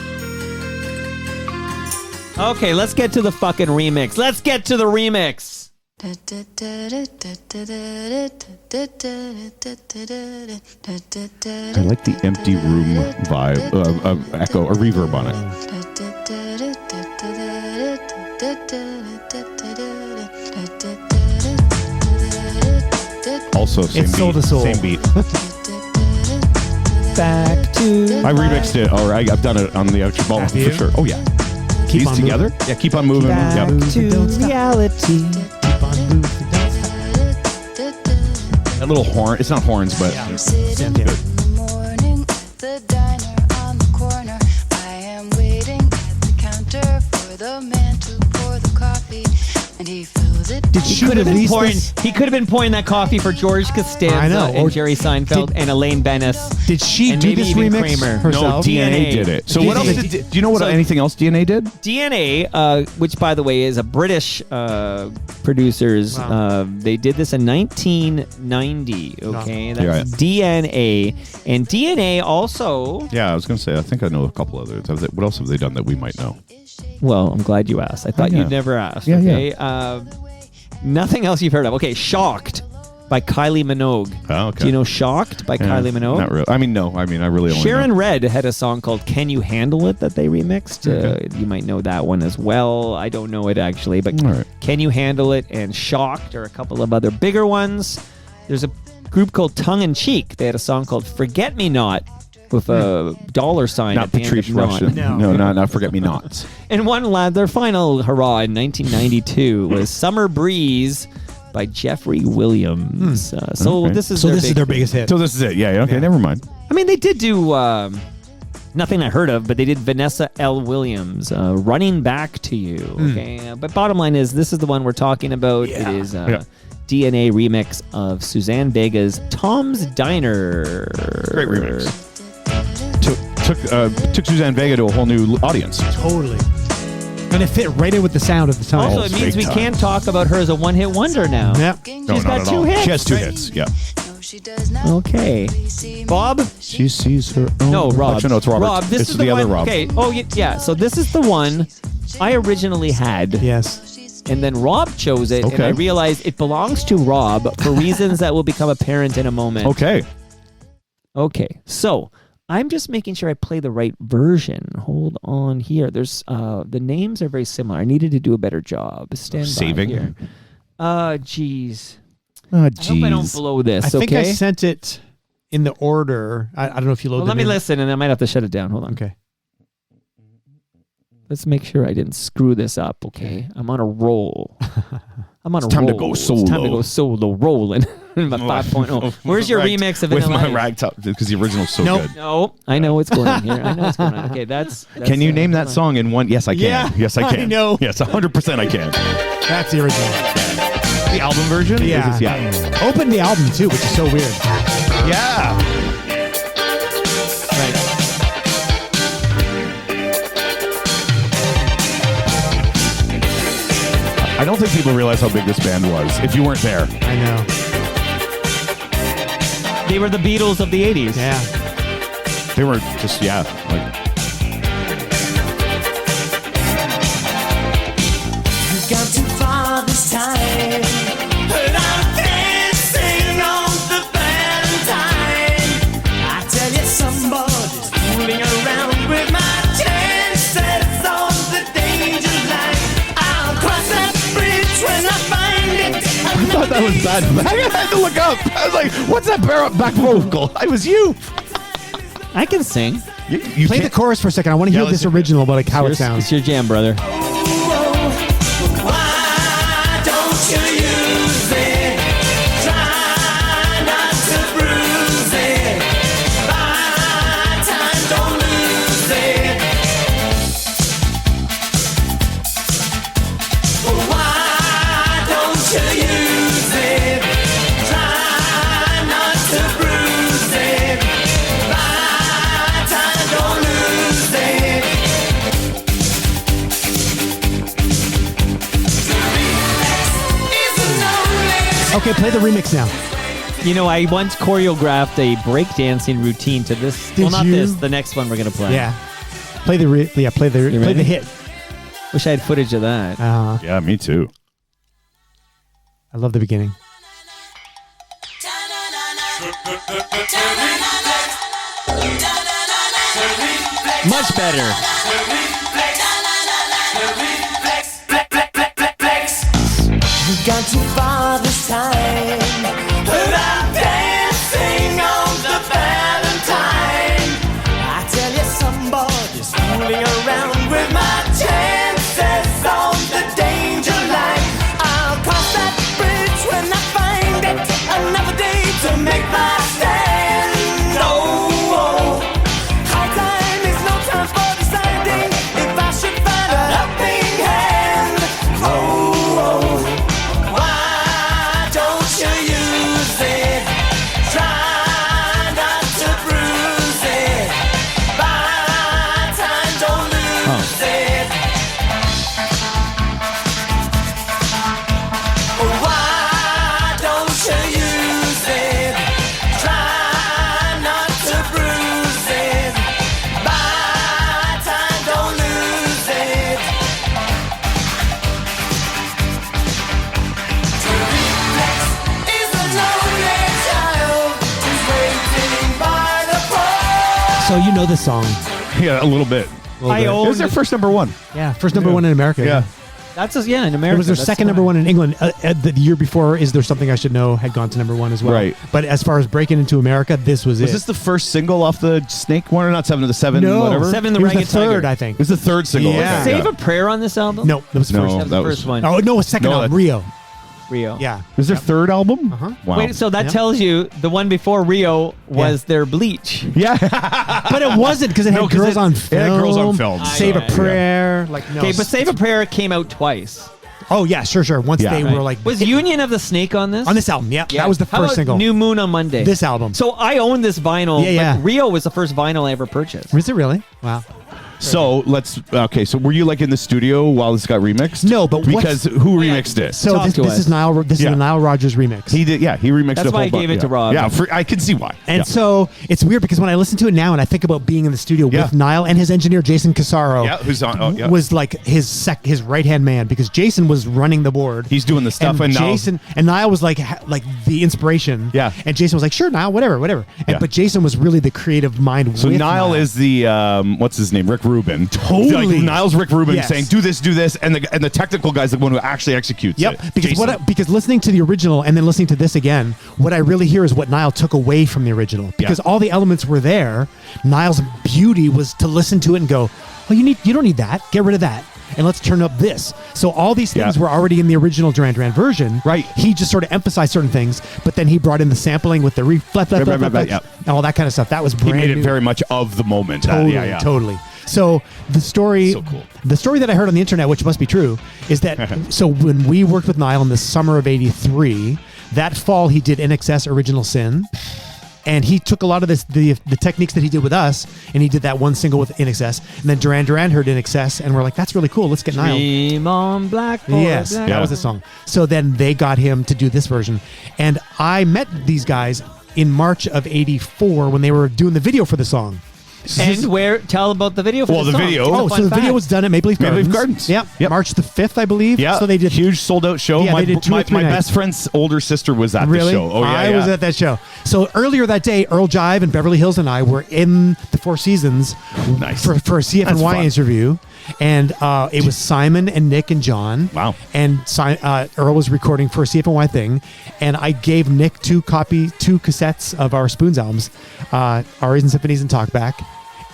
Okay, let's get to the fucking remix. Let's get to the remix. I like the empty room vibe, echo, or reverb on it. Also, same It's beat. soul to soul. Same beat. Back to I remixed it, or I've done it on the extra ball Have for you? sure. Oh yeah. Keep These on together? moving. Yeah, keep on moving. back Yeah. to Don't stop. reality. Keep on moving. Don't stop. That little horn. It's not horns, but Yeah. Sitting Yeah. in the morning at the diner on the corner. I am waiting at the counter for the man to pour the coffee, and he fills it. Did He she could have been release pouring. this? He could have been pouring that coffee for George Costanza I know, and or Jerry Seinfeld did- and Elaine Bennis. Did she And do maybe this even remix Kramer. herself? no, DNA did it. So what else DNA. did? Do you know what? So- Anything else DNA did? DNA, which by the way is a British producers, Wow. they did this in 1990. Okay, that's Yeah. DNA, and DNA also. Yeah, I was gonna say. I think I know a couple others. What else have they done that we might know? Well, I'm glad you asked. I thought Yeah. you'd never asked. Yeah, okay, nothing else you've heard of. Okay, Shocked by Kylie Minogue. Oh, okay. Do you know Shocked by Kylie Minogue? Not really. I mean, no. I mean, I really only Sharon know. Red had a song called "Can You Handle It" that they remixed. You might know that one as well. I don't know it actually, but All right. "Can You Handle It" and "Shocked" are a couple of other bigger ones. There's a group called Tongue in Cheek. They had a song called "Forget Me Not" with a dollar sign Not at the Patrice end of Russian. not. No. No, not Forget Me Nots. And one lad, their final hurrah in 1992 was "Summer Breeze" by Jeffrey Williams. So Okay. this is So their this is big their thing. biggest hit. So this is it. Yeah. Okay. Yeah. Never mind. I mean, they did do nothing I heard of, but they did Vanessa L. Williams, "Running Back to You." Okay, but bottom line is, this is the one we're talking about. It is Yeah. DNA remix of Suzanne Vega's "Tom's Diner." Great remix. Took Suzanne Vega to a whole new audience. Totally. And it fit right in with the sound of the song. Also, it means big we time. can't talk about her as a one-hit wonder now. Yeah. No, She's not got at two all. hits. She has two right? hits. Yeah. No, she does not. Okay, Bob. She sees her own. No, Rob. Actually, no, it's Robert. Rob, this it's is the the other one. Rob. Okay. Oh, yeah. So this is the one I originally had. Yes. And then Rob chose it, and Okay. I realized it belongs to Rob for reasons that will become apparent in a moment. Okay. Okay, so I'm just making sure I play the right version. Hold on here. There's the names are very similar. I needed to do a better job. Stand Saving? by here. Jeez. Oh, I hope I don't jeez. blow this. I think okay. I sent it in the order. I don't know if you loaded Well, let them me in. listen, and I might have to shut it down. Hold on. Okay. Let's make sure I didn't screw this up. Okay, I'm on a roll. I'm on a It's time to roll. go It's time to solo. go solo rolling. 5.0. Where's your remix of with Vanilla my Ice? ragtop? Because the original's so Nope. good. No, I know what's going on here. Okay, that's Can you name that song in one? Yes, I can. Yeah, Yes, I can. I know. Yes, 100% I can. That's the original. The album version? Yeah. Yeah. Open the album too, which is so weird. Yeah. Right. I don't think people realize how big this band was if you weren't there. I know. They were the Beatles of the 80s. Yeah. They were just, like. You've gone too far this time. But I'm dancing on the Valentine. I tell you, somebody's fooling around with my chances on the danger line. I'll cross that bridge when I find it. I thought that was bad. I had to look up. I was like, what's that back vocal? I was you. I can sing. You Play the chorus for a second. I want to hear this original, but like how it sounds. It's your jam, brother. Why don't you use it? Try not to bruise it. Buy time, don't lose it. Why don't you use it? Try not to bruise it. Buy time, don't lose it. Okay, play the remix now. You know, I once choreographed a breakdancing routine to this. Did not you? this. The next one we're gonna play. Yeah. Play the play the ready? hit. Wish I had footage of that. Yeah, me too. I love the beginning. Much better. We've gone too far this time. But I'm dancing on the Valentine. I tell you, somebody's fooling around with my chances on the danger line. I'll cross that bridge when I find it. Another day to make my stand. Oh, high time is no time for deciding if I should find a helping hand. Oh, why don't you use it? Try not to bruise it. Buy time, don't lose it. Why don't you use it? Try not to bruise it. Buy time, don't lose it. Is a lonely child who's waiting by the pole. So you know this song. Yeah, a little bit. I It owned was their first number one. Yeah, first number one in America. Yeah. That's in America. It was their That's second why. number one in England. The year before, Is There Something I Should Know had gone to number one as well. Right. But as far as breaking into America, this was it. Was this the first single off the Snake one or not? Seven to the Seven, No, whatever? Seven the it was the Ragged third, Tiger. I think. It was the third single. Yeah. Okay, Save a Prayer on this album? No, that was No, first. That was the first one. Oh no, second No, album, that- Rio. Rio. Yeah. It was their third album? Uh-huh. Wow. Wait, so that Yeah. tells you the one before Rio was their Bleach. yeah. But it wasn't because it had No, 'cause girls it- on it film. had Girls on Film. Save Yeah. a Prayer. Like no. Okay, but Save a Prayer came out twice. Oh yeah, sure. Once Yeah. they Right. were like Was Union of the Snake on this? on this album. Yeah, that was the How first about single. New Moon on Monday. This album. So I own this vinyl. Yeah, yeah. But Rio was the first vinyl I ever purchased. Was it really? Wow. So so were you like in the studio while this got remixed? No, but because who remixed it? So Talk this, to this us. is Nile. This is Yeah. a Nile Rodgers remix. He did, yeah. He remixed That's a whole why I gave it to Rob. Yeah, I can see why. And Yeah. so it's weird because when I listen to it now and I think about being in the studio Yeah. with Nile and his engineer Jason Casaro, Yeah, who's on? Oh, yeah. was like his right hand man because Jason was running the board. He's doing the stuff, and now- Jason and Nile was like the inspiration. Yeah. and Jason was like, sure, Nile, whatever. And, Yeah. But Jason was really the creative mind. So with Nile is the what's his name? Rick Rubin. Totally. Like, Nile's Rick Rubin Yes. saying do this, and the technical guy's the one who actually executes Yep, it. because Jason. because listening to the original and then listening to this again, what I really hear is what Nile took away from the original. Because all the elements were there. Nile's beauty was to listen to it and go, "Oh, you don't need that. Get rid of that." and let's turn up this. So all these things were already in the original Duran Duran version. Right. He just sort of emphasized certain things, but then he brought in the sampling with the and all that kind of stuff. That was brand new. He made it very much of the moment. Totally. So the story, the story that I heard on the internet, which must be true, is that so when we worked with Niall in the summer of '83, that fall he did INXS Original Sin. And he took a lot of the techniques that he did with us, and he did that one single with INXS. And then Duran Duran heard INXS, and we're like, that's really cool. Let's get Niall. Dream on Blackboard. Yes, that was the song. So then they got him to do this version. And I met these guys in March of '84 when they were doing the video for the song. And tell about the video for the song. the video. So the video was done at Maple Leaf Gardens. Yep. March the 5th, I believe. Yeah. So they did huge sold out show. Yeah, my they did two or three my nights. best friend's older sister was at Really? the show. Oh yeah, I was at that show. So earlier that day, Earl Jive and Beverly Hills and I were in the Four Seasons Nice. for a CFNY interview. And it was Simon and Nick and John. Wow. And Earl was recording for a CFNY thing. And I gave Nick two cassettes of our Spoons albums, Arias and Symphonies and Talkback.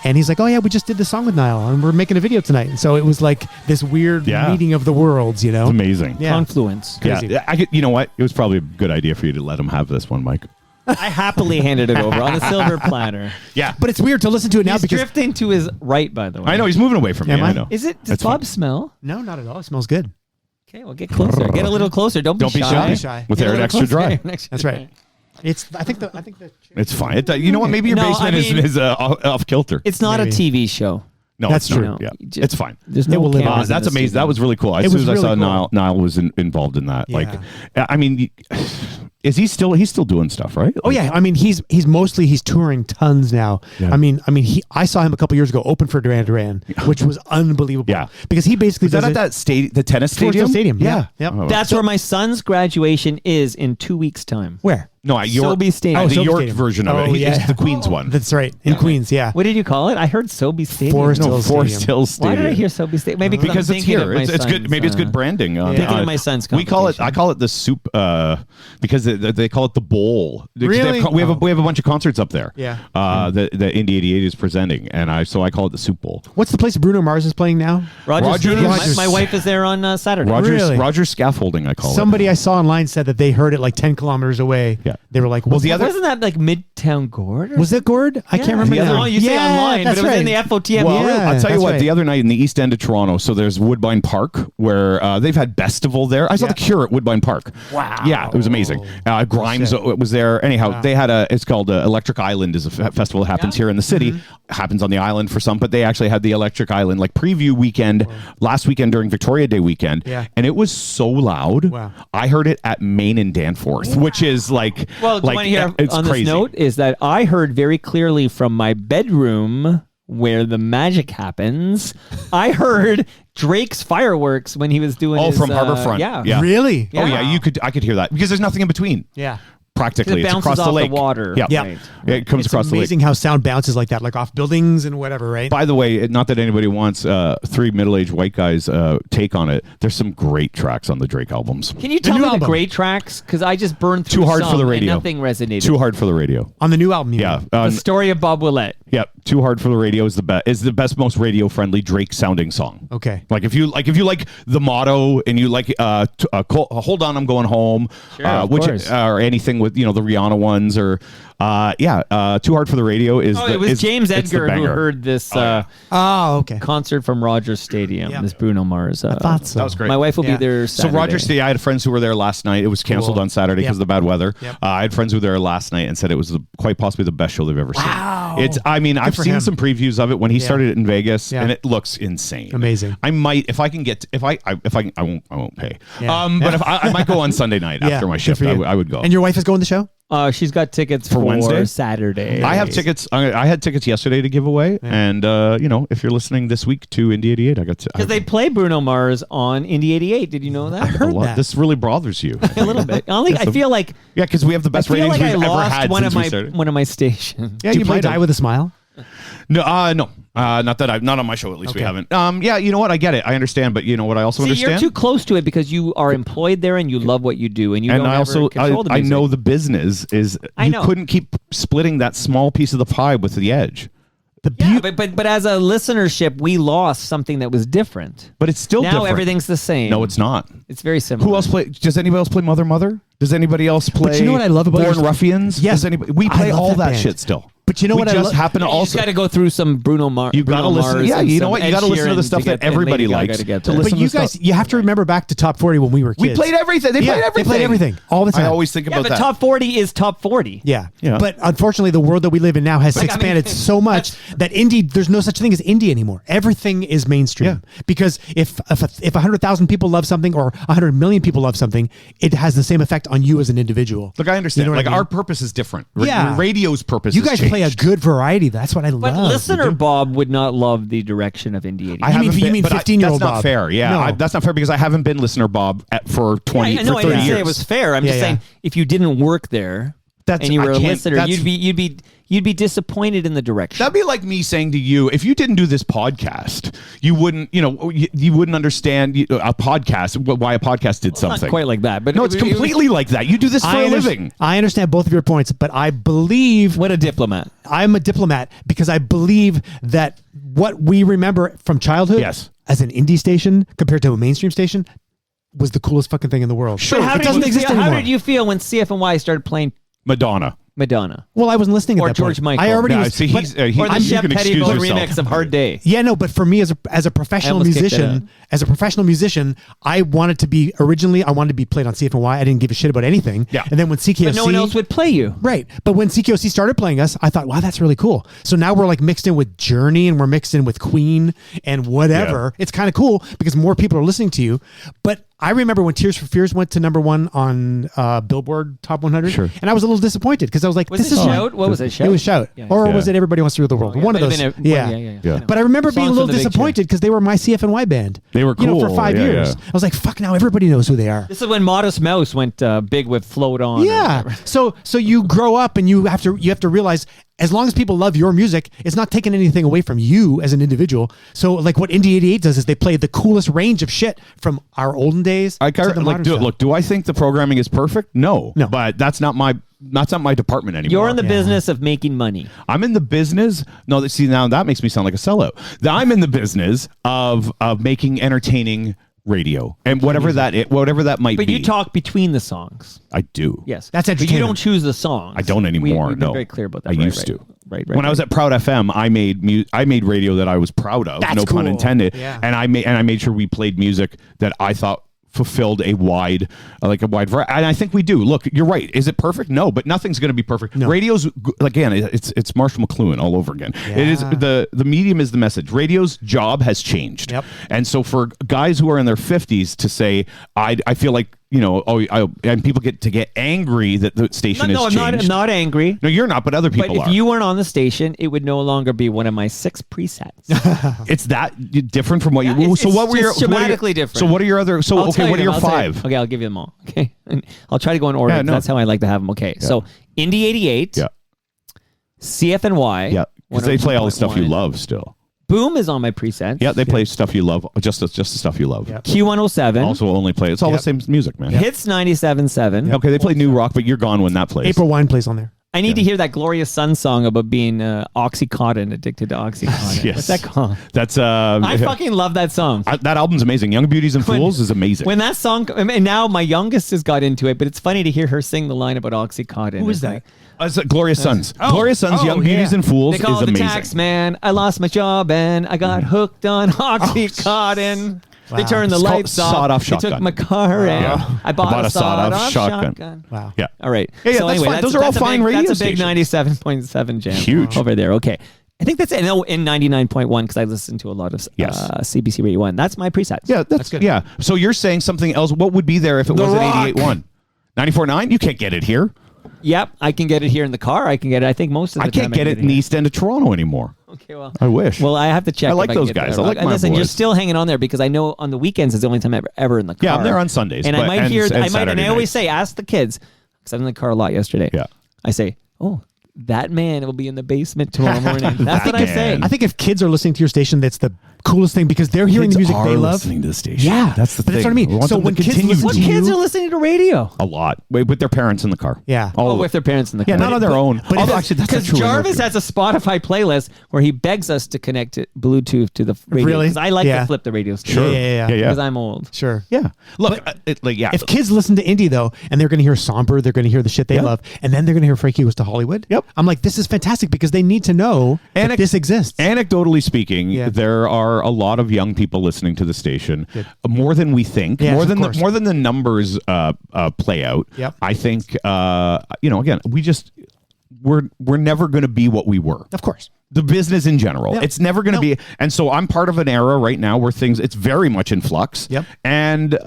And he's like, oh, yeah, we just did the song with Niall, and we're making a video tonight. And so it was like this weird meeting of the worlds, you know? It's amazing. Yeah. Confluence. Crazy. Yeah, you know what? It was probably a good idea for you to let him have this one, Mike. I happily handed it over on a silver platter. Yeah. But it's weird to listen to it now He's because... drifting to his right, by the way. I know, he's moving away from me. Am I? I know. Does That's Bob fine. smell? No, not at all. It smells good. Okay, well, get closer. Get a little closer. Don't be Don't be shy. Don't be shy. With Get a air little extra closer. dry. That's right. I think the It's fine. You know what? Maybe your No, basement I mean- is off kilter. It's not Maybe. a TV show. No, That's it's not. true. No, Yeah, you just- it's fine. There's It no will live cameras on. in That's the amazing. studio. That was really cool. As It soon was as I really saw cool. Niall was involved in that. Yeah. Like, I mean, is he's still doing stuff, right? Oh yeah, I mean he's touring tons now. Yeah. I mean I saw him a couple years ago open for Duran Duran, which was unbelievable. Yeah. because he basically Is that does at that the tennis Forest Hill stadium? Stadium. Yeah. Yep. Oh, That's where my son's graduation is in 2 weeks' time. Where? no, at York. Sobe Stadium. Oh, the Sobe York Stadium. version of Oh, it. yeah. It's the Queens one. That's right in Queens. Yeah, What did you call it? I heard Sobe Stadium. Forest Hill Forest Stadium. Hill Why Stadium. did I hear Sobe Stadium? Maybe Because I'm it's thinking here. of my It's good. son's, Maybe it's good branding. Thinking of my son's we call it. competition. I call it the soup because they call it the bowl. Really? We have a bunch of concerts up there. Yeah. The Indie 88 is presenting, and I call it the soup bowl. What's the place Bruno Mars is playing now? Rogers. My wife is there on Saturday. Really? Rogers scaffolding. I call Somebody it. I saw online said that they heard it like 10 kilometers away. Yeah. They were like, Well, was the other- Wasn't that like Midtown Gord? was it Gord? I can't remember. The other now. one, you say online, but that's it was in right. the FOTM. Well, Yeah, I'll tell you that's what. right. The other night in the East End of Toronto, so there's Woodbine Park where they've had Bestival there. I saw the Cure at Woodbine Park. Wow. Yeah, it was amazing. Grimes was there. Anyhow, they had it's called Electric Island is a festival that happens here in the city. Happens on the island for some, but they actually had the Electric Island like preview weekend last weekend during Victoria Day weekend. Yeah. And it was so loud. Wow. I heard it at Main and Danforth, which is like Well, do you want to hear it's on crazy. this note is that I heard very clearly from my bedroom where the magic happens. I heard Drake's fireworks when he was doing his, from Harbourfront. Yeah. Really? Oh yeah, I could hear that because there's nothing in between. Yeah. Practically, It it's bounces across the off lake. the water. Yeah, Yeah. Right. It comes It's across the lake. amazing how sound bounces like that, like off buildings and whatever, right? By the way, not that anybody wants three middle-aged white guys take on it. There's some great tracks on the Drake albums. Can you tell new me the album. great tracks? Because I just burned through Too hard for some the and radio. nothing resonated. Too hard for the radio. On the new album, you Yeah, mean? The story of Bob Willette. yeah. Too hard for the radio is the best, most radio-friendly Drake sounding song. Okay. Like if you like the motto and you like hold on, I'm going home, Sure, of course. or anything with the Rihanna ones or Too hard for the radio is. Oh, it was James it's the Edgar who banger. heard this Oh, okay. concert from Rogers Stadium. Yeah. This Bruno Mars. I thought so. That was great. My wife will Yeah. be there So Saturday. Rogers Stadium, I had friends who were there last night. It was canceled Cool. on Saturday because Yep. of the bad weather. Yep. I had friends who were there last night and said it was quite possibly the best show they've ever Wow. seen. I've for seen him. some previews of it when he Yeah. started it in Vegas, Yeah. and it looks insane. Amazing. I might if I can get if I won't pay. Yeah. But if I might go on Sunday night Yeah, after my good shift. for you. I would go. And your wife is going to the show? She's got tickets For Wednesday? Saturday. I have tickets. I had tickets yesterday to give away, and if you're listening this week to Indie 88, I got to. Because they play Bruno Mars on Indie 88. Did you know that? I heard that. This really bothers you. A little bit. I feel like Yeah, because we have the best I feel ratings like I we've ever lost had one since of we my started. one of my stations. Yeah, Do you play played Die them. with a Smile? No, not on my show. At least we Okay. haven't. Yeah, you know what? I get it. I understand, but you know what? I also See, understand. you're too close to it because you are employed there and you love what you do, and you and don't I also ever control the I music. know the business is I you know. couldn't keep splitting that small piece of the pie with the edge. But as a listenership, we lost something that was different. But it's still now different. everything's the same. No, it's not. It's very similar. Who else play? Does anybody else play Mother? Does anybody else play? But you know what I love about Born your- Ruffians? Yes. Does anybody? We I play love all that that band. shit still. But you know we what I just love? happen to You just also. got to go through some Bruno Mars. You got to listen. Yeah, you know what? You got to listen to the stuff that everybody likes. To But listen you to guys, stuff. you have to remember back to Top 40 when we were kids. We played everything. They played everything. They played everything all the time. I always think Yeah, about but that. top 40 is top 40. Yeah. Yeah. But unfortunately, the world that we live in now has Like, I mean, expanded so much that indie, there's no such thing as indie anymore. Everything is mainstream. Because if 100,000 people love something or 100 million people love something, it has the same effect on you as an individual. Look, I understand. You know what Like I mean? our purpose is different. Yeah. Radio's purpose. You has guys play a changed. good variety. That's what I love. But listener Bob would not love the direction of Indie 88. I haven't you been- mean but 15-year-old That's not Bob. fair. Yeah, No. that's not fair because I haven't been listener Bob for 20 I know, for I 30 didn't years. say it was fair. I'm Yeah, just yeah. saying if you didn't work there That's- and you I were a can't- listener, that's- you'd be disappointed in the direction. That'd be like me saying to you, if you didn't do this podcast, you wouldn't, you wouldn't understand a podcast, why a podcast did something. Not quite like that, but No, it's completely like that. You do this for a living. I understand both of your points, but I believe What a diplomat. I'm a diplomat because I believe that what we remember from childhood Yes. as an indie station compared to a mainstream station was the coolest fucking thing in the world. Sure, But how it did doesn't you exist feel, anymore. How did you feel when CFNY started playing Madonna. Madonna? Well, I wasn't listening at Or that George point. Michael. I already Yeah, was. see, but- he's, Or the you Shep can excuse Pettibone yourself. remix of Hard Day? yeah, no, but for me as a professional almost kicked it musician, I wanted to be played on CFNY. I didn't give a shit about anything. Yeah. And then when CKOC, But no one else would play you. Right. But when CKOC started playing us, I thought, wow, that's really cool. So now we're like mixed in with Journey and we're mixed in with Queen and whatever. It's kind of cool because more people are listening to you. But I remember when Tears for Fears went to #1 on Billboard Top 100. Sure. And I was a little disappointed because I was like, Was this it is Shout? What was it? Shout? It was Shout. Yeah. Or Yeah. was it Everybody Wants to Rule the World? Yeah, One of might those. have been Yeah. Yeah. I know. But I remember being a Songs little from the Big disappointed because they were my CFNY band. They were for cool. 5 Yeah, years. yeah. I was like, fuck, now everybody knows who they are. This is when Modest Mouse went big with Float On. or Yeah. whatever. So you grow up and you have to realize as long as people love your music, it's not taking anything away from you as an individual. So like what Indie 88 does is they play the coolest range of shit from our olden days to the modern stuff. Do I think the programming is perfect? No. No. But that's not my department anymore. You're in the business of making money. I'm in the business. No, see, now that makes me sound like a sellout. I'm in the business of making entertaining radio and whatever that might But be. you talk between the songs. I do. Yes. That's But you entertainment. don't choose the songs. I don't anymore. We've been no, very clear about that. I Right, used right. to. Right. When I was at Proud FM, I made radio that I was proud of. That's no pun cool. intended. Yeah. And I made sure we played music that I thought fulfilled a wide variety. And I think we do. Look, you're right. Is it perfect? No, but nothing's going to be perfect. No. Radio's again, it's Marshall McLuhan all over again. It is the medium is the message. Radio's job has changed. Yep. And so for guys who are in their 50s to say, I feel like, and people get angry that the station No, has I'm changed. not angry. No, you're not, but other people But if are. you weren't on the station, it would no longer be one of my 6 presets. It's that different from what you. It's- So what it's were your just dramatically different. So what are your other? So I'll okay, tell what are you your them. I'll tell you. 5? Okay, I'll give you them all. Okay, and I'll try to go in order. Yeah, no. That's how I like to have them. Okay, so Indie 88, Yeah, CFNY, yeah, because they play all the stuff you 102.1. love still. Boom is on my presets. Yeah, they play stuff you love, just the stuff you love. Q107. Also, only play. It's all the same music, man. Hits 97.7. Okay, they play new rock, but you're gone when that plays. April Wine plays on there. I need to hear that Glorious Sun song about being Oxycontin, addicted to Oxycontin. Yes. What's that called? That's I fucking love that song. that album's amazing. Young Beauties and Fools is amazing. When that song, and now my youngest has got into it, but it's funny to hear her sing the line about Oxycontin. Who is It's that? like, It's Glorious Sons. Glorious Sons, Young yeah. Beauties and Fools they call is it the amazing. tax man. I lost my job and I got hooked on Oxycontin. They turned the It's called lights off. sawed-off They took shotgun. my car and Yeah. I bought a sawed-off shotgun. Wow. Yeah. All right. Yeah, so that's anyway, fine. Those are all a fine big, radio That's a big stations. 97.7 jam. Huge. Over there. Okay. I think that's in 99.1 because I listen to a lot of CBC Radio 1. That's my presets. Yeah, that's good. Yeah. So you're saying something else. What would be there if it wasn't 88.1? 94.9? You can't get it here. Yep, I can get it here in the car. I can get it. I think most of the I time can't get it in the East End of Toronto anymore. Okay, well, I wish. Well, I have to check. I like if can those get guys. that I like and my listen, you're boys. still hanging on there because I know on the weekends is the only time I'm ever in the car. Yeah, I'm there on Sundays, and I but- might and- hear. and I might, and Saturday I always nights. say, ask the kids because I'm in the car a lot yesterday. Yeah. I say, oh, that man will be in the basement tomorrow morning. That's what I say. I think if kids are listening to your station, that's the coolest thing because they're hearing the music they love. Listening to the station. Yeah, that's the but thing. that's what I mean. We want So them to when kids continue listen What to kids you, are listening to radio? a lot. Wait, with their parents in the car. Yeah. All With their parents in the car. Yeah, not on their own. but Although, if- actually, that's not Because true. Jarvis has a Spotify playlist where he begs us to connect it Bluetooth to the radio. Really? Because I like Yeah. to flip the radio station. Sure. Yeah. Because I'm old. Sure. Yeah. Look, yeah. If kids listen to indie though, and they're going to hear somber, they're going to hear the shit they love, and then they're going to hear Frankie Goes to Hollywood. Yep. I'm like, this is fantastic because they need to know that this exists. Anecdotally speaking, Yeah. there are a lot of young people listening to the station, Good. more than we think, Yes, more of than course. more than the numbers play out. Yep. I think again, we're never going to be what we were. Of course. The business in general, Yep. it's never going to be. And so I'm part of an era right now where it's very much in flux. Yep. And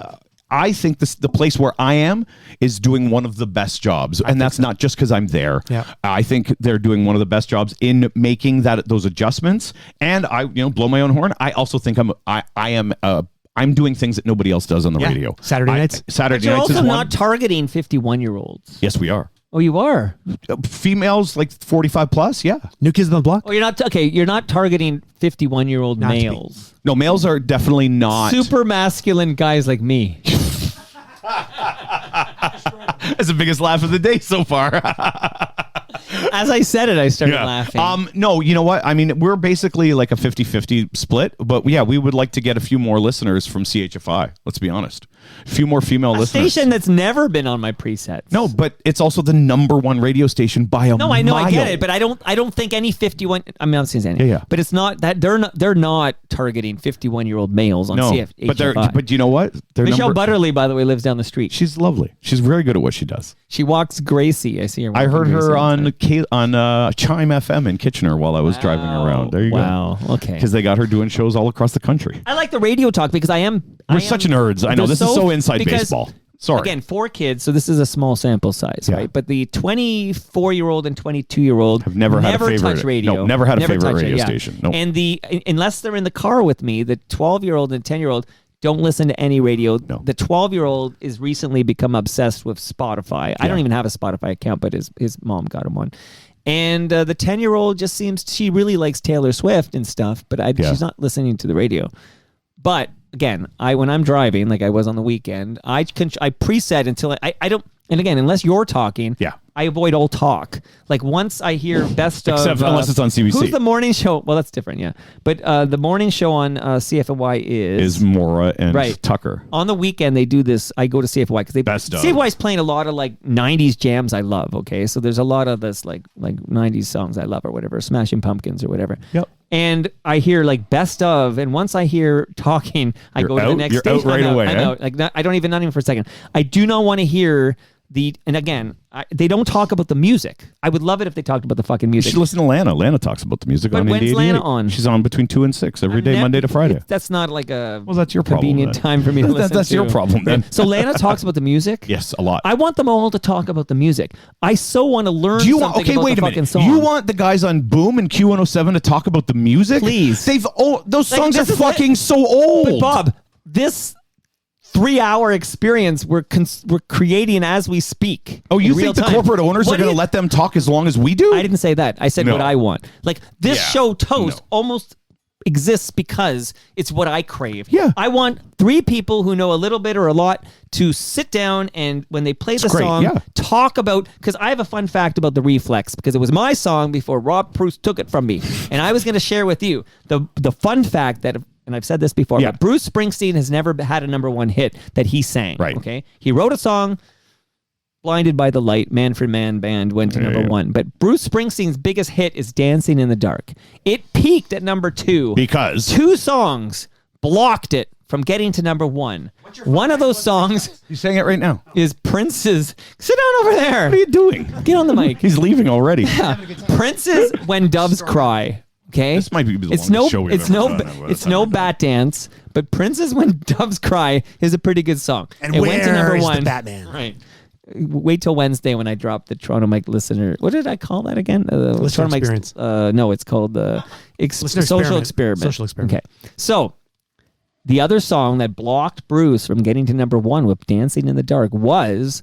I think the place where I am is doing one of the best jobs, and that's not just because I'm there. Yeah. I think they're doing one of the best jobs in making those adjustments. And I, blow my own horn. I also think I'm doing things that nobody else does on the Yeah. radio. Saturday nights. Saturday You're nights also is not one. targeting 51-year-olds. Yes, we are. Oh, you are? Females like 45 plus. Yeah. New Kids on the Block. Oh, you're not. Okay, you're not targeting 51-year-old Not to be. males. No, males are definitely not. Super masculine guys like me. That's the biggest laugh of the day so far. As I said it, I started laughing. No, you know what? I mean, we're basically like a 50-50 split, but yeah, we would like to get a few more listeners from CHFI. Let's be honest. A few more female A listeners. station that's never been on my presets. No, but it's also the #1 radio station by a No, I know, mile. I get it, but I don't think any 51. I'm not saying any. Yeah. But it's not that they're not targeting 51-year-old males on No, CF. but you know what? Michelle Butterly, by the way, lives down the street. She's lovely. She's very good at what she does. She walks Gracie. I see her. I walking heard Gracie her all the time. on Chime FM in Kitchener while I was driving around. There you go. Wow. Okay. Because they got her doing shows all across the country. I like the radio talk because We're such nerds. I know. This is so inside baseball. Sorry. Again, 4 kids, so this is a small sample size, Yeah. right? But the 24-year-old and 22-year-old have never had a favorite touch radio. No, never had a favorite touch it, radio yeah. station. No. And unless they're in the car with me, the 12-year-old and 10-year-old don't listen to any radio. No. The 12-year-old is recently become obsessed with Spotify. I don't even have a Spotify account, but his mom got him one. And the 10-year-old just she really likes Taylor Swift and stuff, but she's not listening to the radio. But again, when I'm driving, like I was on the weekend, I preset until I don't. And again, unless you're talking, I avoid all talk. Like once I hear best of, Except unless it's on CBC. Who's the morning show? Well, that's different, yeah. But the morning show on CFY is Maura and Tucker. On the weekend, they do this. I go to CFY because CFY is playing a lot of like 90s jams I love. Okay, so there's a lot of this like 90s songs I love or whatever, Smashing Pumpkins or whatever. Yep. And I hear like best of, and once I hear talking, I go to the next station. You're out right away. I know, like not even for a second. I do not want to hear and again, they don't talk about the music. I would love it if they talked about the fucking You music. should listen to Lana. Lana talks about the music But on when's 88. Lana on? She's on between 2 and 6 every day, Monday to Friday. That's not like a That's your problem. convenient then. time for me to listen That's to. your problem then. So Lana talks about the music? Yes, a lot. I want them all to talk about the music. I so want to learn Do you something want? Okay, about wait the a fucking minute. song. You want the guys on Boom and Q107 to talk about the music? Please. Those Like, songs are this is fucking so old. But Bob, this 3-hour experience we're creating as we speak. Oh, you in real think the time. corporate owners What are going do to let them talk as long as we do? I didn't say that. I said No. what I want. Like this Yeah. show, Toast, almost exists because it's what I crave. Yeah. I want 3 people who know a little bit or a lot to sit down and when they play the great, song, yeah. talk about, because I have a fun fact about the Reflex, because it was my song before Rob Preuss took it from me. And I was going to share with you the fun fact that, and I've said this before, Yeah. but Bruce Springsteen has never had a #1 hit that he sang. Right. Okay. He wrote a song, Blinded by the Light, Man for Man Band went to #1. But Bruce Springsteen's biggest hit is Dancing in the Dark. It peaked at #2. Because 2 songs blocked it from getting to #1. One of those songs he's saying it right now. is Prince's. Sit down over there. What are you doing? Get on the mic. He's leaving already. Yeah. Prince's When Doves Cry. Okay, This might be the it's longest show we've ever done. it's no bat dance, but Prince's When Doves Cry is a pretty good song. And it went to where is #1. the Batman? Right. Wait till Wednesday when I drop the Toronto Mike listener. What did I call that again? Listener Toronto Mike's- experience. No, it's called the social experiment. Social experiment. Okay, so the other song that blocked Bruce from getting to #1 with Dancing in the Dark was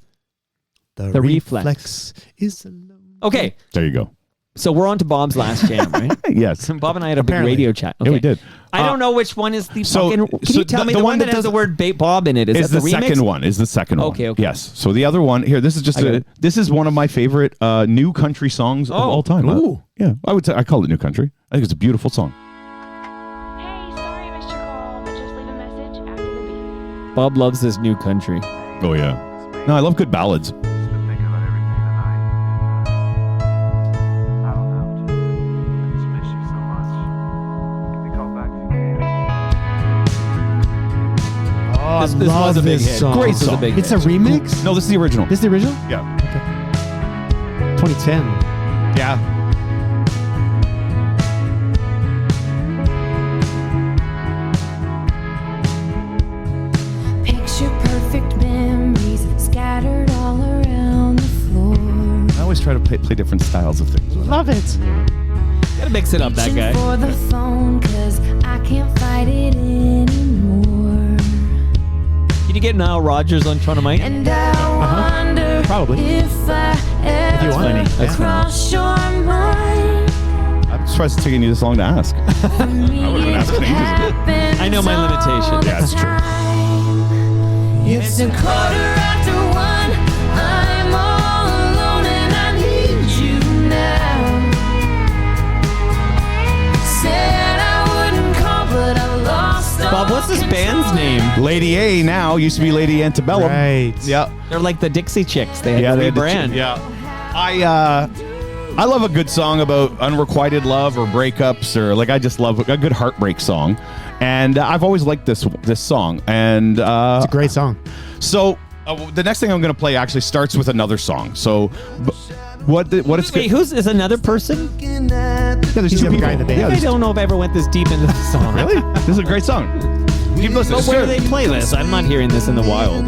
The Reflex. is alone. Okay. There you go. So we're on to Bob's last jam, right? Yes. Bob and I had a Apparently. big radio chat. Yeah, we did. I don't know which one is the so- fucking... Can so you tell me the one that has the word Bob in it? Is that the the remix? second one. Is the second one. Okay. Yes. So the other one here. This is just I got it. this is one of my favorite new country songs of all time. Ooh. Yeah, I would say I call it new country. I think it's a beautiful song. Hey, sorry I missed your call, but just leave a message after the beep. Bob loves this new country. Oh yeah. No, I love good ballads. Oh, This I love was a big this hit. song. Great This was a song. big It's a hit. remix? No, this is the original. This is the original? Yeah. 2010. Yeah. Picture perfect memories scattered all around the floor. I always try to play different styles of things. Love it. Gotta mix it up, that Reaching guy. for the phone 'cause I can't fight it anymore. Can you get Nile Rodgers on Toronto Mike? And I wonder Probably. if I you ever want. That's funny. cross your mind. I'm surprised it's taking you this long to ask. For me, I would've been asking ages ago. I know my limitation. all Yeah, that's the true. time. It's a quarter after one. I'm all alone and I need you now. Said I wouldn't call, but I lost all Bob, what's this band's control. name? Lady A now used to be Lady Antebellum. Right. Yeah. They're like the Dixie Chicks. They had they to had to rebrand. Yeah. I love a good song about unrequited love or breakups or like I just love a good heartbreak song, and I've always liked this song. And It's a great song. so the next thing I'm going to play actually starts with another song. So what it's Wait, who's is another person? Yeah, there's He's two the other people. guy in the band. Yeah, I there's- don't know if I ever went this deep into the song. really? This is a great song. Keep listening. But It's where do good. they play this? I'm not hearing this in the wild.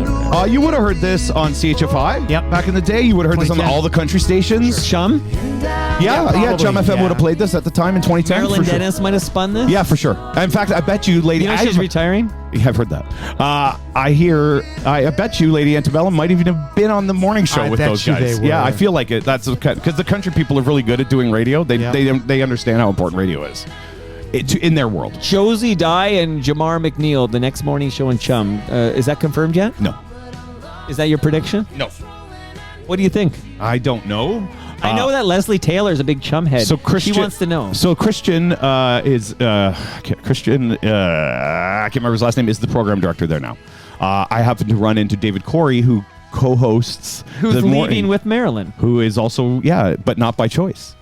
You would have heard this on CHFI. Yep. Back in the day, you would have heard this on 2010. all the country stations. Chum? Yeah, probably, Chum FM yeah. would have played this at the time in 2010. Marilyn for sure. Dennis might have spun this? Yeah, for sure. In fact, I bet you, Lady. You know she's retiring? Yeah, I've heard that. I bet you, Lady Antebellum might even have been on the morning show I with bet those you guys. they Yeah, were. I feel like it. That's because the country people are really good at doing radio. They understand how important radio is in their world. Josie Dye and Jamar McNeil, the next morning show in Chum. Is that confirmed yet? No, Is that your prediction? no, What do you think? I don't know. I know that Leslie Taylor's a big Chum head. So Christian, she wants to know. So Christian Christian. I can't remember his last name. Is the program director there now? I happen to run into David Corey, who co-hosts Who's the leaving morning, with Marilyn? who is also but not by choice.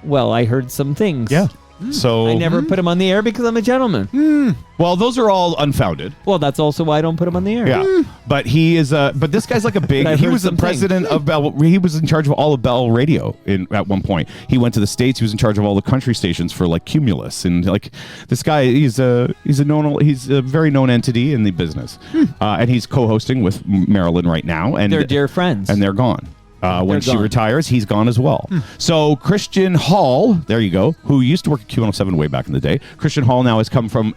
Well, I heard some things. Yeah. So I never put him on the air because I'm a gentleman. Well, those are all unfounded. Well, that's also why I don't put him on the air. Yeah, but he is. But this guy's like a big. But I've He heard was the some president of Bell. He was in charge of all of Bell Radio at one point. He went to the States. He was in charge of all the country stations for like Cumulus and like this guy. He's a very known entity in the business, and he's co-hosting with Marilyn right now. And They're dear friends. and they're gone. When she gone. retires, he's gone as well. So Christian Hall, there you go, who used to work at Q107 way back in the day. Christian Hall now has come from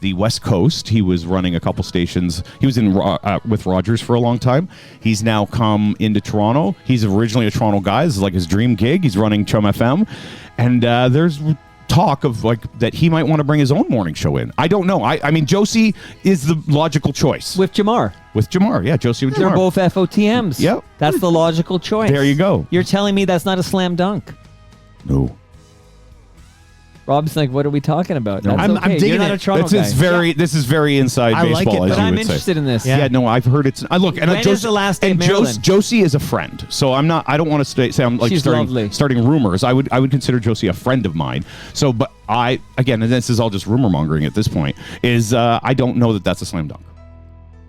the West Coast. He was running a couple stations. He was in with Rogers for a long time. He's now come into Toronto. He's originally a Toronto guy. This is like his dream gig. He's running Chum FM. And there's talk of like that he might want to bring his own morning show in. I don't know. I mean, Josie is the logical choice. With Jamar. With Jamar. Yeah, Josie with They're Jamar. both FOTMs. Yep. That's the logical choice. There you go. You're telling me that's not a slam dunk. No. Rob's like, what are we talking about? That's I'm okay. digging You're not it. a Toronto guy. This is very inside I like baseball, it, as But you I'm would say. interested in this. Yeah, no, I've heard it's. I look, and When is the last day of and Marilyn? Josie is a friend, so I'm not. I don't want to say I'm like She's lovely. starting rumors. I would consider Josie a friend of mine. So, but and this is all just rumor mongering at this point. Is I don't know that that's a slam dunk,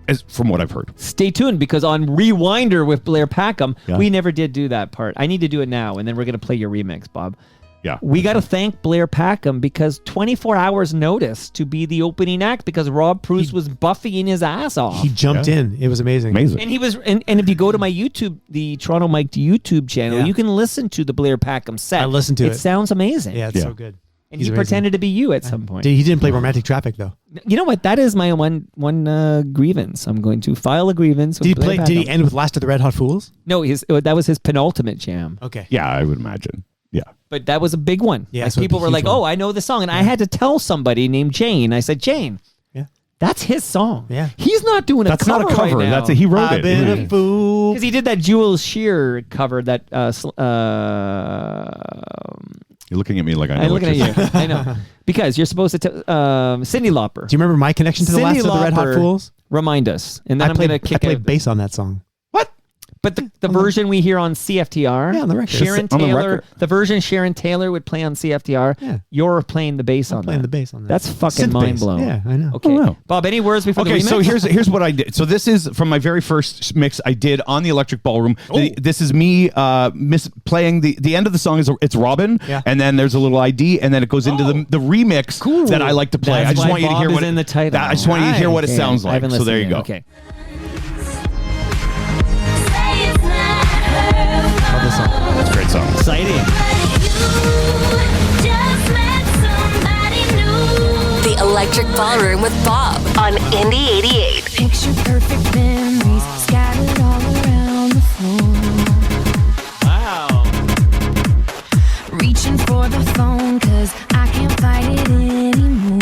as from what I've heard. Stay tuned because on Rewinder with Blair Packham, Yeah. we never did do that part. I need to do it now, and then we're going to play your remix, Bob. Yeah, We got to thank Blair Packham because 24 hours notice to be the opening act because Rob Preuss was buffying his ass off. He jumped in. It was amazing. amazing. And he was, and if you go to my YouTube, the Toronto Mike YouTube channel, Yeah. you can listen to the Blair Packham set. I listened to it. It sounds amazing. Yeah, it's so good. And He's he amazing. pretended to be you at some point. He didn't play Romantic Traffic though. You know what? That is my one grievance. I'm going to file a grievance. With Did he Blair play? Did he Packham. end with Last of the Red Hot Fools? No, that was his penultimate jam. Okay. Yeah, I would imagine. Yeah. But that was a big one. Yeah, Like, so people it's a were like, huge one. "Oh, I know the song," and I had to tell somebody named Jane. I said, "Jane, Yeah. that's his song. Yeah. He's not doing a That's cover not a cover. right now. He wrote I've it. been a fool. Because he did that Jules Shear cover that. You're looking at me like I know. I'm what looking you're at you. I know. Because you're supposed to. Cyndi Lauper. Do you remember my connection to the last of the Red Hot Fools? Remind us, and then I I'm going to played kick bass on that song. But the version we hear on CFTR, Yeah, on the record. Sharon On the Taylor, record. the version Sharon Taylor would play on CFTR. Yeah. You're playing the bass on playing that. the bass on that. That's fucking Synth mind bass. blowing. Yeah, I know. Okay, Oh, wow. Bob. Any words before Okay, the remix? so here's what I did. So this is from my very first mix I did on the Electric Ballroom. This is me playing the end of the song is it's Robin, Yeah. and then there's a little ID, and then it goes into the remix that I like to play. That's I just why want you to Bob hear is what in the title. I just want you to hear what it Okay, sounds I like. haven't So there you listened go. yet. Okay. That's a great song. Exciting. The Electric Ballroom with Bob on Indie 88. Picture perfect memories scattered all around the floor. Wow. Reaching for the phone, cause I can't fight it anymore.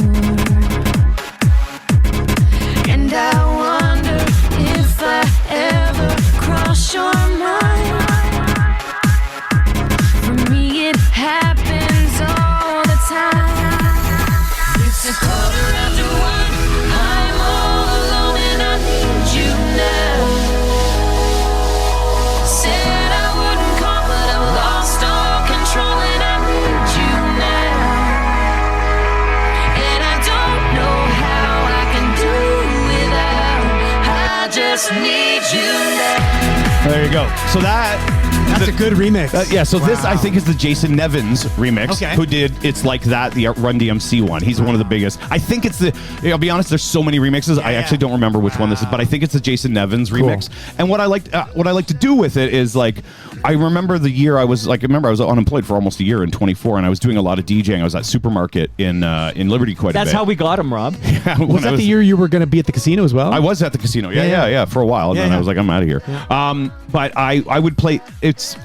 And I wonder if I ever cross your mind. For me, it happens all the time. It's a quarter after one. I'm all alone and I need you now. Said I wouldn't call, but I've lost all control and I need you now. And I don't know how I can do without. I just need you now. There you go. So That's a good remix. Yeah, so this I think is the Jason Nevins remix, Okay. who did It's Like That, the Run DMC one. He's one of the biggest. I think it's I'll be honest, there's so many remixes. I actually don't remember which one this is, but I think it's the Jason Nevins remix. And what I like to do with it is like, I remember the year I was unemployed for almost a year in 24, and I was doing a lot of DJing. I was at Supermarket in Liberty quite a bit. That's how we got him, Rob. Yeah, when Was I that the year you were going to be at the casino as well? I was at the casino. Yeah, for a while. And then I was like, I'm out of here. But I would play.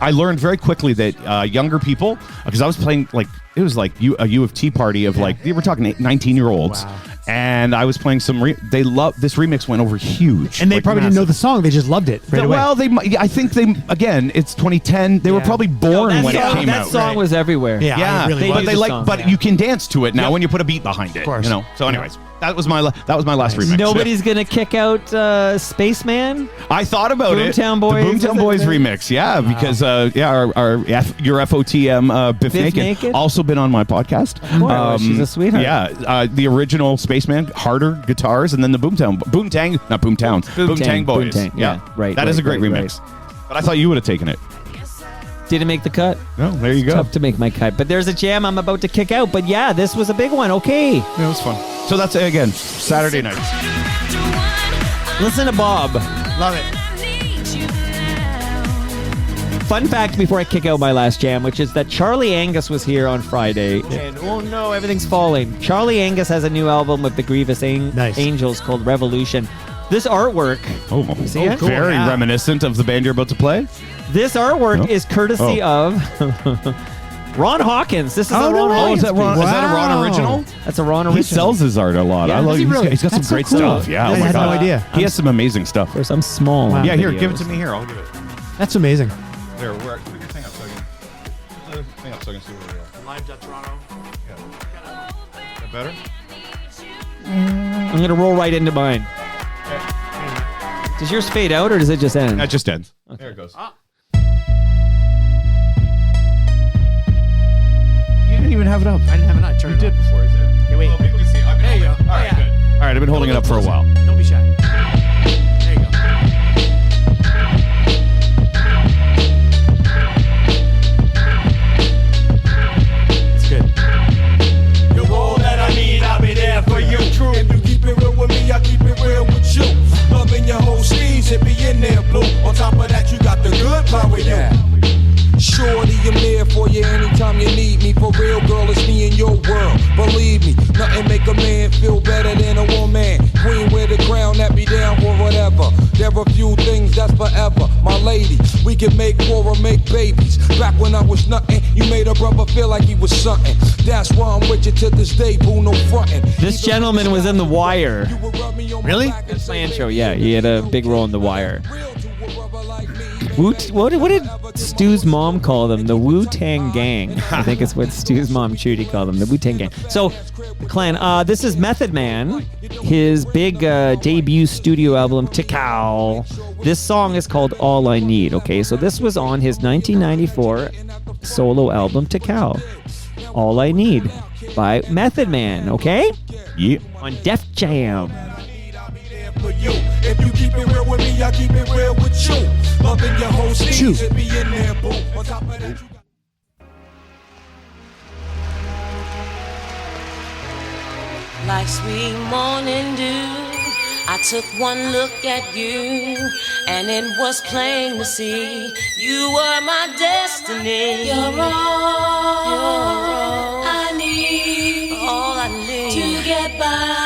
I learned very quickly that younger people, because I was playing it was like a U of T party of you were talking 19-year-olds. Wow. And I was playing some. They love this remix. Went over huge, and they probably didn't know the song. They just loved it right away. Well, I think again. It's 2010. They were probably born when it came out. That song was everywhere. Yeah, really but they like. But you can dance to it now when you put a beat behind it. Of course. So, anyways, that was my last remix. Nobody's gonna kick out Spaceman. I thought about Boomtown Boys. The Boomtown Boys remix, because your FOTM Biff Naked also been on my podcast. She's a sweetheart. Yeah, the original Spaceman, harder guitars, and then the Boomtang Boys. Boomtang, yeah, right. That is a great remix. But I thought you would have taken it. Didn't make the cut. No, there you go. Tough to make my cut. But there's a jam I'm about to kick out. But yeah, this was a big one. Okay. Yeah, it was fun. So that's again Saturday night. Listen to Bob. Love it. Fun fact before I kick out my last jam, which is that Charlie Angus was here on Friday. And oh no, everything's falling. Charlie Angus has a new album with the Grievous Angels called Revolution. This artwork, see it? Cool, very reminiscent of the band you're about to play. This artwork is courtesy of Ron Hawkins. This is a Ron Hawkins. Is that a Ron original? That's a Ron original. He sells his art a lot. Yeah, I love. does he really? He's got some That's so great cool. stuff. Yeah, I had no idea. He has some amazing stuff. There's some small. Yeah, here, videos. give it to me. Here, I'll give it. That's amazing. There, put your thing up so I can. Put the thing up so I can see where we are. Live.Toronto. Yeah. That better? I'm gonna roll right into mine. Does yours fade out or does it just end? That just ends. Okay. There it goes. You didn't even have it up. I didn't have it on. Turn it did on. before. Okay, wait. Well, people can see. There you go. All right, good. All right, I've been holding it up for a while. Don't be shy. There you go. It's good. You're all that I need, I'll be there for you. True. If you keep it real with me, I keep it real with you. Loving your whole sleeves, it be in there blue. On top of that, you got the good power, yeah. Shorty, I'm there for for you anytime you need me. For real, girl, it's me in your world. Believe me, nothing make a man feel better than a woman. Queen with a crown that be down for whatever. There are few things that's forever. My lady, we can make war or make babies. Back when I was nothing, you made a brother feel like he was something. That's why I'm with you to this day, boo, no frontin'. This gentleman was in The Wire. Really? That's my intro. Yeah, he had a big role in The Wire. What did Stu's mom call them? The Wu-Tang Gang. I think it's what Stu's mom, Trudy, called them. The Wu-Tang Gang. So, Clan, this is Method Man, his big debut studio album, Tikal. This song is called All I Need, okay? So this was on his 1994 solo album, Tikal. All I Need by Method Man, okay? Yeah. On Def Jam. For you. If you keep it real with me, I keep it real with you. Loving your whole scenes, it be in there, boo. On top of that, you got like sweet morning dew, I took one look at you, and it was plain to see you were my destiny. You're all I need to get by.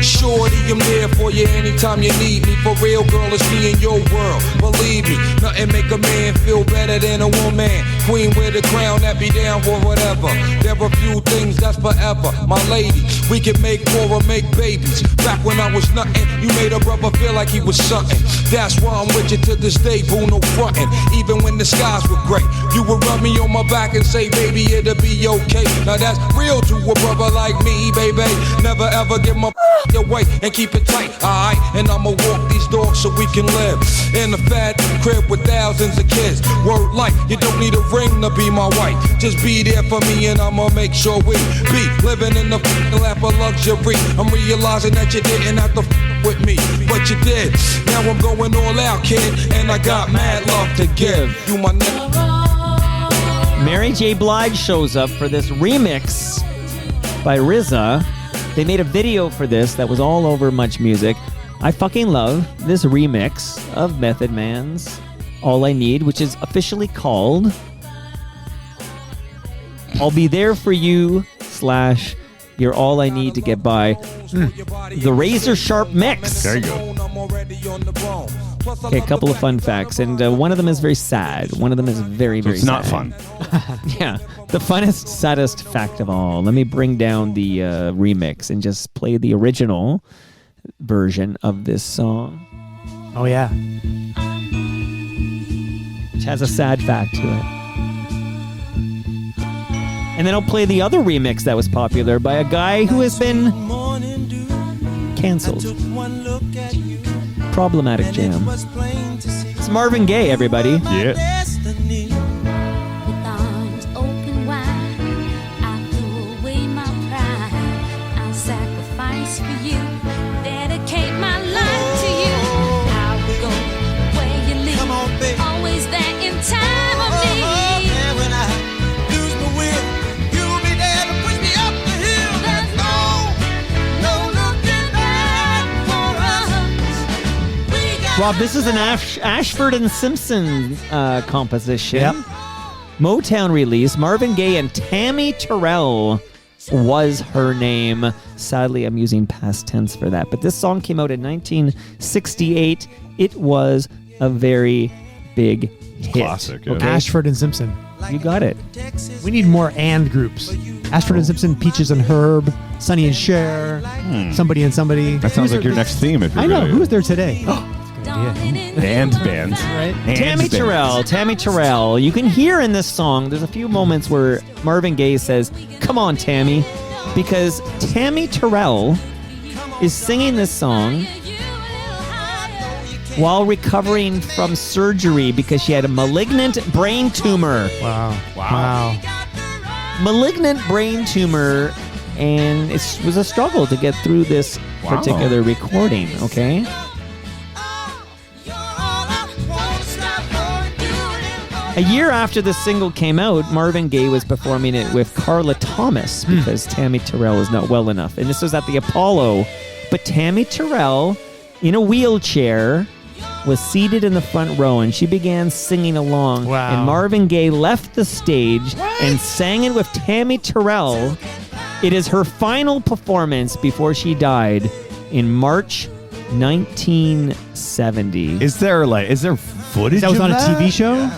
Shorty, I'm there for you anytime you need me. For real, girl, it's me in your world. Believe me, nothing make a man feel better than a woman. Queen with a crown that be down for whatever. There are few things that's forever. My lady, we can make war or make babies. Back when I was nothing, you made a brother feel like he was something. That's why I'm with you to this day, boo, no frontin'. Even when the skies were gray, you would rub me on my back and say, baby, it'll be okay. Now that's real to a brother like me, baby. Never ever get my away and keep it tight, alright? And I'ma walk these dogs so we can live in a fat crib with thousands of kids. Word life, you don't need a ring to be my wife. Just be there for me and I'ma make sure we be living in the lap of luxury. I'm realizing that you didn't have to with me, but you did. Now I'm going all out, kid, and I got mad love to give. You my nigga. Mary J. Blige shows up for this remix by RZA. They made a video for this that was all over Much Music. I fucking love this remix of Method Man's All I Need, which is officially called I'll Be There For You / You're All I Need to Get By. The Razor Sharp Mix. There you go. Okay, a couple of fun facts, and one of them is very sad. One of them is very, very sad. It's not fun. Yeah, the funnest, saddest fact of all. Let me bring down the remix and just play the original version of this song. Oh, yeah. Which has a sad fact to it. And then I'll play the other remix that was popular by a guy who has been canceled. Problematic Jam. It's Marvin Gaye, everybody. Yeah. Rob, this is an Ashford and Simpson composition. Yep. Motown release. Marvin Gaye and Tammy Terrell was her name. Sadly, I'm using past tense for that. But this song came out in 1968. It was a very big hit. Classic. Yeah. Okay? Ashford and Simpson. You got it. We need more and groups. Ashford and Simpson, Peaches and Herb, Sonny and Cher, Somebody and Somebody. That sounds like your next theme. If you're I know. really- Who's there today? And bands. Right? Tammy Terrell. You can hear in this song, there's a few moments where Marvin Gaye says, "Come on, Tammy," because Tammy Terrell is singing this song while recovering from surgery because she had a malignant brain tumor. Wow. Malignant brain tumor, and it was a struggle to get through this particular recording, okay? A year after the single came out, Marvin Gaye was performing it with Carla Thomas because Tammy Terrell is not well enough. And this was at the Apollo. But Tammy Terrell, in a wheelchair, was seated in the front row, and she began singing along. Wow. And Marvin Gaye left the stage and sang it with Tammy Terrell. It is her final performance before she died in March 1970. Is there footage? That was of on a that? TV show?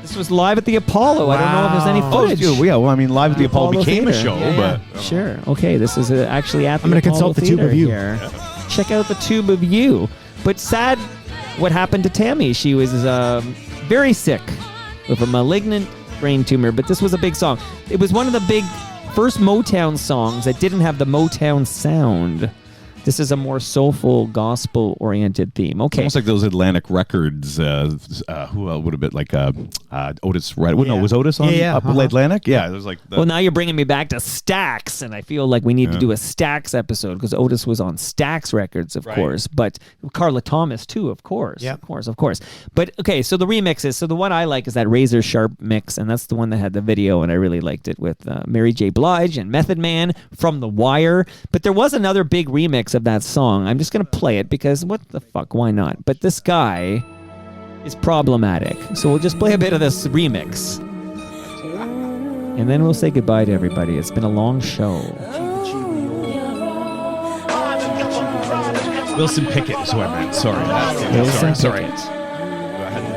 This was live at the Apollo. I don't know if there's any footage. Oh, yeah. Well, I mean, Live at the Apollo became a Theater. show, Yeah, but sure. Okay, this is actually at the I'm gonna Apollo consult the Tube Theater of You. here. Check out the Tube of You. But sad, what happened to Tammy? She was very sick with a malignant brain tumor. But this was a big song. It was one of the big first Motown songs that didn't have the Motown sound. This is a more soulful, gospel-oriented theme. Okay. almost like those Atlantic Records. Who would have been like Otis? Right? No, was Otis on Atlantic? Yeah, it was like. Well, now you're bringing me back to Stax, and I feel like we need to do a Stax episode because Otis was on Stax Records, of course, but Carla Thomas too, of course. Yep. Of course. But okay, so the remixes. So the one I like is that Razor Sharp mix, and that's the one that had the video, and I really liked it with Mary J. Blige and Method Man from The Wire. But there was another big remix of that song. I'm just going to play it because what the fuck, why not? But this guy is problematic. So we'll just play a bit of this remix. And then we'll say goodbye to everybody. It's been a long show. Wilson Pickett is who I meant. Sorry. Wilson Sorry. Pickett. Go ahead.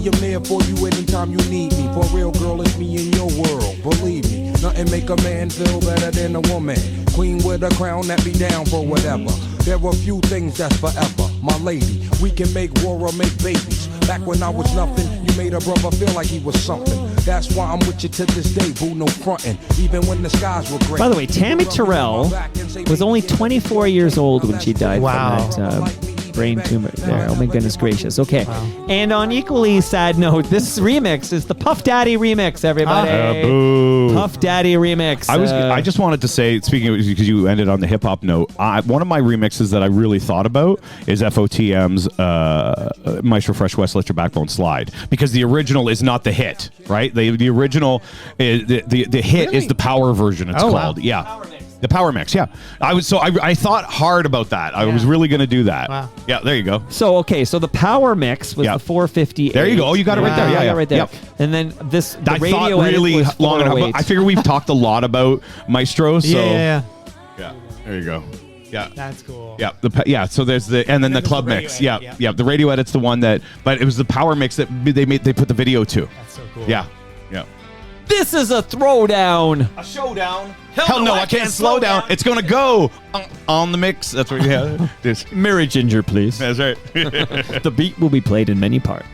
I'm there for you anytime you need me. For real, girl, it's me in your world. Believe me, nothing make a man feel better than a woman. Queen with a crown that be down for whatever. There are few things that's forever. My lady, we can make war or make babies. Back when I was nothing, you made a brother feel like he was something. That's why I'm with you to this day, boo, no frontin'. Even when the skies were gray. By the way, Tammy Terrell was only 24 years old when she died from that brain tumor there. Oh my goodness gracious. Okay. And on equally sad note, this remix is the Puff Daddy remix, everybody. Boo. Puff Daddy remix. I just wanted to say, speaking of, because you ended on the hip hop note, one of my remixes that I really thought about is FOTM's Maestro Fresh West Let Your Backbone Slide, because the original is not the hit, right? The original, the hit is the power version. It's called, yeah. The power mix, yeah. I thought hard about that. I was really going to do that. Wow. Yeah, there you go. So the power mix was the 458. There you go. Oh, you got it right there. Yeah, right there. Yep. And then the I radio thought really edit was long enough. 408. I figure we've talked a lot about Maestro. So Yeah. There you go. Yeah, that's cool. Yeah, So there's the the club mix. Yeah. The radio edit's the one that, but it was the power mix that they put the video to. That's so cool. Yeah. This is a throwdown. A showdown. Hell no, I can't slow down. It's gonna go on the mix. That's what you have. Mary Ginger, please. That's right. The beat will be played in many parts.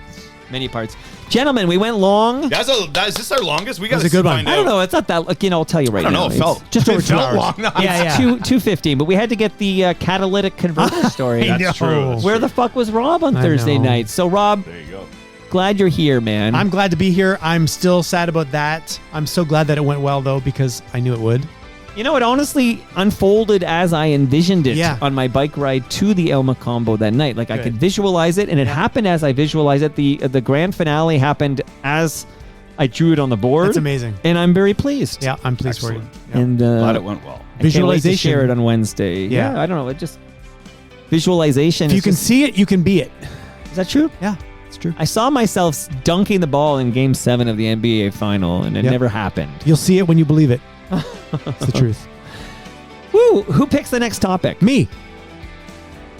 Gentlemen, we went long. Is this our longest? We got a good one. I don't know. It's not that. I'll tell you right now. I don't know. It felt just over 2 hours. long. No, yeah. 2:15. But we had to get the catalytic converter story. That's true. Where the fuck was Rob on Thursday night? So Rob, there you go. Glad you're here, man. I'm glad to be here. I'm still sad about that. I'm so glad that it went well, though, because I knew it would. You know, it honestly unfolded as I envisioned it on my bike ride to the El Macombo that night. Like, I could visualize it, and it happened as I visualized it. The grand finale happened as I drew it on the board. That's amazing. And I'm very pleased. Yeah, I'm pleased for you. Yeah. And glad it went well. Visualization. I share it on Wednesday. Yeah. I don't know. It just... Visualization. If you can see it, you can be it. Is that true? Yeah. True. I saw myself dunking the ball in Game 7 of the NBA Final, and it never happened. You'll see it when you believe it. It's the truth. Woo! Who picks the next topic? Me.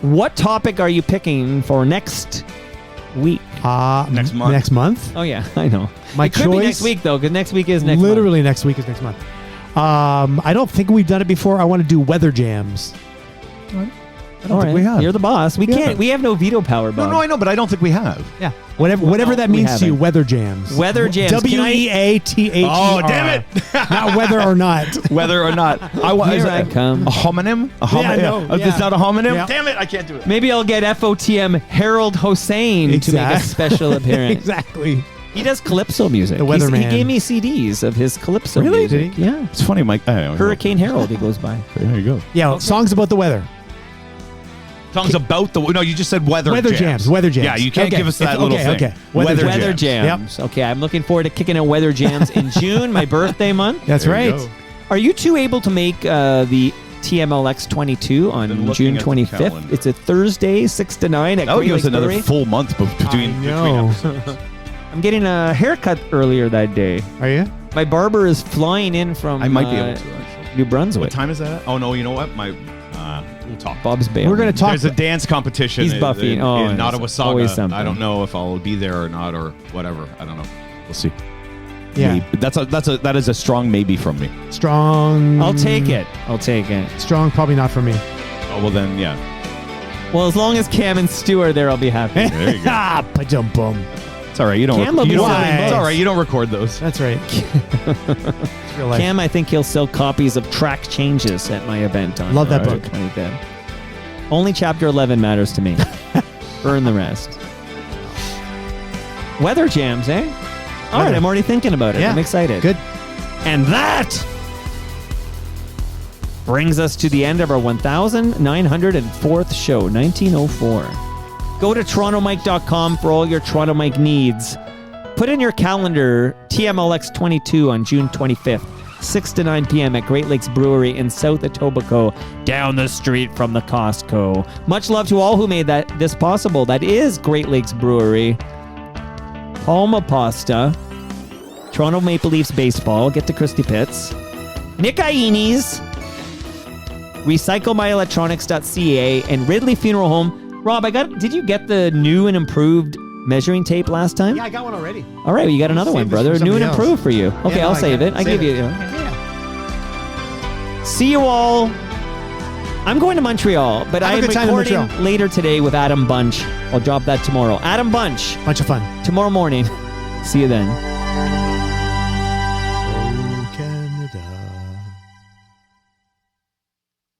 What topic are you picking for next week? Next month. Next month? Oh, yeah, I know. My it could choice. be next week, though, because next week is next Literally month. next week is next month. I don't think we've done it before. I want to do weather jams. I don't think we have. You're the boss. We can't. We have no veto power, Bob. No, I know, but I don't think we have. Yeah. Whatever that means to you, weather jams. Weather jams. WEATHER. Oh, damn it! Not whether or not. Whether or not. Here I come. A homonym? It's not a homonym? Yeah. Damn it, I can't do it. Maybe I'll get FOTM Harold Hossein to make a special appearance. Exactly. He does calypso music. The Weatherman. He gave me CDs of his calypso Really? music. Did he? Yeah. It's funny, Mike. Hurricane Harold, he goes by. There you go. Yeah, songs about the weather. Songs about the... No, you just said weather jams. Weather jams. Yeah, you can't give us that little thing. Okay. Weather jams. Okay, I'm looking forward to kicking out weather jams in June, my birthday month. That's There you right. go. Are you two able to make the TMLX 22 on June 25th? It's a Thursday, 6 to 9 at That would Great give us Lakes another Brewery. full month between episodes. I'm getting a haircut earlier that day. Are you? My barber is flying in from I might be able to, actually. New Brunswick. What time is that? Oh, no, you know what? We'll talk. Bob's Bay. We're going to talk. There's a dance competition He's in buffing. Oh, in it's Nottawasaga. always something. I don't know if I'll be there or not or whatever. I don't know. We'll see. Yeah. Maybe. That is a strong maybe from me. Strong. I'll take it. Strong, probably not for me. Oh, well then, yeah. Well, as long as Cam and Stu are there, I'll be happy. There you go. Ah, pa-dum-bum. It's all right. You don't. Cam will be don't selling it's books. all right. You don't record those. That's right. It's real life. Cam, I think he'll sell copies of Track Changes at my event on Love that July book. 25th. Only chapter 11 matters to me. Burn the rest. Weather jams, eh? All right, I'm already thinking about it. Yeah. I'm excited. Good. And that brings us to the end of our 1904th show, 1904. Go to TorontoMike.com for all your Toronto Mike needs. Put in your calendar TMLX 22 on June 25th, 6 to 9 p.m. at Great Lakes Brewery in South Etobicoke, down the street from the Costco. Much love to all who made this possible. That is Great Lakes Brewery. Palma Pasta, Toronto Maple Leafs Baseball, get to Christie Pitts, Nick Ianni's, RecycleMyElectronics.ca, and Ridley Funeral Home. Rob, did you get the new and improved measuring tape last time? Yeah, I got one already. All right, well, you got another one, Save this brother. for New and somebody improved for you. Okay, Yeah, I'll no, save it. I save give it. you. Yeah. See you all. I'm going to Montreal, but Have a I'm good time in recording Montreal. later today with Adam Bunch. I'll drop that tomorrow. Adam Bunch. Bunch of fun. Tomorrow morning. See you then.